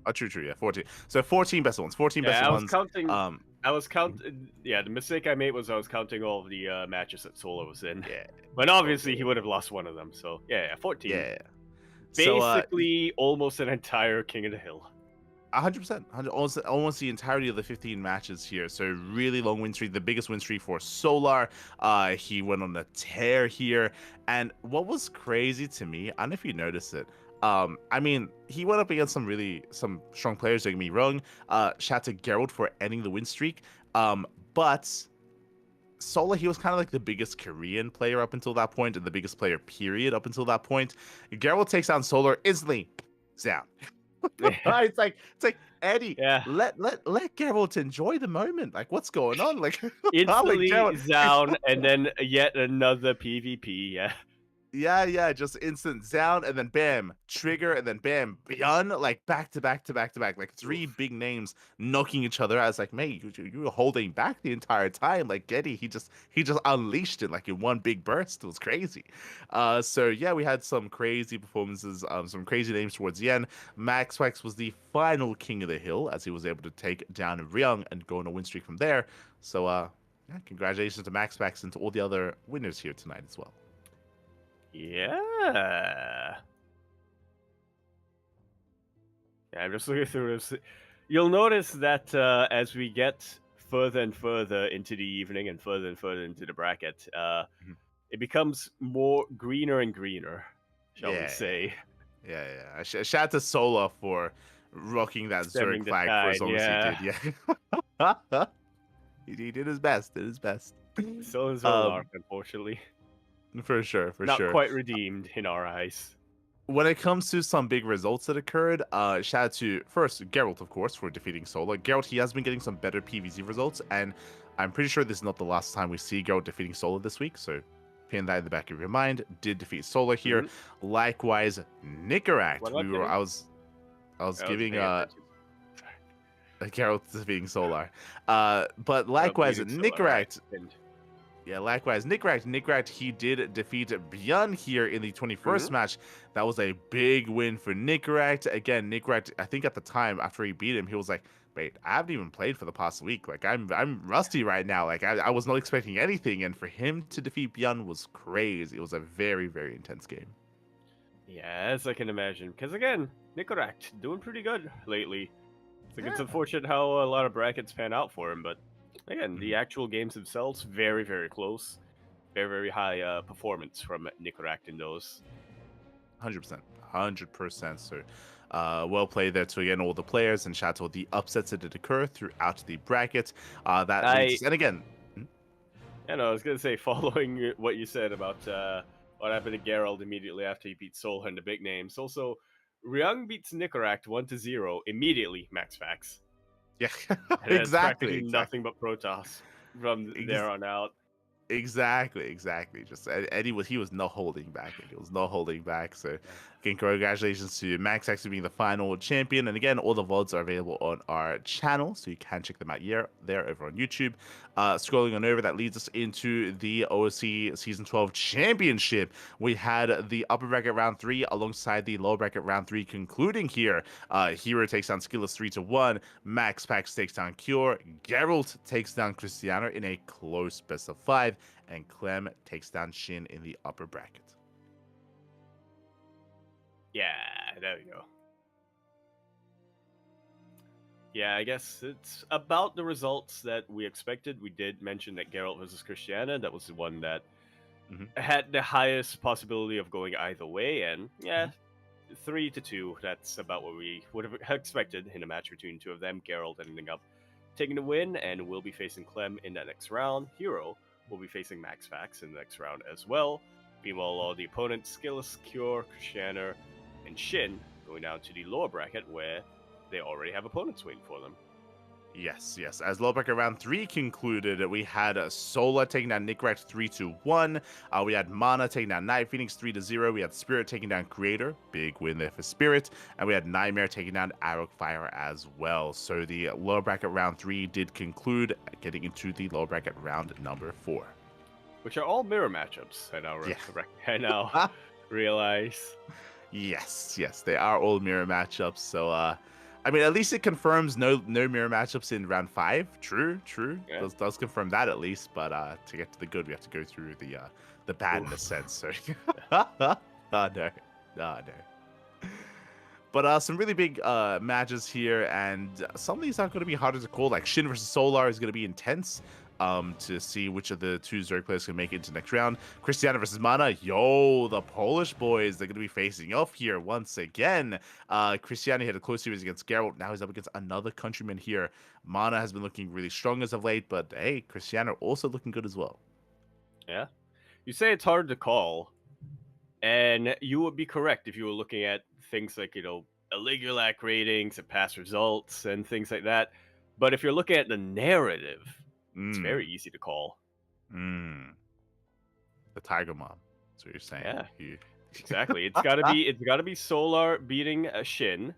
Oh, true. Yeah, 14. So 14 best ones. 14 best ones. I was counting. Yeah, the mistake I made was I was counting all of the matches that Solo was in. Yeah. But obviously he would have lost one of them. So yeah, 14. Yeah. Basically, almost an entire King of the Hill. 100%. Almost the entirety of the 15 matches here. So really long win streak, the biggest win streak for Solar. He went on a tear here. And what was crazy to me, I don't know if you noticed it. I mean, he went up against some strong players, don't get me wrong. Shout out to Geralt for ending the win streak. But Solar, he was kind of like the biggest Korean player up until that point, and the biggest player period up until that point. Geralt takes down Solar instantly. Down. It's like Eddie, let Geralt enjoy the moment. Like, what's going on? Like, instantly down, and then yet another PvP. Yeah, just instant down, and then bam, trigger, and then bam, Beyond, like back to back, like three big names knocking each other out. I was like, mate, you were holding back the entire time. Like Getty, he just unleashed it like in one big burst. It was crazy. So yeah, we had some crazy performances, some crazy names towards the end. Max Wax was the final King of the Hill as he was able to take down Ryung and go on a win streak from there. So yeah, congratulations to Max Wax and to all the other winners here tonight as well. Yeah, I'm just looking through this. You'll notice that as we get further and further into the evening and further into the bracket, it becomes more greener and greener, shall we say. Yeah. Shout out to Sola for rocking that Zerg flag for as long as he did. Yeah. He did his best. So is Zolark, unfortunately. For sure. Not quite redeemed in our eyes. when it comes to some big results that occurred, shout out to first Geralt, of course, for defeating Solar. Geralt, he has been getting some better PvZ results, and I'm pretty sure this is not the last time we see Geralt defeating Solar this week. So pin that in the back of your mind. Did defeat Solar here. Likewise, Nicaract. I was giving Geralt defeating Solar. But likewise, Nicaract. Yeah, likewise, Nicaract, he did defeat Björn here in the 21st match. That was a big win for Nicaract. Again, Nicaract, I think at the time, after he beat him, he was like, wait, I haven't even played for the past week. Like, I'm rusty right now. Like, I was not expecting anything. And for him to defeat Björn was crazy. It was a very, very intense game. Yeah, as I can imagine. Because, again, Nicaract, doing pretty good lately. It's unfortunate how a lot of brackets pan out for him, but again, the actual games themselves, very, very close. Very, very high performance from Nicaract in those. 100%. 100%. So, well played there to, again, all the players, and shout out to all the upsets that did occur throughout the bracket. And again... I was going to say, following what you said about what happened to Geralt immediately after he beat Solheim, the big names. Also, Ryung beats Nicaract 1-0 immediately, Max Fax. Yeah, exactly. Nothing but Protoss from there on out. Exactly. Just Eddie he was not holding back. It was not holding back. So, again, congratulations to Max actually being the final champion. And again, all the VODs are available on our channel, so you can check them out there over on YouTube. Scrolling on over, that leads us into the OSC Season 12 Championship. We had the upper bracket round 3 alongside the lower bracket round 3 concluding here. Hero takes down Skilless 3-1. Max Pax takes down Cure. Geralt takes down Cristiano in a close best of 5. And Clem takes down Shin in the upper bracket. Yeah, there we go. Yeah, I guess it's about the results that we expected. We did mention that Geralt versus Christiana, that was the one that had the highest possibility of going either way, and 3-2, that's about what we would have expected in a match between two of them. Geralt ending up taking the win, and will be facing Clem in that next round. Hero will be facing Max Fax in the next round as well. Meanwhile, all the opponents, Skilless, Cure, Christiana, and Shin, going down to the lower bracket where they already have opponents waiting for them. Yes. As lower bracket round 3 concluded, we had Sola taking down Nicaract 3-1. We had Mana taking down Night Phoenix 3-0. We had Spirit taking down Creator, big win there for Spirit, and we had Nightmare taking down Arrow Fire as well. So the lower bracket round 3 did conclude, getting into the lower bracket round number 4, which are all mirror matchups. I now realize. Yes, they are all mirror matchups. So, I mean, at least it confirms no mirror matchups in round 5. True. Yeah. Does confirm that at least. But to get to the good, we have to go through the bad in a sense. So, no. But some really big matches here, and some of these are going to be harder to call. Like Shin versus Solar is going to be intense. To see which of the two Zerg players can make it into the next round. Cristiano versus Mana. The Polish boys, they're going to be facing off here once again. Cristiano had a close series against Geralt. Now he's up against another countryman here. Mana has been looking really strong as of late, but hey, Cristiano also looking good as well. Yeah. You say it's hard to call, and you would be correct if you were looking at things like, Aligulac ratings and past results and things like that. But if you're looking at the narrative, it's very easy to call. The Tiger Mom. That's what you're saying. Yeah, exactly. It's gotta be Solar beating Shin,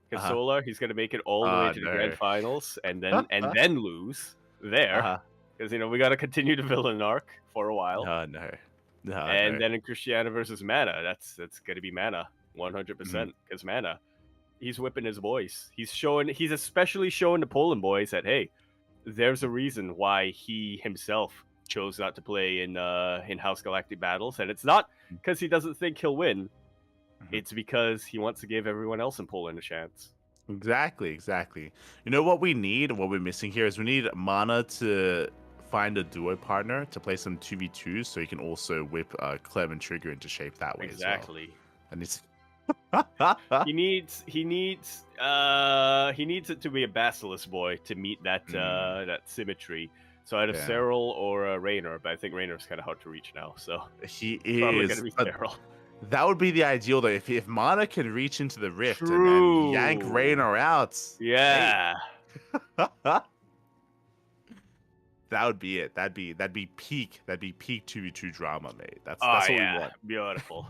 because Solar, he's gonna make it all the way to the grand finals, and then lose there, because we gotta continue the villain arc for a while. Then in Cristiano versus Mana, that's gonna be Mana 100%, because Mana, he's whipping his boys. He's especially showing the Poland boys that, hey, there's a reason why he himself chose not to play in House Galactic battles, and it's not because he doesn't think he'll win. It's because he wants to give everyone else in Poland a chance. Exactly. What we need, what we're missing here is we need Mana to find a duo partner to play some 2v2s, so he can also whip Clem and Trigger into shape that way as well. Exactly. And it's he needs it to be a Basilisk boy to meet that symmetry. So either Cyril or Raynor, but I think Raynor's kind of hard to reach now. So he probably is gonna be Cyril. That would be the ideal, though. If Mana can reach into the rift and yank True. Reynor out. Yeah. Hey. That would be it. That'd be peak. That'd be peak 2v2 drama, mate. That's what we want. Beautiful.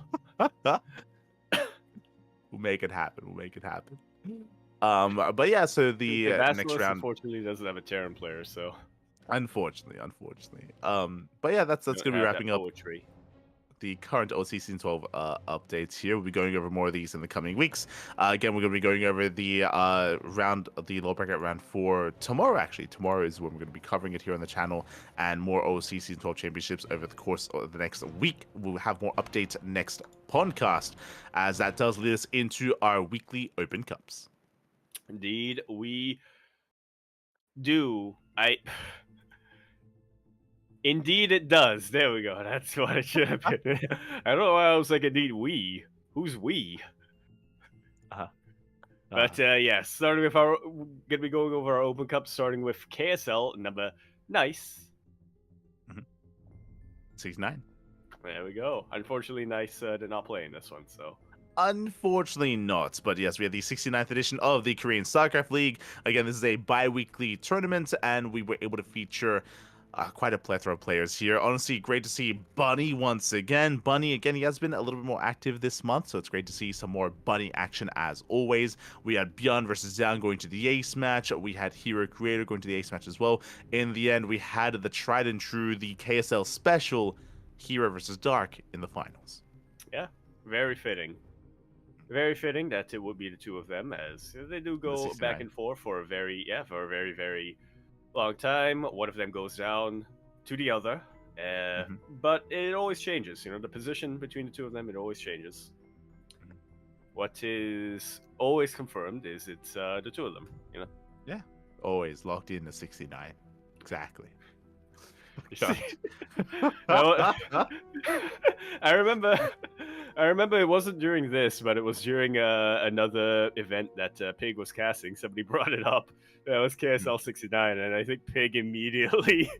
We'll make it happen. But yeah, so the next round, unfortunately doesn't have a Terran player, so unfortunately. But yeah, that's gonna be wrapping up poetry. the current OC Season 12 updates here. We'll be going over more of these in the coming weeks. Again, we're going to be going over the low bracket round 4 tomorrow, actually. Tomorrow is when we're going to be covering it here on the channel, and more OC Season 12 championships over the course of the next week. We'll have more updates next PondCast, as that does lead us into our weekly Open Cups. Indeed, we do. Indeed, it does. There we go. That's what it should have been. I don't know why I was like, indeed, we. Who's we? But yeah, starting with gonna be going over our Open Cup, starting with KSL number Nice. 69. There we go. Unfortunately, Nice did not play in this one, so. Unfortunately not, but yes, we have the 69th edition of the Korean StarCraft League. Again, this is a bi-weekly tournament, and we were able to feature quite a plethora of players here. Honestly, great to see Bunny once again. Bunny, again, he has been a little bit more active this month, so it's great to see some more Bunny action as always. We had Björn versus Zhang going to the ace match. We had Hero Creator going to the ace match as well. In the end, we had the tried and true, the KSL special, Hero versus Dark in the finals. Yeah, very fitting. Very fitting that it would be the two of them, as they do go back and forth for a very, very long time. One of them goes down to the other, but it always changes. You know, the position between the two of them, it always changes. What is always confirmed is it's the two of them. You know. Yeah, always locked in to 69. Exactly. I remember it wasn't during this, but it was during another event that Pig was casting. Somebody brought it up. That was KSL 69, and I think Pig immediately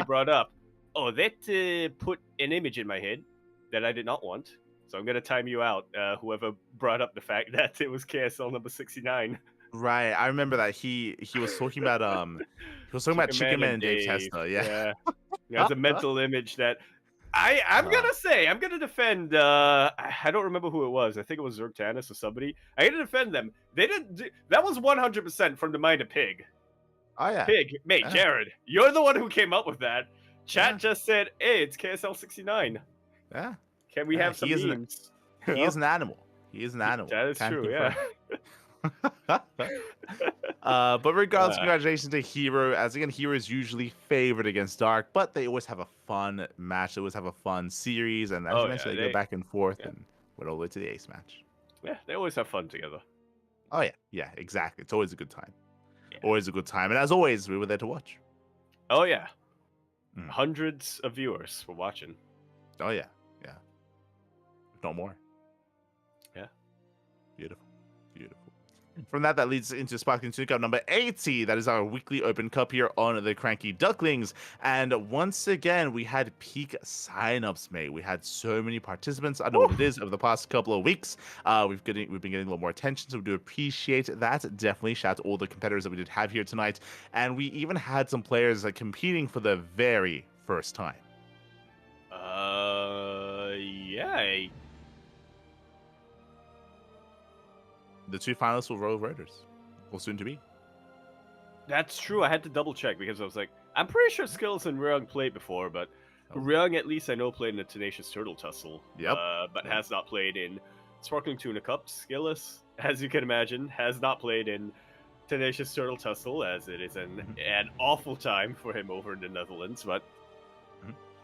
brought up, "Oh, that put an image in my head that I did not want. So I'm gonna time you out." Whoever brought up the fact that it was KSL number 69. Right, I remember that he was talking about Chicken Man and Dave Testa. Yeah. It's a mental image that I'm gonna defend. I don't remember who it was. I think it was Zergtanis or somebody. I'm gonna defend them. They didn't. That was 100% from the mind of Pig. Oh yeah, Pig, mate, Jared, you're the one who came up with that. Chat just said, "Hey, it's KSL 69." Yeah. Can we have some memes? He is an animal. That is true. Yeah. But regardless, congratulations to Hero, as again, Hero is usually favored against Dark, but they always have a fun match. They always have a fun series, and as you mentioned, they go back and forth and went all the way to the ace match. Yeah, they always have fun together. Oh yeah, exactly. It's always a good time. Always a good time, and as always, we were there to watch. Oh yeah, hundreds of viewers were watching. Oh yeah, no more. Yeah, beautiful. From that leads into Sparkling Tune Cup number 80. That is our weekly Open Cup here on the CranKy Ducklings. And once again, we had peak signups, mate. We had so many participants. I know what it is over the past couple of weeks. We've been getting a little more attention, so we do appreciate that. Definitely shout out to all the competitors that we did have here tonight. And we even had some players competing for the very first time. Yeah. The two finalists were Royal Raiders, or soon to be. That's true. I had to double check because I was like, I'm pretty sure Skills and Ryung played before, but Ryung at least I know played in the Tenacious Turtle Tussle. Yep. But has not played in Sparkling Tuna Cup. Skillis, as you can imagine, has not played in Tenacious Turtle Tussle, as it is an awful time for him over in the Netherlands. But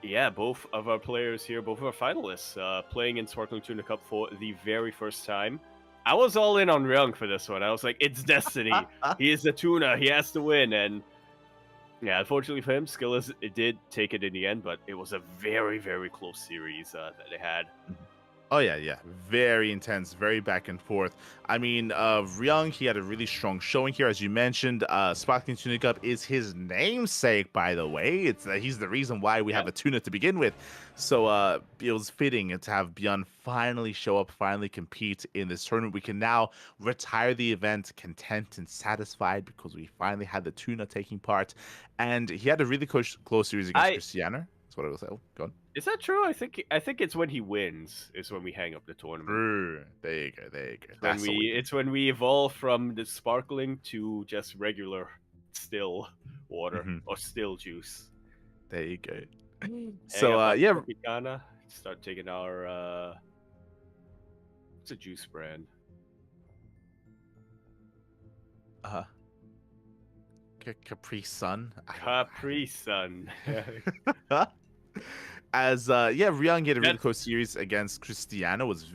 yeah, both of our players here, both of our finalists, playing in Sparkling Tuna Cup for the very first time. I was all in on Ryung for this one. I was like, it's destiny. He is a tuna. He has to win. And yeah, unfortunately for him, Skillis did take it in the end, but it was a very, very close series that they had. Oh yeah. Very intense, very back and forth. I mean, Ryung, he had a really strong showing here, as you mentioned. Sparkling Tuna Cup is his namesake, by the way. It's he's the reason why we have a tuna to begin with. So it was fitting to have Bjorn finally show up, finally compete in this tournament. We can now retire the event content and satisfied because we finally had the tuna taking part, and he had a really close series against Cristiano. That's what I will say. Oh, go on. Is that true? I think it's when he wins is when we hang up the tournament. True. There you go. It's when we evolve from the sparkling to just regular still water or still juice. There you go. So yeah, Tropicana, start taking our it's a juice brand. Capri Sun. Capri Sun. As Ryung had a really close series against Cristiano. Was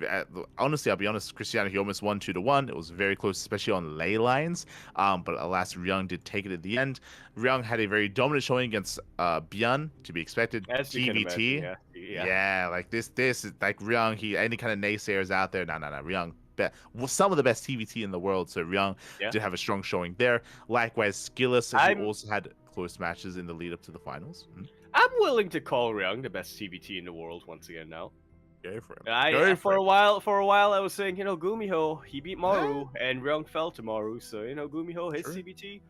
honestly, I'll be honest, Cristiano, he almost won 2-1. It was very close, especially on ley lines. But alas, Ryung did take it at the end. Ryung had a very dominant showing against Bjorn, to be expected. As TVT. Imagine, yeah, like this is like Ryung. Any kind of naysayers out there? No, Ryung. Some of the best TVT in the world. So Ryung did have a strong showing there. Likewise, Skillus, who also had close matches in the lead up to the finals. I'm willing to call Ryung the best TVT in the world once again now. Go for him. For a while, I was saying, Gumiho, he beat Maru, and Ryung fell to Maru. So, Gumiho, his TVT,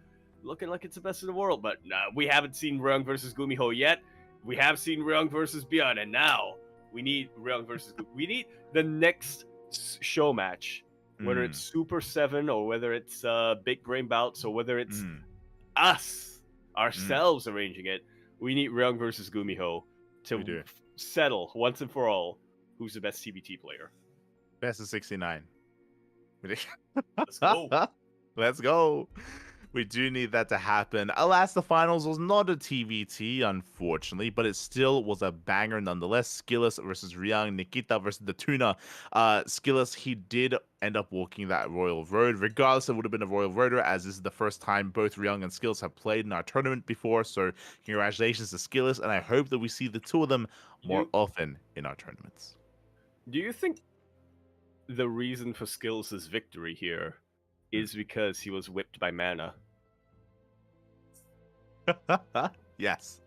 looking like it's the best in the world. But we haven't seen Ryung versus Gumiho yet. We have seen Ryung versus Bjorn, and now we need Ryung versus we need the next show match, whether it's Super 7 or whether it's Big Brain Bouts or whether it's us ourselves arranging it. We need Ryung versus Gumiho to settle once and for all who's the best TBT player. Best of 69. Let's go. Let's go. We do need that to happen. Alas, the finals was not a TVT, unfortunately, but it still was a banger nonetheless. Skillus versus Ryung, Nikita versus the Tuna. Skillus, he did end up walking that Royal Road. Regardless, it would have been a Royal Roader, as this is the first time both Ryung and Skillus have played in our tournament before. So congratulations to Skillus, and I hope that we see the two of them more often in our tournaments. Do you think the reason for Skillus' victory here is because he was whipped by Mana? Yes,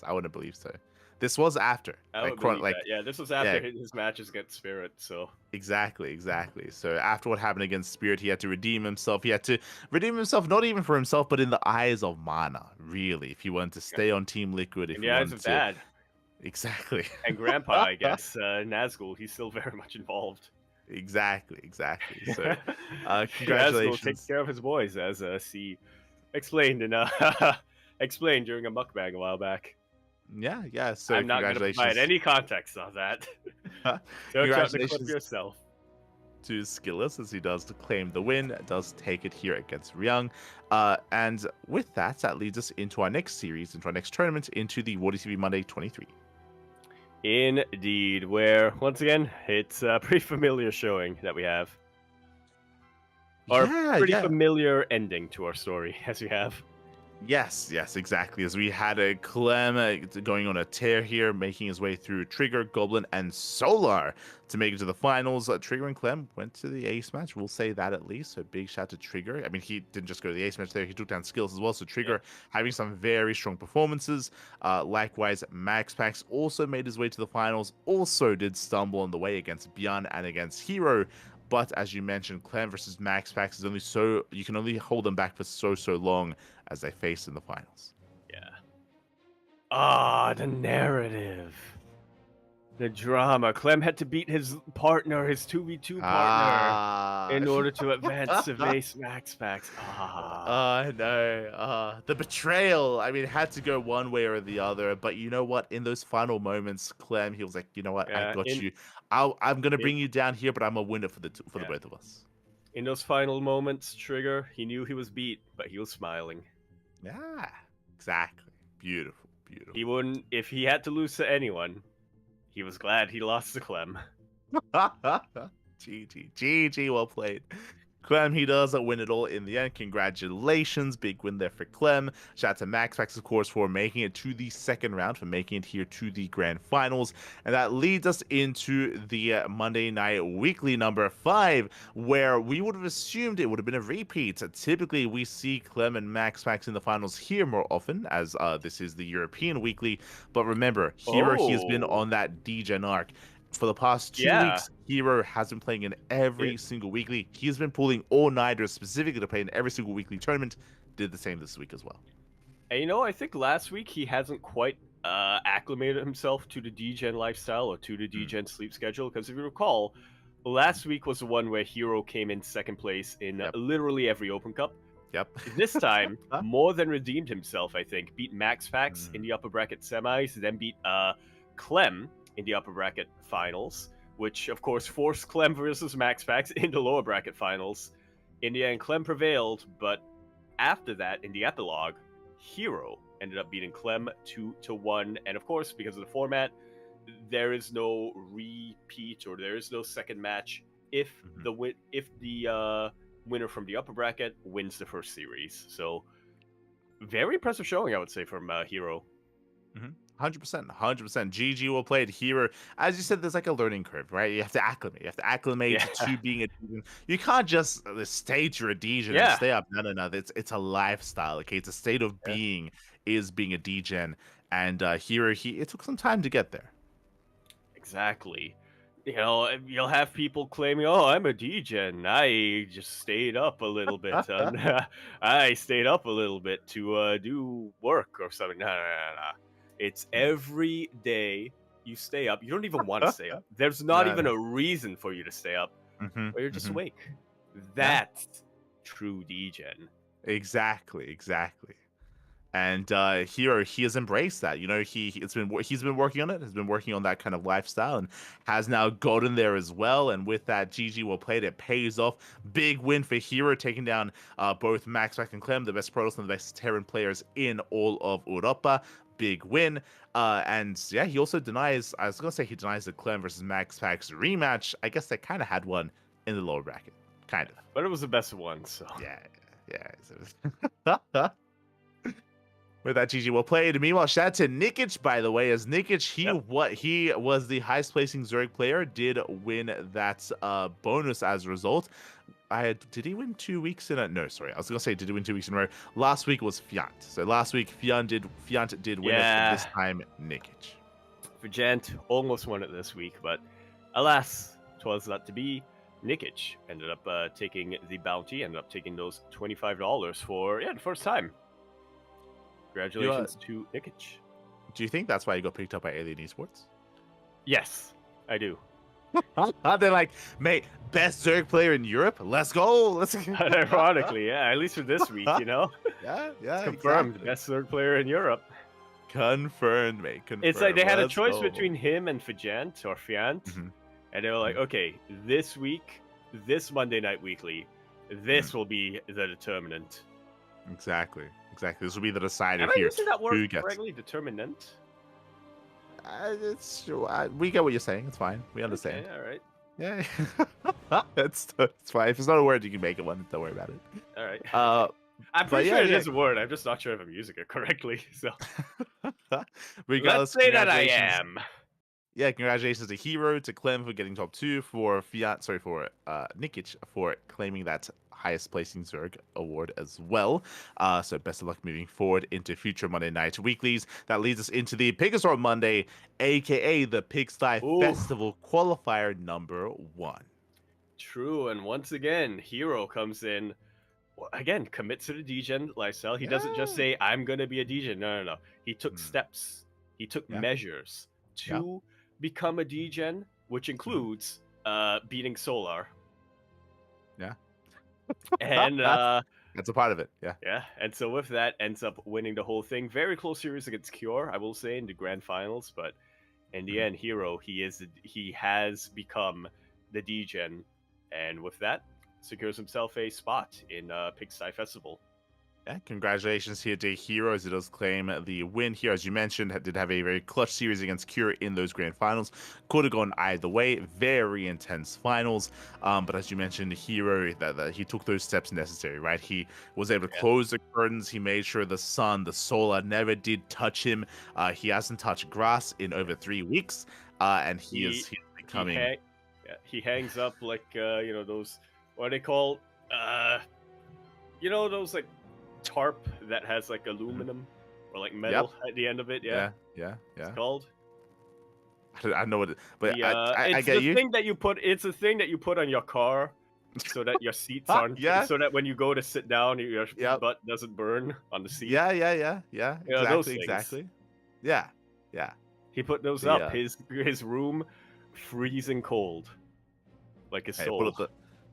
I wouldn't believe so. This was after. This was after his matches against Spirit. So exactly. So after what happened against Spirit, he had to redeem himself. He had to redeem himself, not even for himself, but in the eyes of Mana. Really, if he wanted to stay on Team Liquid, in the eyes of Dad. Exactly. And Grandpa, I guess, Nazgul, he's still very much involved. Exactly. So, congratulations. Nazgul takes care of his boys, as he explained explained during a mukbang a while back. Yeah. So I'm not going to provide any context on that. Don't try to clip yourself. To Skillus, as he does to claim the win, does take it here against Ryung. And with that leads us into our next series, into our next tournament, into the Wardy TV Monday 23. Indeed, where, once again, it's a pretty familiar showing that we have. Or pretty familiar ending to our story, as we have. Yes, exactly. As we had a Clem going on a tear here, making his way through Trigger, Goblin, and Solar to make it to the finals. Trigger and Clem went to the ace match. We'll say that at least. So big shout to Trigger. I mean, he didn't just go to the ace match there. He took down Skills as well. So Trigger having some very strong performances. Likewise, MaxPax also made his way to the finals. Also did stumble on the way against Bjorn and against Hero. But as you mentioned, Clem versus MaxPax is only you can only hold them back for so long as they face in the finals. Yeah. The narrative. The drama. Clem had to beat his partner, his 2v2 partner, in order to advance to face MaxPax. No. The betrayal. I mean, it had to go one way or the other. But you know what? In those final moments, Clem, he was like, you know what? I got you. I'm going to bring you down here, but I'm going to win it for the both of us. In those final moments, Trigger, he knew he was beat, but he was smiling. Yeah, exactly. Beautiful. He wouldn't, if he had to lose to anyone, he was glad he lost to Clem. GG, well played. Clem, he does win it all in the end. Congratulations. Big win there for Clem. Shout out to MaxPax, of course, for making it to the second round, for making it here to the grand finals. And that leads us into the Monday Night Weekly number 5, where we would have assumed it would have been a repeat. Typically, we see Clem and MaxPax in the finals here more often, as this is the European Weekly. But remember, here he has been on that DGen arc. For the past 2 weeks, Hero has been playing in every single weekly. He's been pulling all-nighters specifically to play in every single weekly tournament. Did the same this week as well. And I think last week he hasn't quite acclimated himself to the DGen lifestyle or to the DGen sleep schedule. Because if you recall, last week was the one where Hero came in second place in literally every Open Cup. Yep. This time, more than redeemed himself, I think. Beat MaxPax in the upper bracket semis, then beat Clem in the upper bracket finals, which of course forced Clem versus MaxPax in the lower bracket finals. In the end, Clem prevailed, but after that, in the epilogue, Hero ended up beating Clem 2-1. And of course, because of the format, there is no repeat or there is no second match if the winner from the upper bracket wins the first series. So very impressive showing, I would say, from Hero. 100%. GG will play it here. As you said, there's like a learning curve, right? You have to acclimate. You have to acclimate to being a Degen. You can't just state you're a Degen and stay up. No. It's a lifestyle. Okay, it's a state of being is being a Degen. And here, it took some time to get there. Exactly. You'll have people claiming, "Oh, I'm a Degen. I just stayed up a little bit. I stayed up a little bit to do work or something." No. It's every day you stay up. You don't even want to stay up. There's not even a reason for you to stay up. But you're just awake. That's true Degen. Exactly. And here he has embraced that. He's been working on it. Has been working on that kind of lifestyle and has now gotten there as well. And with that, GG will play it. It pays off. Big win for Hero, taking down both MaxPax and Clem, the best Protoss and the best Terran players in all of Europa. Big win. And yeah, he also denies, I was going to say he denies the Clem versus MaxPax rematch. I guess they kind of had one in the lower bracket. Kind of. But it was the best one, so. Yeah. With that, GG will play it. Meanwhile, shout out to Nikic, by the way, as Nikic, he was the highest placing Zerg player, did win that bonus as a result. Did he win 2 weeks in a... No, sorry. I was going to say, did he win 2 weeks in a row? Last week was Fiant. So last week, Fiant did win it, and this time, Nikic. Fajant almost won it this week, but alas, 'twas not to be. Nikic ended up taking the bounty, ended up taking those $25 for, the first time. Congratulations to Nikic. Do you think that's why you got picked up by Alien Esports? Yes, I do. They're like, mate, best Zerg player in Europe? Let's go. Ironically, at least for this week, Yeah, it's confirmed. Exactly. Best Zerg player in Europe. Confirmed, mate. Confirmed. It's like they had a choice between him and Fajant or Fiant, and they were like, okay, this week, this Monday Night Weekly, this will be the determinant. Exactly. This will be the decider here. Am I using that word correctly? Determinant? We get what you're saying. It's fine. We understand. Okay, all right. Yeah. It's fine. If it's not a word, you can make it one. Don't worry about it. All right. I'm pretty sure it is a word. I'm just not sure if I'm using it correctly. So let's say that I am. Yeah, congratulations to Hero, to Clem for getting top 2, for Nikic for claiming that highest placing Zerg award as well. So best of luck moving forward into future Monday Night Weeklies. That leads us into the Pigstar Monday, aka the Pigsty Festival qualifier number 1. True, and once again, Hero comes in. Again, commits to the Degen lifestyle. He doesn't just say, "I'm gonna be a Degen." No. He took steps. He took measures to become a Degen, which includes beating Solar. Yeah. And that's a part of it. Yeah. And so with that, ends up winning the whole thing. Very close series against Cure, I will say, in the grand finals. But in the end, Hero, he has become the Degen, and with that, secures himself a spot in Pigsty Festival. Yeah, congratulations here to Hero as it does claim the win here. As you mentioned, did have a very clutch series against Cure in those grand finals. Could have gone either way. Very intense finals. But as you mentioned, Hero, that he took those steps necessary, right? He was able to close the curtains. He made sure the sun, the solar never did touch him. He hasn't touched grass in over 3 weeks. And he's becoming... He hangs up like, those, what are they called? Those like tarp that has like aluminum or like metal at the end of it. Yeah. It's called. I know what, but I it's get the you. thing that you put. It's a thing that you put on your car, so that your seats aren't. So that when you go to sit down, your butt doesn't burn on the seat. Yeah. Exactly. Yeah. He put those up. His room freezing cold, like his soul.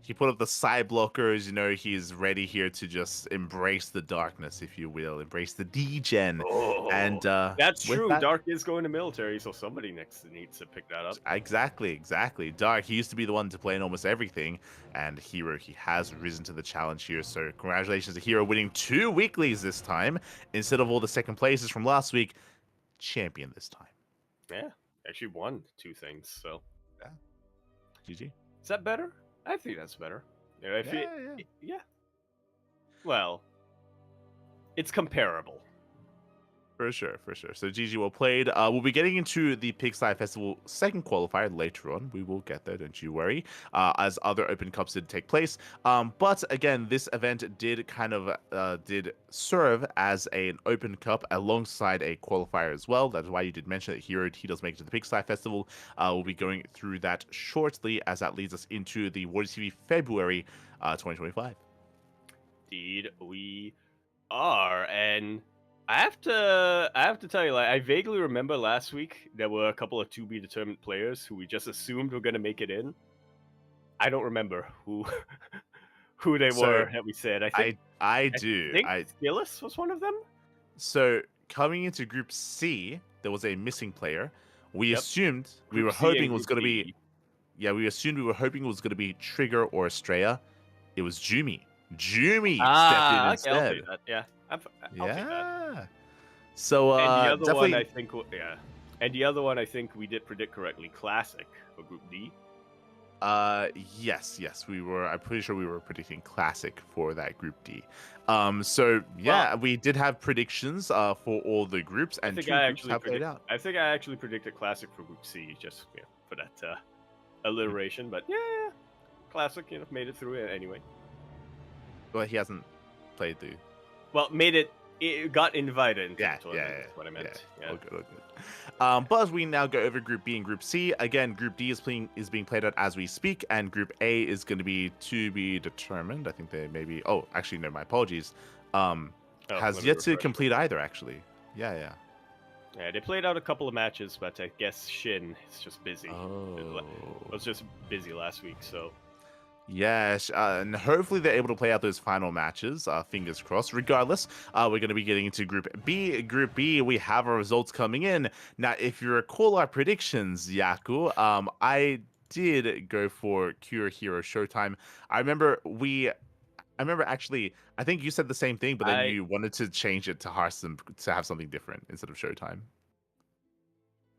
He put up the side blockers, he's ready here to just embrace the darkness, if you will. Embrace the D-Gen. And that's true. Dark is going to military, so somebody needs to pick that up. Exactly. Dark, he used to be the one to play in almost everything. And Hero, he has risen to the challenge here. So congratulations to Hero winning 2 weeklies this time. Instead of all the second places from last week. Champion this time. Yeah, actually won 2 things, so. Yeah. GG. Is that better? I think that's better. Yeah. Well, it's comparable. For sure. So GG well played. We'll be getting into the Pigsty Festival second qualifier later on. We will get there, don't you worry, as other Open Cups did take place. But again, this event did did serve as an Open Cup alongside a qualifier as well. That's why you did mention that he does make it to the Pigsty Festival. We'll be going through that shortly, as that leads us into the Water TV February 2025. Indeed, we are, and I have to tell you, like, I vaguely remember last week there were a couple of to be determined players who we just assumed were gonna make it in. I don't remember who they were that we said. I do. I think Gillis was one of them. So coming into Group C, there was a missing player. We assumed we were hoping it was gonna be. Yeah, we assumed we were hoping it was gonna be Trigger or Estrella. It was Jumi. Jumi stepped in instead. I'll take that. Yeah. I'll take that. So and the other definitely... one, I think, and the other one, I think we did predict correctly. Classic for Group D. Yes, we were. I'm pretty sure we were predicting Classic for that Group D. So yeah, we did have predictions for all the groups, and 2 groups have played out. I think I actually predicted Classic for Group C, just for that alliteration. But yeah, Classic, made it through it anyway. Well, he hasn't played the. Well, it got invited into the tournament. That's what I meant. Yeah. All good. But as we now go over Group B and Group C, again, Group D is being played out as we speak, and Group A is going to be determined. I think they maybe. Oh, actually, no, my apologies. Has yet to complete either. Actually, yeah. Yeah, they played out a couple of matches, but I guess Shin is just busy. Oh. It was just busy last week, so. Yes, and hopefully they're able to play out those final matches. Fingers crossed. Regardless, we're going to be getting into Group B. Group B, we have our results coming in. Now, if you recall our predictions, Yaku, I did go for Cure Hero Showtime. I remember actually, I think you said the same thing, but then you wanted to change it to Hearthstone to have something different instead of Showtime.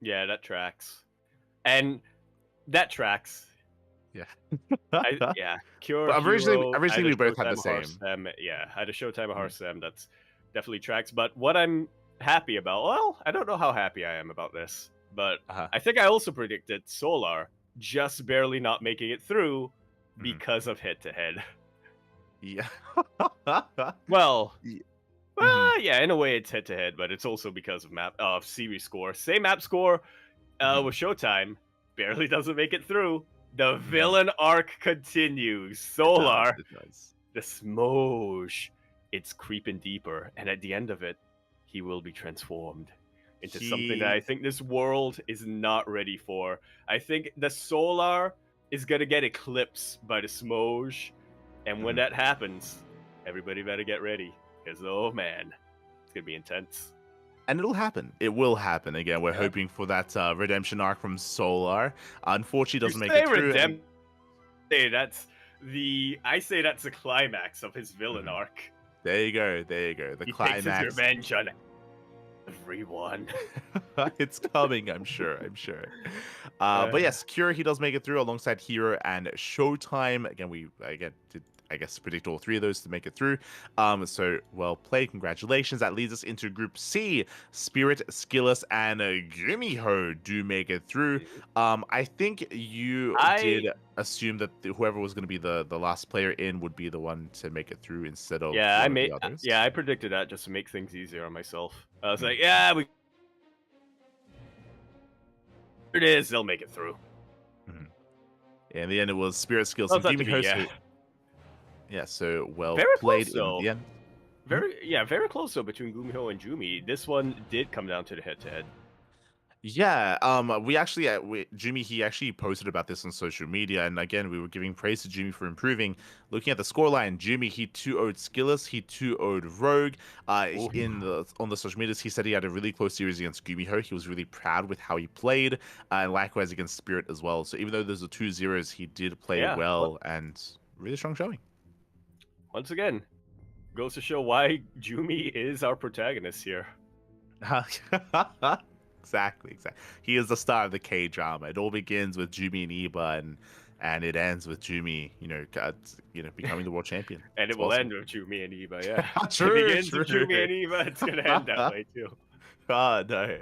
Yeah, that tracks. And that tracks. Yeah. Cure. But originally we both had the same. I had a Showtime of Hearthstone. That's definitely tracks. But what I'm happy about, well, I don't know how happy I am about this, but I think I also predicted Solar just barely not making it through because of head-to-head. Yeah. Well, yeah, in a way it's head-to-head, but it's also because of series score. Same map score with Showtime, barely doesn't make it through. The villain arc continues. Solar, the Smosh, it's creeping deeper, and at the end of it, he will be transformed into something that I think this world is not ready for. I think the Solar is gonna get eclipsed by the Smosh, and when that happens, everybody better get ready, because oh man, it's gonna be intense. And it'll happen. It will happen. Again, we're hoping for that redemption arc from Solar. Unfortunately, doesn't make it through. I say that's the climax of his villain arc. There you go. The He climax. takes his revenge on everyone. It's coming, I'm sure. But yes, Kira, he does make it through alongside Hero and Showtime. Again, we did, I guess, predict all three of those to make it through. So well played. Congratulations. That leads us into Group C. Spirit, Skillus, and Gumiho do make it through. I think you did assume that whoever was going to be the last player in would be the one to make it through instead of the others. Yeah, I predicted that just to make things easier on myself. I was like, yeah, here it is. They'll make it through. Yeah, in the end, it was Spirit, Skillus, and Gumiho. Yeah, so well very played close, in the end. Very close though between Gumiho and Jumi. This one did come down to the head-to-head. Yeah, we actually, Jumi, he actually posted about this on social media, and again, we were giving praise to Jumi for improving. Looking at the scoreline, Jumi, he 2-0'd Skillus, he 2-0'd Rogue. On the social medias, he said he had a really close series against Gumiho. He was really proud with how he played, and likewise against Spirit as well. So even though there's a 2-0s, he did play well and really strong showing. Once again, goes to show why Jumi is our protagonist here. Exactly. He is the star of the K-drama. It all begins with Jumi and Iba, and it ends with Jumi, becoming the world champion. And it will end with Jumi and Iba, yeah. True, it begins with Jumi and Iba, it's going to end that way, too. Oh, no.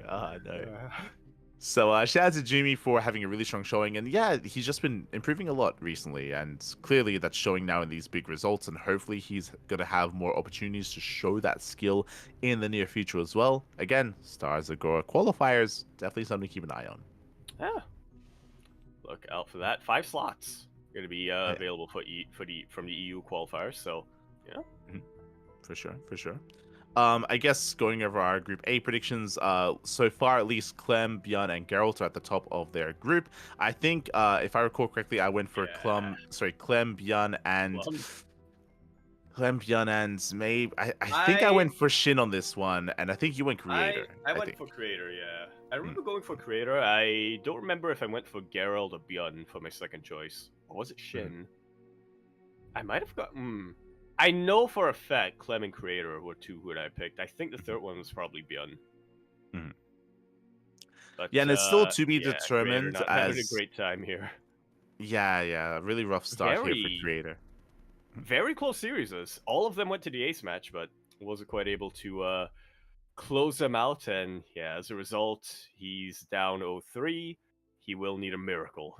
So shout out to Jumi for having a really strong showing, and yeah, he's just been improving a lot recently, and clearly that's showing now in these big results, and hopefully he's going to have more opportunities to show that skill in the near future as well. Again, Stars Agora qualifiers, definitely something to keep an eye on. Yeah. Look out for that. 5 slots going to be available from the EU qualifiers, so yeah. For sure. I guess going over our Group A predictions, so far at least Clem, Bjorn, and Geralt are at the top of their group. I think, if I recall correctly, I went for Clem, Bjorn, and maybe I think I went for Shin on this one, and I think you went Creator. I went for Creator, yeah. I remember going for Creator. I don't remember if I went for Geralt or Bjorn for my second choice. Or was it Shin? I might have got... I know for a fact Clem and Creator were two who I picked. I think the third one was probably Bjorn. But, yeah, and it's still to be determined. Not having a great time here. Yeah, really rough start here for Creator. Very close series. All of them went to the ace match, but wasn't quite able to close them out. And yeah, as a result, he's down 0-3. He will need a miracle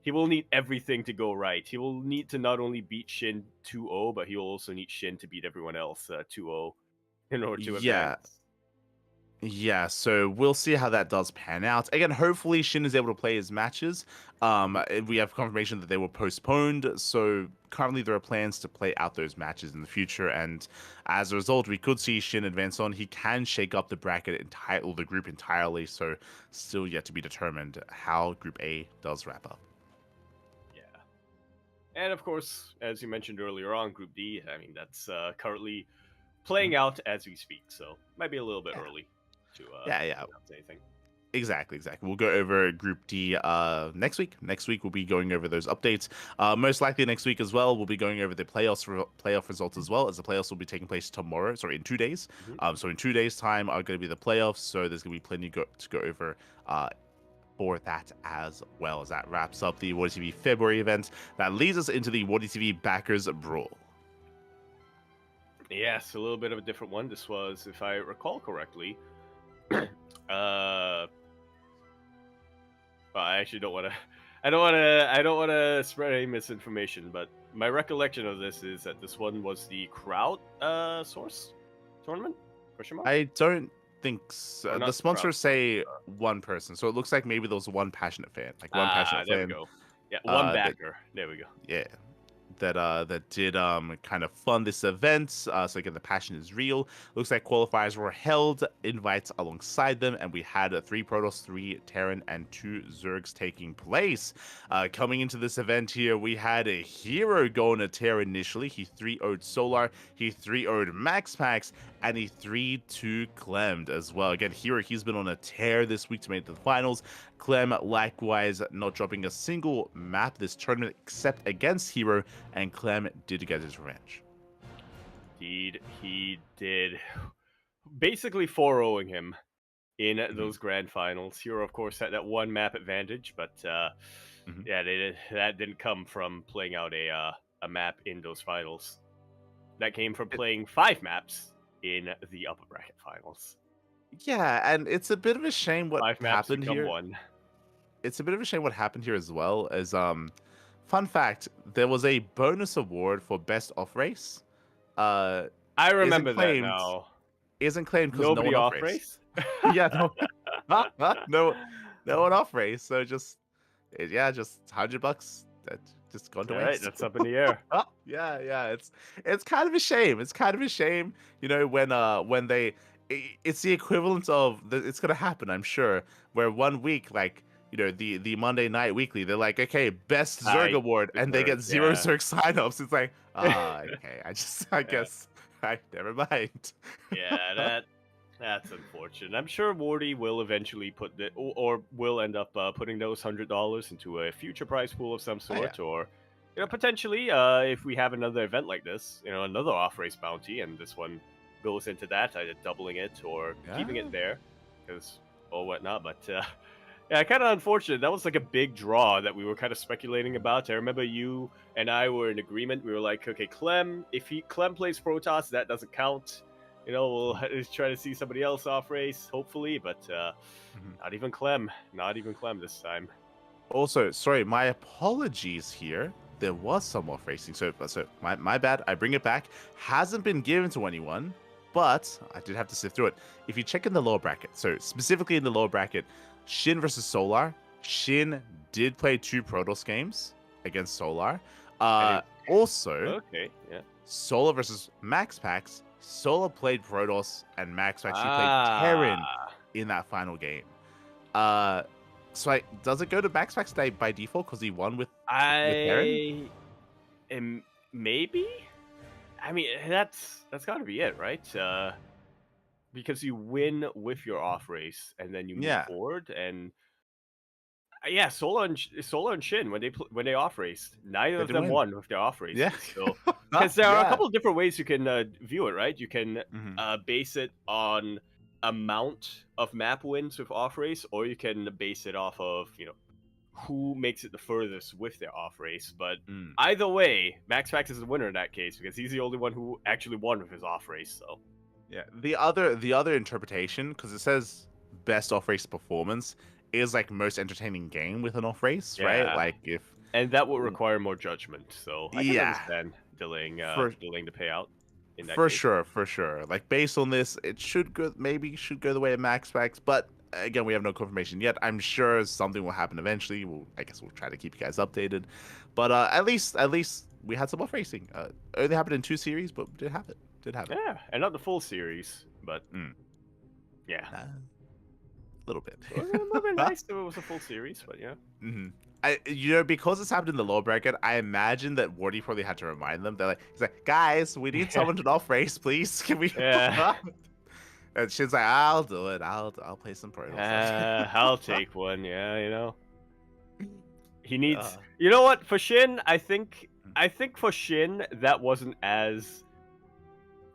he will need everything to go right. He will need to not only beat Shin 2-0, but he will also need Shin to beat everyone else 2-0 in order to advance. Yeah, so we'll see how that does pan out. Again, hopefully Shin is able to play his matches. We have confirmation that they were postponed, so currently there are plans to play out those matches in the future, and as a result, we could see Shin advance on. He can shake up the bracket the group entirely, so still yet to be determined how Group A does wrap up. And of course, as you mentioned earlier on, Group D, I mean, that's currently playing out as we speak, so might be a little bit early to announce anything. Exactly. We'll go over Group D next week. Next week, we'll be going over those updates. Most likely next week as well, we'll be going over the playoff results as well, as the playoffs will be taking place in 2 days. So in 2 days' time are going to be the playoffs, so there's going to be plenty to go over for that as well, as that wraps up the Wardy TV February event. That leads us into the Wardy TV Backers Brawl. Yes, a little bit of a different one. This was, if I recall correctly, but I actually don't want to. I don't want to spread any misinformation. But my recollection of this is that this one was the crowd source tournament. I don't think so. The sponsors say one person, so it looks like maybe there was one passionate fan, there we go. Yeah, one backer. There we go. Yeah, that did kind of fund this event. So again, the passion is real. Looks like qualifiers were held, invites alongside them, and we had 3 Protoss, 3 Terran, and 2 Zergs taking place. Coming into this event here, we had a Hero going to Terra initially. He 3-0'd Solar, he 3-0'd Max, and he 3-2 Clemmed as well. Again, Hero, he's been on a tear this week to make it to the finals. Clem, likewise, not dropping a single map this tournament except against Hero, and Clem did get his revenge. Indeed, he did. Basically 4-0ing him in those grand finals. Hero, of course, had that one map advantage, but yeah, that didn't come from playing out a map in those finals. That came from playing 5 maps in the upper bracket finals. Yeah, and it's a bit of a shame what 5 maps happened become here. 1. It's a bit of a shame what happened here as well. As fun fact, there was a bonus award for best off race. I remember that now. Isn't claimed because no Nobody one off off race? Yeah, no one off race. So just $100 that just gone to waste. Right, that's up in the air. Yeah. It's kind of a shame. It's kind of a shame, when they. It's the equivalent of it's gonna happen, I'm sure. Where 1 week, like the Monday night weekly, they're like, okay, best Zerg award, and they get 0 Zerg signups. It's like, okay, I guess, never mind. Yeah, that's unfortunate. I'm sure Wardy will eventually put or will end up putting those $100 into a future prize pool of some sort, or potentially if we have another event like this, another off race bounty, and this one goes into that, either doubling it or keeping it there, or whatnot. But yeah, kind of unfortunate. That was like a big draw that we were kind of speculating about. I remember you and I were in agreement. We were like, okay, Clem, if Clem plays Protoss, that doesn't count. We'll try to see somebody else off race, hopefully, but not even Clem this time. Also, sorry, my apologies here. There was some off racing, so my bad. I bring it back. Hasn't been given to anyone, but I did have to sift through it. If you check in the lower bracket, so specifically in the lower bracket, Shin versus Solar. Shin did play 2 Protoss games against Solar. Also, Solar versus Max Pax. Solar played Protoss, and Max Pax played Terran in that final game. So does it go to Max Pax by default because he won with Terran? Maybe. I mean, that's got to be it, right? Because you win with your off race, and then you move forward, and Solar and Shin when they off raced, neither of them won with their off races. Yeah. So because there are a couple of different ways you can view it, right? You can base it on amount of map wins with off race, or you can base it off of who makes it the furthest with their off race. But either way, Max Pax is the winner in that case because he's the only one who actually won with his off race. So yeah, the other interpretation, because it says best off race performance, is like most entertaining game with an off race, right? Like and that would require more judgment. So I can understand delaying the payout. For sure. Like based on this, it should go the way of Max Pax, but again, we have no confirmation yet. I'm sure something will happen eventually. I guess we'll try to keep you guys updated. But at least we had some off racing. It only happened in 2 series, but did have it. Yeah, and not the full series, but yeah. A little bit. It would have been nice if it was a full series, but yeah. Because it's happened in the low bracket, I imagine that Wardy probably had to remind them. He's like, guys, we need someone to off race, please. Can we? Yeah. And Shin's like, I'll do it. I'll play some Protoss. I'll take one. Yeah, He needs. You know what? For Shin, I think for Shin that wasn't as.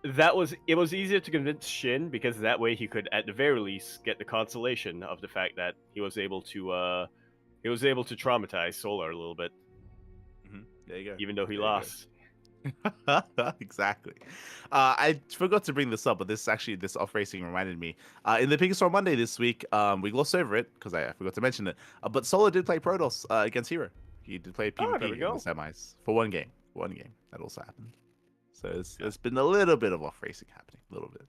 It was easier to convince Shin because that way he could at the very least get the consolation of the fact that he was able to traumatize Solar a little bit. There you go. Even though he lost. Exactly. I forgot to bring this up, but this off racing reminded me. In the Pink Storm Monday this week, we glossed over it because I forgot to mention it. But Solar did play Protoss against Hero. He did play PvP in the semis for one game. That also happened. So there's been a little bit of off racing happening, a little bit.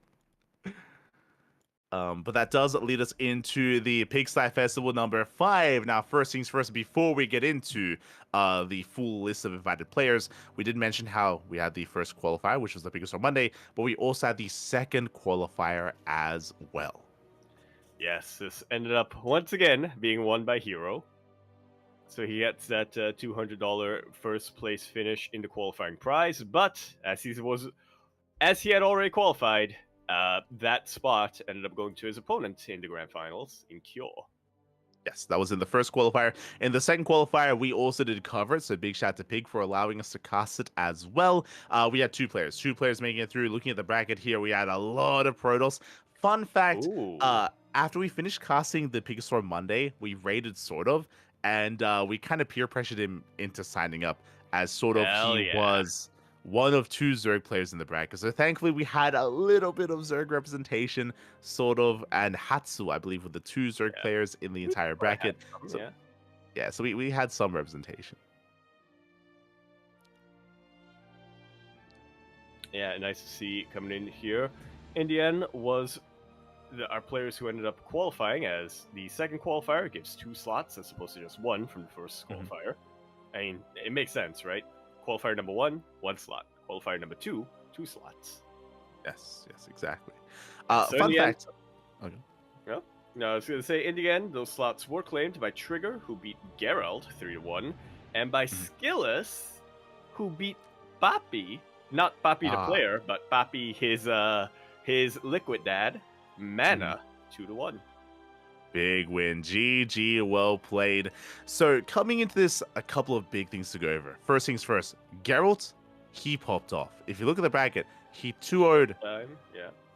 But that does lead us into the Pigsty Festival number 5. Now, first things first, before we get into the full list of invited players, we did mention how we had the first qualifier, which was the biggest on Monday, but we also had the second qualifier as well. Yes, this ended up once again being won by Hero. So he gets that $200 first place finish in the qualifying prize, but as he had already qualified, that spot ended up going to his opponent in the grand finals in Kyo. Yes, that was in the first qualifier. In the second qualifier, we also did cover it, so big shout to Pig for allowing us to cast it as well. We had two players making it through. Looking at the bracket here, we had a lot of Protoss. Fun fact, Ooh. after we finished casting the Pig Monday, we raided sort of, and we kind of peer pressured him into signing up, as sort of Hell he yeah. was one of two Zerg players in the bracket. So thankfully we had a little bit of Zerg representation, sort of, and Hatsu, I believe, were the two Zerg players in the entire bracket. So, so we had some representation. Yeah, nice to see coming in here. In the end, was our players who ended up qualifying as the second qualifier. It gives 2 slots as opposed to just 1 from the first qualifier. I mean, it makes sense, right? Qualifier number 1, 1 slot. Qualifier number 2, 2 slots. Yes, exactly. So fun fact. Okay. No, I was going to say, in the end, those slots were claimed by Trigger, who beat Geralt 3-1, and by Skillus, who beat Papi, not Papi the player, but Papi, his liquid dad, Mana, 2-1. Big win. GG, well played. So coming into this, a couple of big things to go over. First things first, Geralt, he popped off. If you look at the bracket, he 2-0'd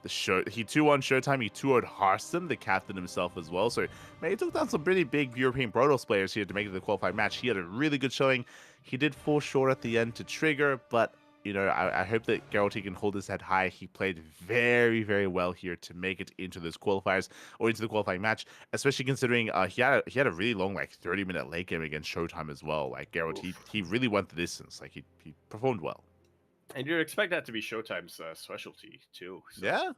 the show. He 2-1 Showtime. He 2-0'd Hearthstone, the captain himself as well. So man, he took down some pretty big European Protoss players here to make it the qualified match. He had a really good showing. He did fall short at the end to Trigger, but you know, I hope that Geralt can hold his head high. He played very, very well here to make it into those qualifiers or into the qualifying match, especially considering he had a really long, like 30-minute late game against Showtime as well. Like Geralt, he really went the distance. Like he performed well. And you'd expect that to be Showtime's specialty too. So.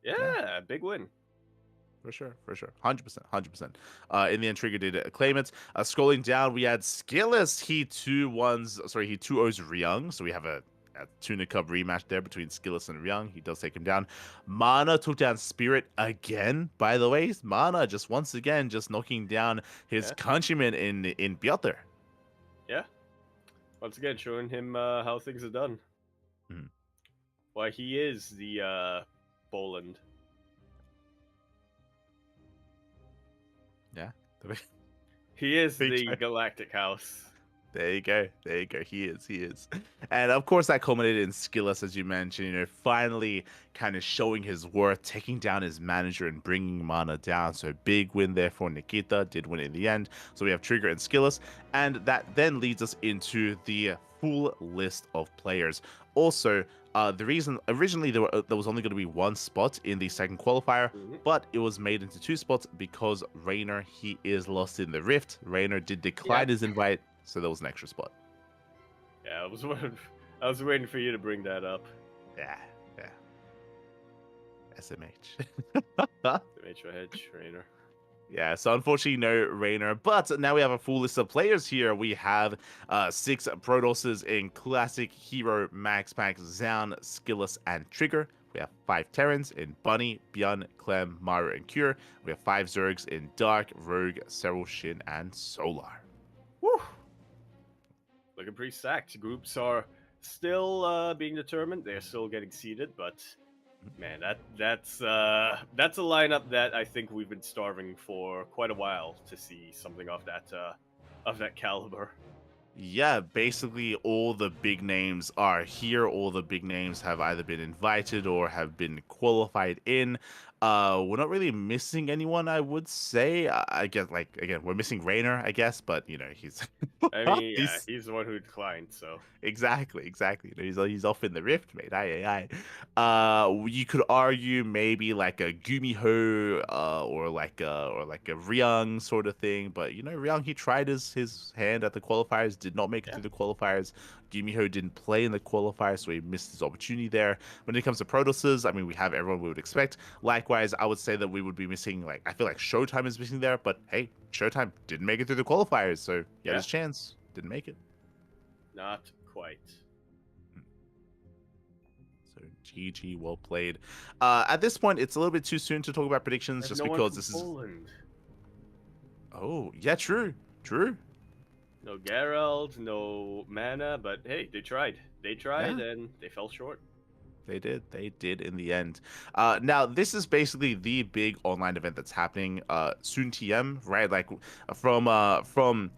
Yeah, big win. For sure. 100%. In the end, Trigger did claim it. Scrolling down, we had Skillus. He 2-0's Ryung. So we have a Tuna Cup rematch there between Skillus and Ryung. He does take him down. Mana took down Spirit again, by the way. Mana once again knocking down his countryman in Piotr. Yeah. Once again, showing him how things are done. Why he is the Poland. Yeah. He is the Galactic House. There you go. He is. And of course that culminated in Skillus, as you mentioned, you know, finally kind of showing his worth, taking down his manager and bringing Mana down. So big win there for Nikita, did win in the end. So we have Trigger and Skillus, and that then leads us into the full list of players. Also, the reason originally there was only going to be 1 spot in the second qualifier, but it was made into 2 spots because Raynor, he is lost in the rift. Raynor did decline his invite, so there was an extra spot. Yeah, I was waiting for you to bring that up. Yeah. SMH. SMH for Hedge, Raynor. Yeah, so unfortunately no Raynor, but now we have a full list of players here. We have 6 Protosses in Classic, Hero, Max Pack, Zaun, Skillus, and Trigger. We have 5 Terrans in Bunny, Bjorn, Clem, Mara, and Cure. We have 5 Zergs in Dark, Rogue, Serral, Shin, and Solar. Woo! Looking pretty stacked. Groups are still being determined. They're still getting seeded, but man, that's a lineup that I think we've been starving for quite a while to see something of that caliber. Yeah, basically all the big names are here. All the big names have either been invited or have been qualified in. We're not really missing anyone, I would say. I guess, like, again, we're missing Raynor, I guess, but you know, he's I mean, yeah, he's the one who declined, so exactly. You know, he's off in the rift, mate. Aye. You could argue maybe like a Gumiho, or like a Ryung sort of thing, but you know, Ryung, he tried his hand at the qualifiers, did not make it through the qualifiers. Gumiho didn't play in the qualifier, so he missed his opportunity there. When it comes to Protosses, I mean, we have everyone we would expect. Likewise, I would say that we would be missing, like, I feel like Showtime is missing there, but hey, Showtime didn't make it through the qualifiers, so he had his chance. Didn't make it. Not quite. So GG, well played. At this point, it's a little bit too soon to talk about predictions, just because this is Poland. Oh, yeah, true. No Geralt, no Mana, but hey, they tried. And they fell short. They did in the end. Now this is basically the big online event that's happening soon. TM, right? Like from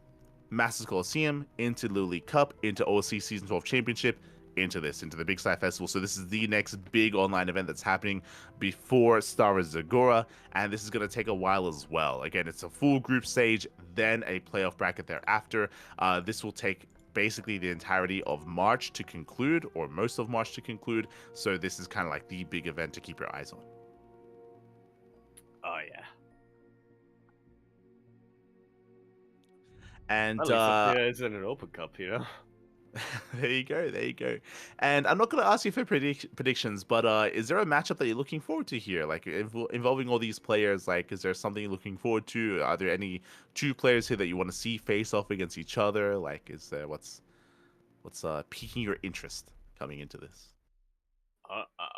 Masters Coliseum into Little League Cup into OSC Season 12 Championship into the Big Sky Festival. So this is the next big online event that's happening before Star Wars Zagora, and this is going to take a while as well. Again, it's a full group stage, then a playoff bracket thereafter. This will take basically the entirety of March to conclude, or most of March to conclude. So this is kind of like the big event to keep your eyes on. Oh yeah. And at least it's in an Open Cup, you know. there you go. And I'm not going to ask you for predictions, but is there a matchup that you're looking forward to here, like involving all these players? Like, is there something you're looking forward to? Are there any two players here that you want to see face off against each other? Like, is there what's piquing your interest coming into this?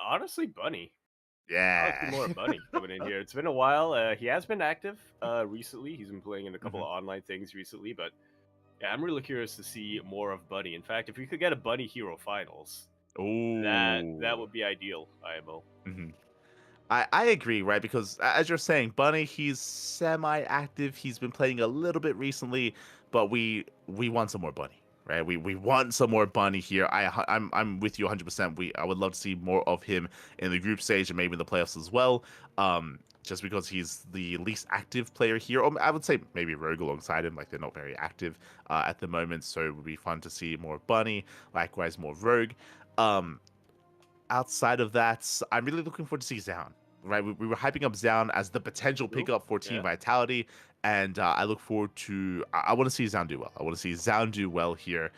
Honestly, Bunny. Yeah, I like more Bunny coming in here. It's been a while. He has been active recently. He's been playing in a couple of online things recently, but yeah, I'm really curious to see more of Bunny. In fact, if we could get a Bunny Hero Finals, that would be ideal, IMO. Mm-hmm. I agree, right? Because as you're saying, Bunny, he's semi-active. He's been playing a little bit recently, but we want some more Bunny, right? We want some more Bunny here. I'm with you 100%. I would love to see more of him in the group stage and maybe in the playoffs as well. Just because he's the least active player here. Or I would say maybe Rogue alongside him. Like, they're not very active at the moment, so it would be fun to see more Bunny. Likewise, more Rogue. Outside of that, I'm really looking forward to see Zound. Right, we were hyping up Zound as the potential pickup for Team Vitality, and I look forward to. I want to see Zound do well. I want to see Zound do well here.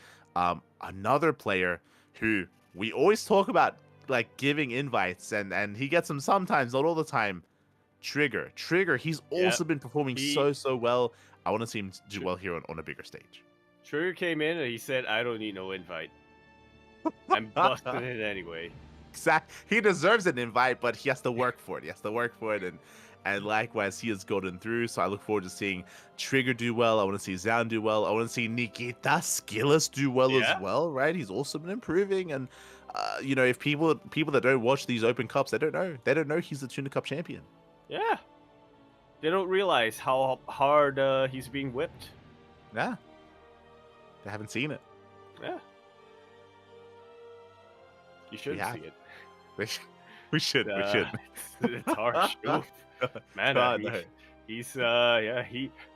Another player who we always talk about, like, giving invites, and he gets them sometimes, not all the time. Trigger, he's also been performing so well. I want to see him do well here on a bigger stage. Trigger came in and he said, "I don't need no invite. I'm busting it anyway." Exactly. He deserves an invite, but he has to work for it. And likewise, he has gotten through. So I look forward to seeing Trigger do well. I want to see Zound do well. I want to see Nikita Skillis do well as well, right? He's also been improving. And if people that don't watch these Open Cups, they don't know he's the Tuna Cup champion. Yeah. They don't realize how hard he's being whipped. Yeah. They haven't seen it. Yeah. You should see it. We should. It's harsh. Man,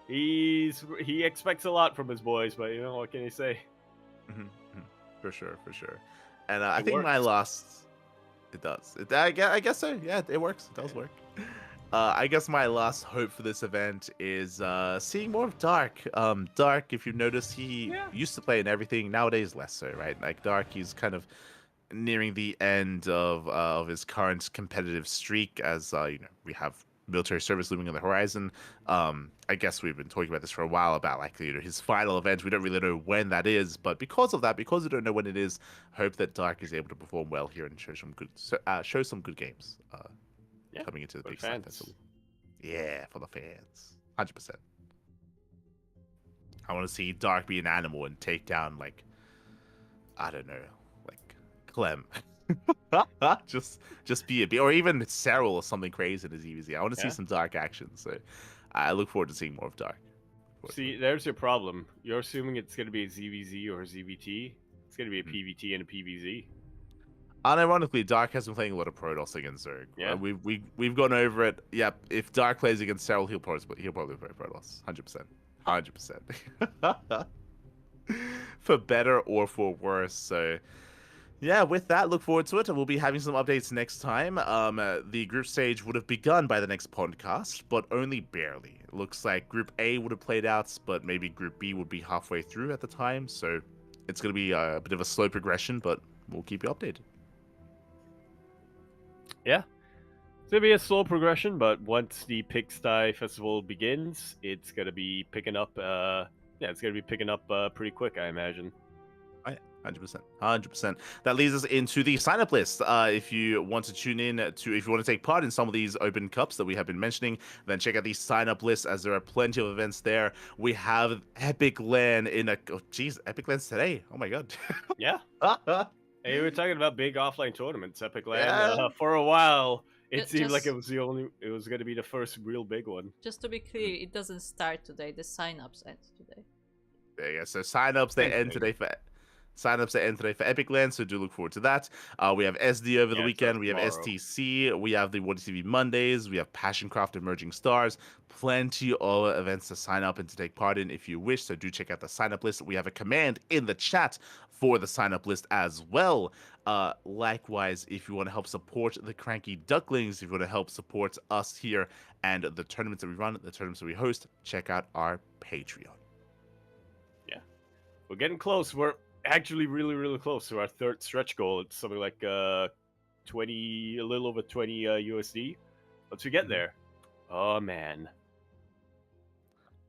he expects a lot from his boys, but what can you say? Mm-hmm. For sure. And I think my last, it does. I guess so. Yeah, it works. It does work. I guess my last hope for this event is seeing more of Dark. Dark, if you notice, he used to play in everything. Nowadays, less so, right? Like, Dark, he's kind of nearing the end of his current competitive streak, as we have military service looming on the horizon. I guess we've been talking about this for a while about, like, his final event. We don't really know when that is, but because of that, because we don't know when it is, hope that Dark is able to perform well here and show some good games coming into the Big Sky Festival. Yeah, for the fans, 100%. I want to see Dark be an animal and take down, like, I don't know, Clem. just be a bit, or even Cyril or something crazy in his EVZ. I want to see some Dark action, so I look forward to seeing more of Dark. See, there's your problem. You're assuming it's going to be a ZVZ or a ZVT. It's going to be a PVT and a PVZ. Unironically, Dark has been playing a lot of Protoss against Zerg. Yeah, we've gone over it. Yep, if Dark plays against Cyril, he'll probably play Protoss. 100%. For better or for worse. So yeah, with that, look forward to it, and we'll be having some updates next time. The group stage would have begun by the next podcast, but only barely. It looks like Group A would have played out, but maybe Group B would be halfway through at the time, so it's going to be a bit of a slow progression, but we'll keep you updated. Yeah. It's going to be a slow progression, but once the Pigsty Festival begins, it's going to be picking up, pretty quick, I imagine. 100%. That leads us into the sign-up list. If you want to tune in if you want to take part in some of these Open Cups that we have been mentioning, then check out the sign-up list, as there are plenty of events there. We have Epic LAN Epic LAN's today. Oh my god. Yeah. Hey, we were talking about big offline tournaments. Epic Land Yeah. for a while. It seemed like Just, it was going to be the first real big one. just to be clear, it doesn't start today. The sign-ups end today. There you go. So sign-ups they Same end thing. today for Epic Land, so do look forward to that. We have SD over the Yeah, it weekend. starts We have tomorrow. STC. We have the What TV Mondays. We have Passioncraft Emerging Stars. Plenty of events to sign up and to take part in if you wish. So do check out the sign-up list. We have a command in the chat for the sign-up list as well. Likewise, if you want to help support the CranKy Ducklings, if you want to help support us here and the tournaments that we run, the tournaments that we host, check out our Patreon. We're getting close. We're actually really, really close to our third stretch goal. It's something like 20, a little over 20 USD. Once we get there, oh man.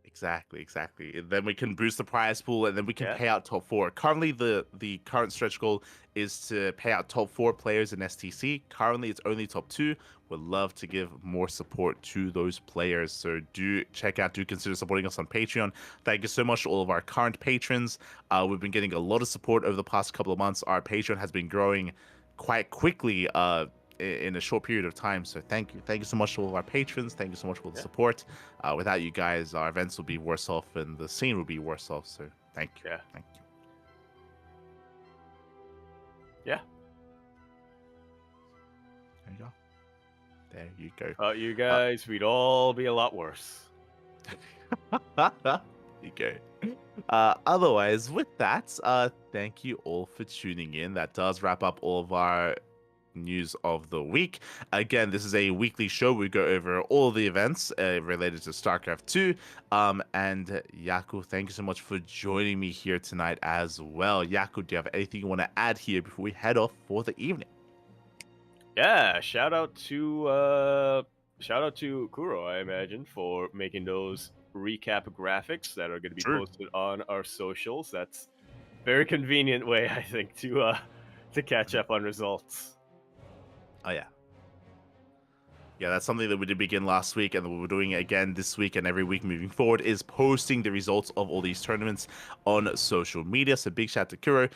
Exactly. And then we can boost the prize pool, and then we can Yeah. pay out top 4. Currently, the current stretch goal is to pay out top 4 players in STC. Currently, it's only top 2. Would love to give more support to those players. So do consider supporting us on Patreon. Thank you so much to all of our current patrons. We've been getting a lot of support over the past couple of months. Our Patreon has been growing quite quickly. In a short period of time. So thank you so much to all of our patrons. Thank you so much for the support. Without you guys, our events will be worse off and the scene will be worse off. So thank you. Yeah. Thank you. Yeah. There you go. You guys, we'd all be a lot worse. There you go. Otherwise, with that, thank you all for tuning in. That does wrap up all of our news of the week. Again, this is a weekly show. We go over all the events related to StarCraft 2. And Yaku, thank you so much for joining me here tonight as well. Yaku, do you have anything you want to add here before we head off for the evening? Yeah, shout out to Kuro, I imagine, for making those recap graphics that are going to be posted on our socials. That's a very convenient way, I think, to catch up on results. Oh yeah. Yeah, that's something that we did begin last week and we're doing again this week and every week moving forward is posting the results of all these tournaments on social media. So big shout out to Kuro.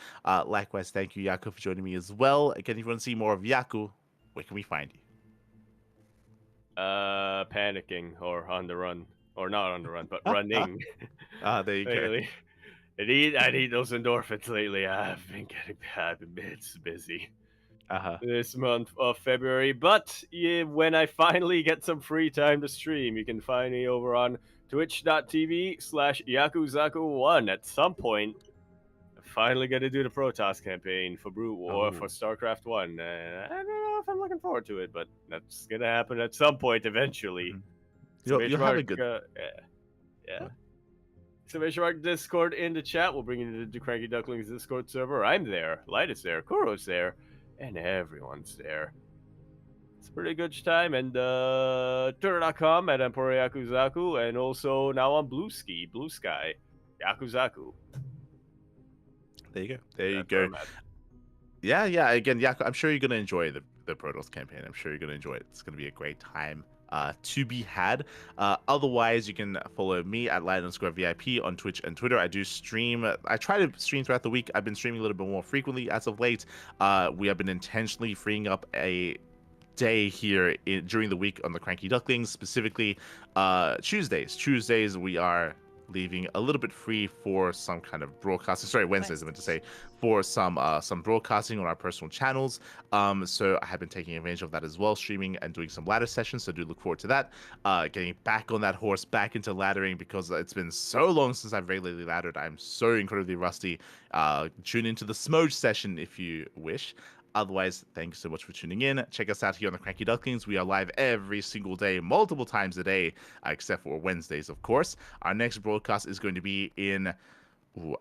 Likewise, thank you, Yaku, for joining me as well. Again, if you want to see more of Yaku, where can we find you? Panicking or on the run. Or not on the run, but running. There you go. I need those endorphins lately. I've been busy. This month of February, but when I finally get some free time to stream, you can find me over on twitch.tv/Yakuzaku1. At some point, I'm finally gonna do the Protoss campaign for Brute War for StarCraft 1. I don't know if I'm looking forward to it, but that's gonna happen at some point eventually. You'll have a good... yeah. Exclamation mark Discord in the chat. We'll bring you to the CranKy Ducklings Discord server. I'm there. Light is there. Kuro's there. And everyone's there. It's a pretty good time. And Twitter.com at Emperor Yakuzaku. And also now on Blue Sky, Yakuzaku. There you go. Yeah. Again, Yaku, I'm sure you're going to enjoy the Protoss campaign. I'm sure you're going to enjoy it. It's going to be a great time to be had. Otherwise, you can follow me at Light_VIP on Twitch and Twitter. I do stream. I try to stream throughout the week. I've been streaming a little bit more frequently as of late. We have been intentionally freeing up a day here during the week on the CranKy Ducklings, specifically Tuesdays. Tuesdays we are leaving a little bit free for some kind of broadcasting. Sorry, Wednesdays I meant to say, for some broadcasting on our personal channels. So I have been taking advantage of that as well, streaming and doing some ladder sessions. So do look forward to that. Getting back on that horse, back into laddering, because it's been so long since I've regularly laddered. I'm so incredibly rusty. Tune into the Smoge session if you wish. Otherwise, thank you so much for tuning in. Check us out here on the CranKy Ducklings. We are live every single day, multiple times a day, except for Wednesdays, of course. Our next broadcast is going to be in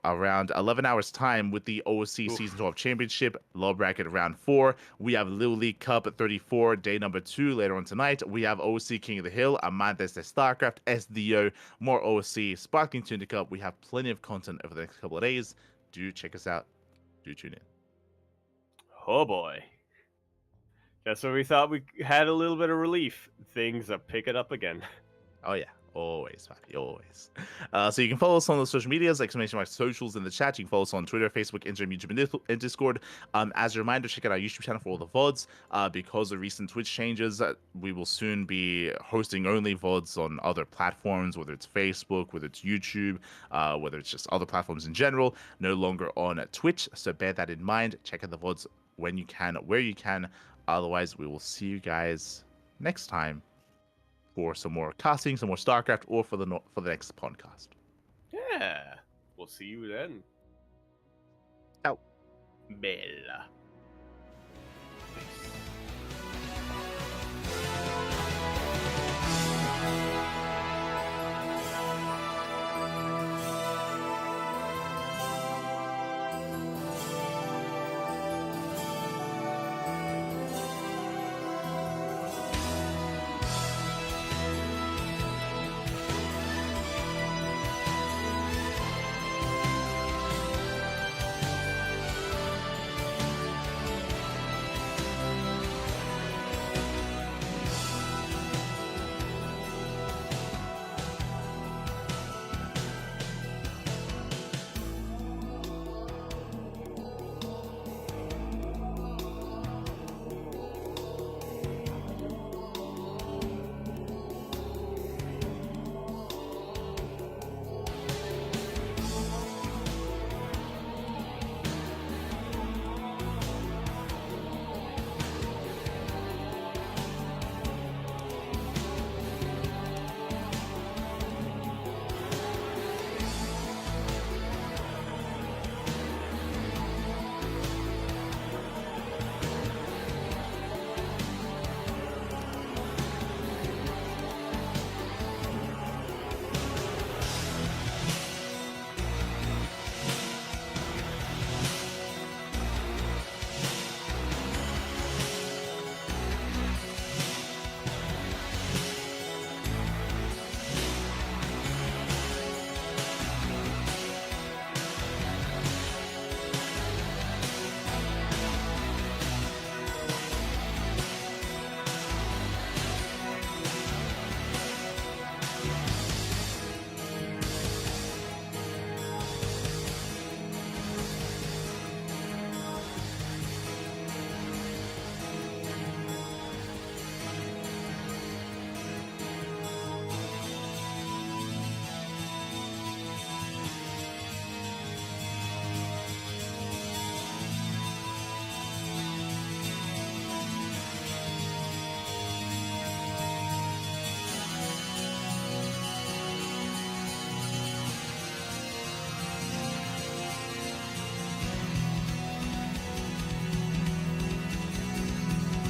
around 11 hours time with the OOC Season 12 Championship, low bracket round 4. We have Little League Cup at 34, day number 2 later on tonight. We have OOC King of the Hill, Amantes de StarCraft, SDO, more OOC, Sparkling Tuna Cup. We have plenty of content over the next couple of days. Do check us out. Do tune in. Oh boy. That's where we thought we had a little bit of relief. Things are picking up again. Oh yeah. Always, Pappy, always. So you can follow us on the social medias, exclamation mark socials in the chat. You can follow us on Twitter, Facebook, Instagram, YouTube, and Discord. As a reminder, check out our YouTube channel for all the VODs. Because of recent Twitch changes, we will soon be hosting only VODs on other platforms, whether it's Facebook, whether it's YouTube, whether it's just other platforms in general, no longer on Twitch. So bear that in mind. Check out the VODs when you can, where you can. Otherwise, we will see you guys next time for some more casting, some more StarCraft, or for the next PondCast. Yeah. We'll see you then. Out. Bella.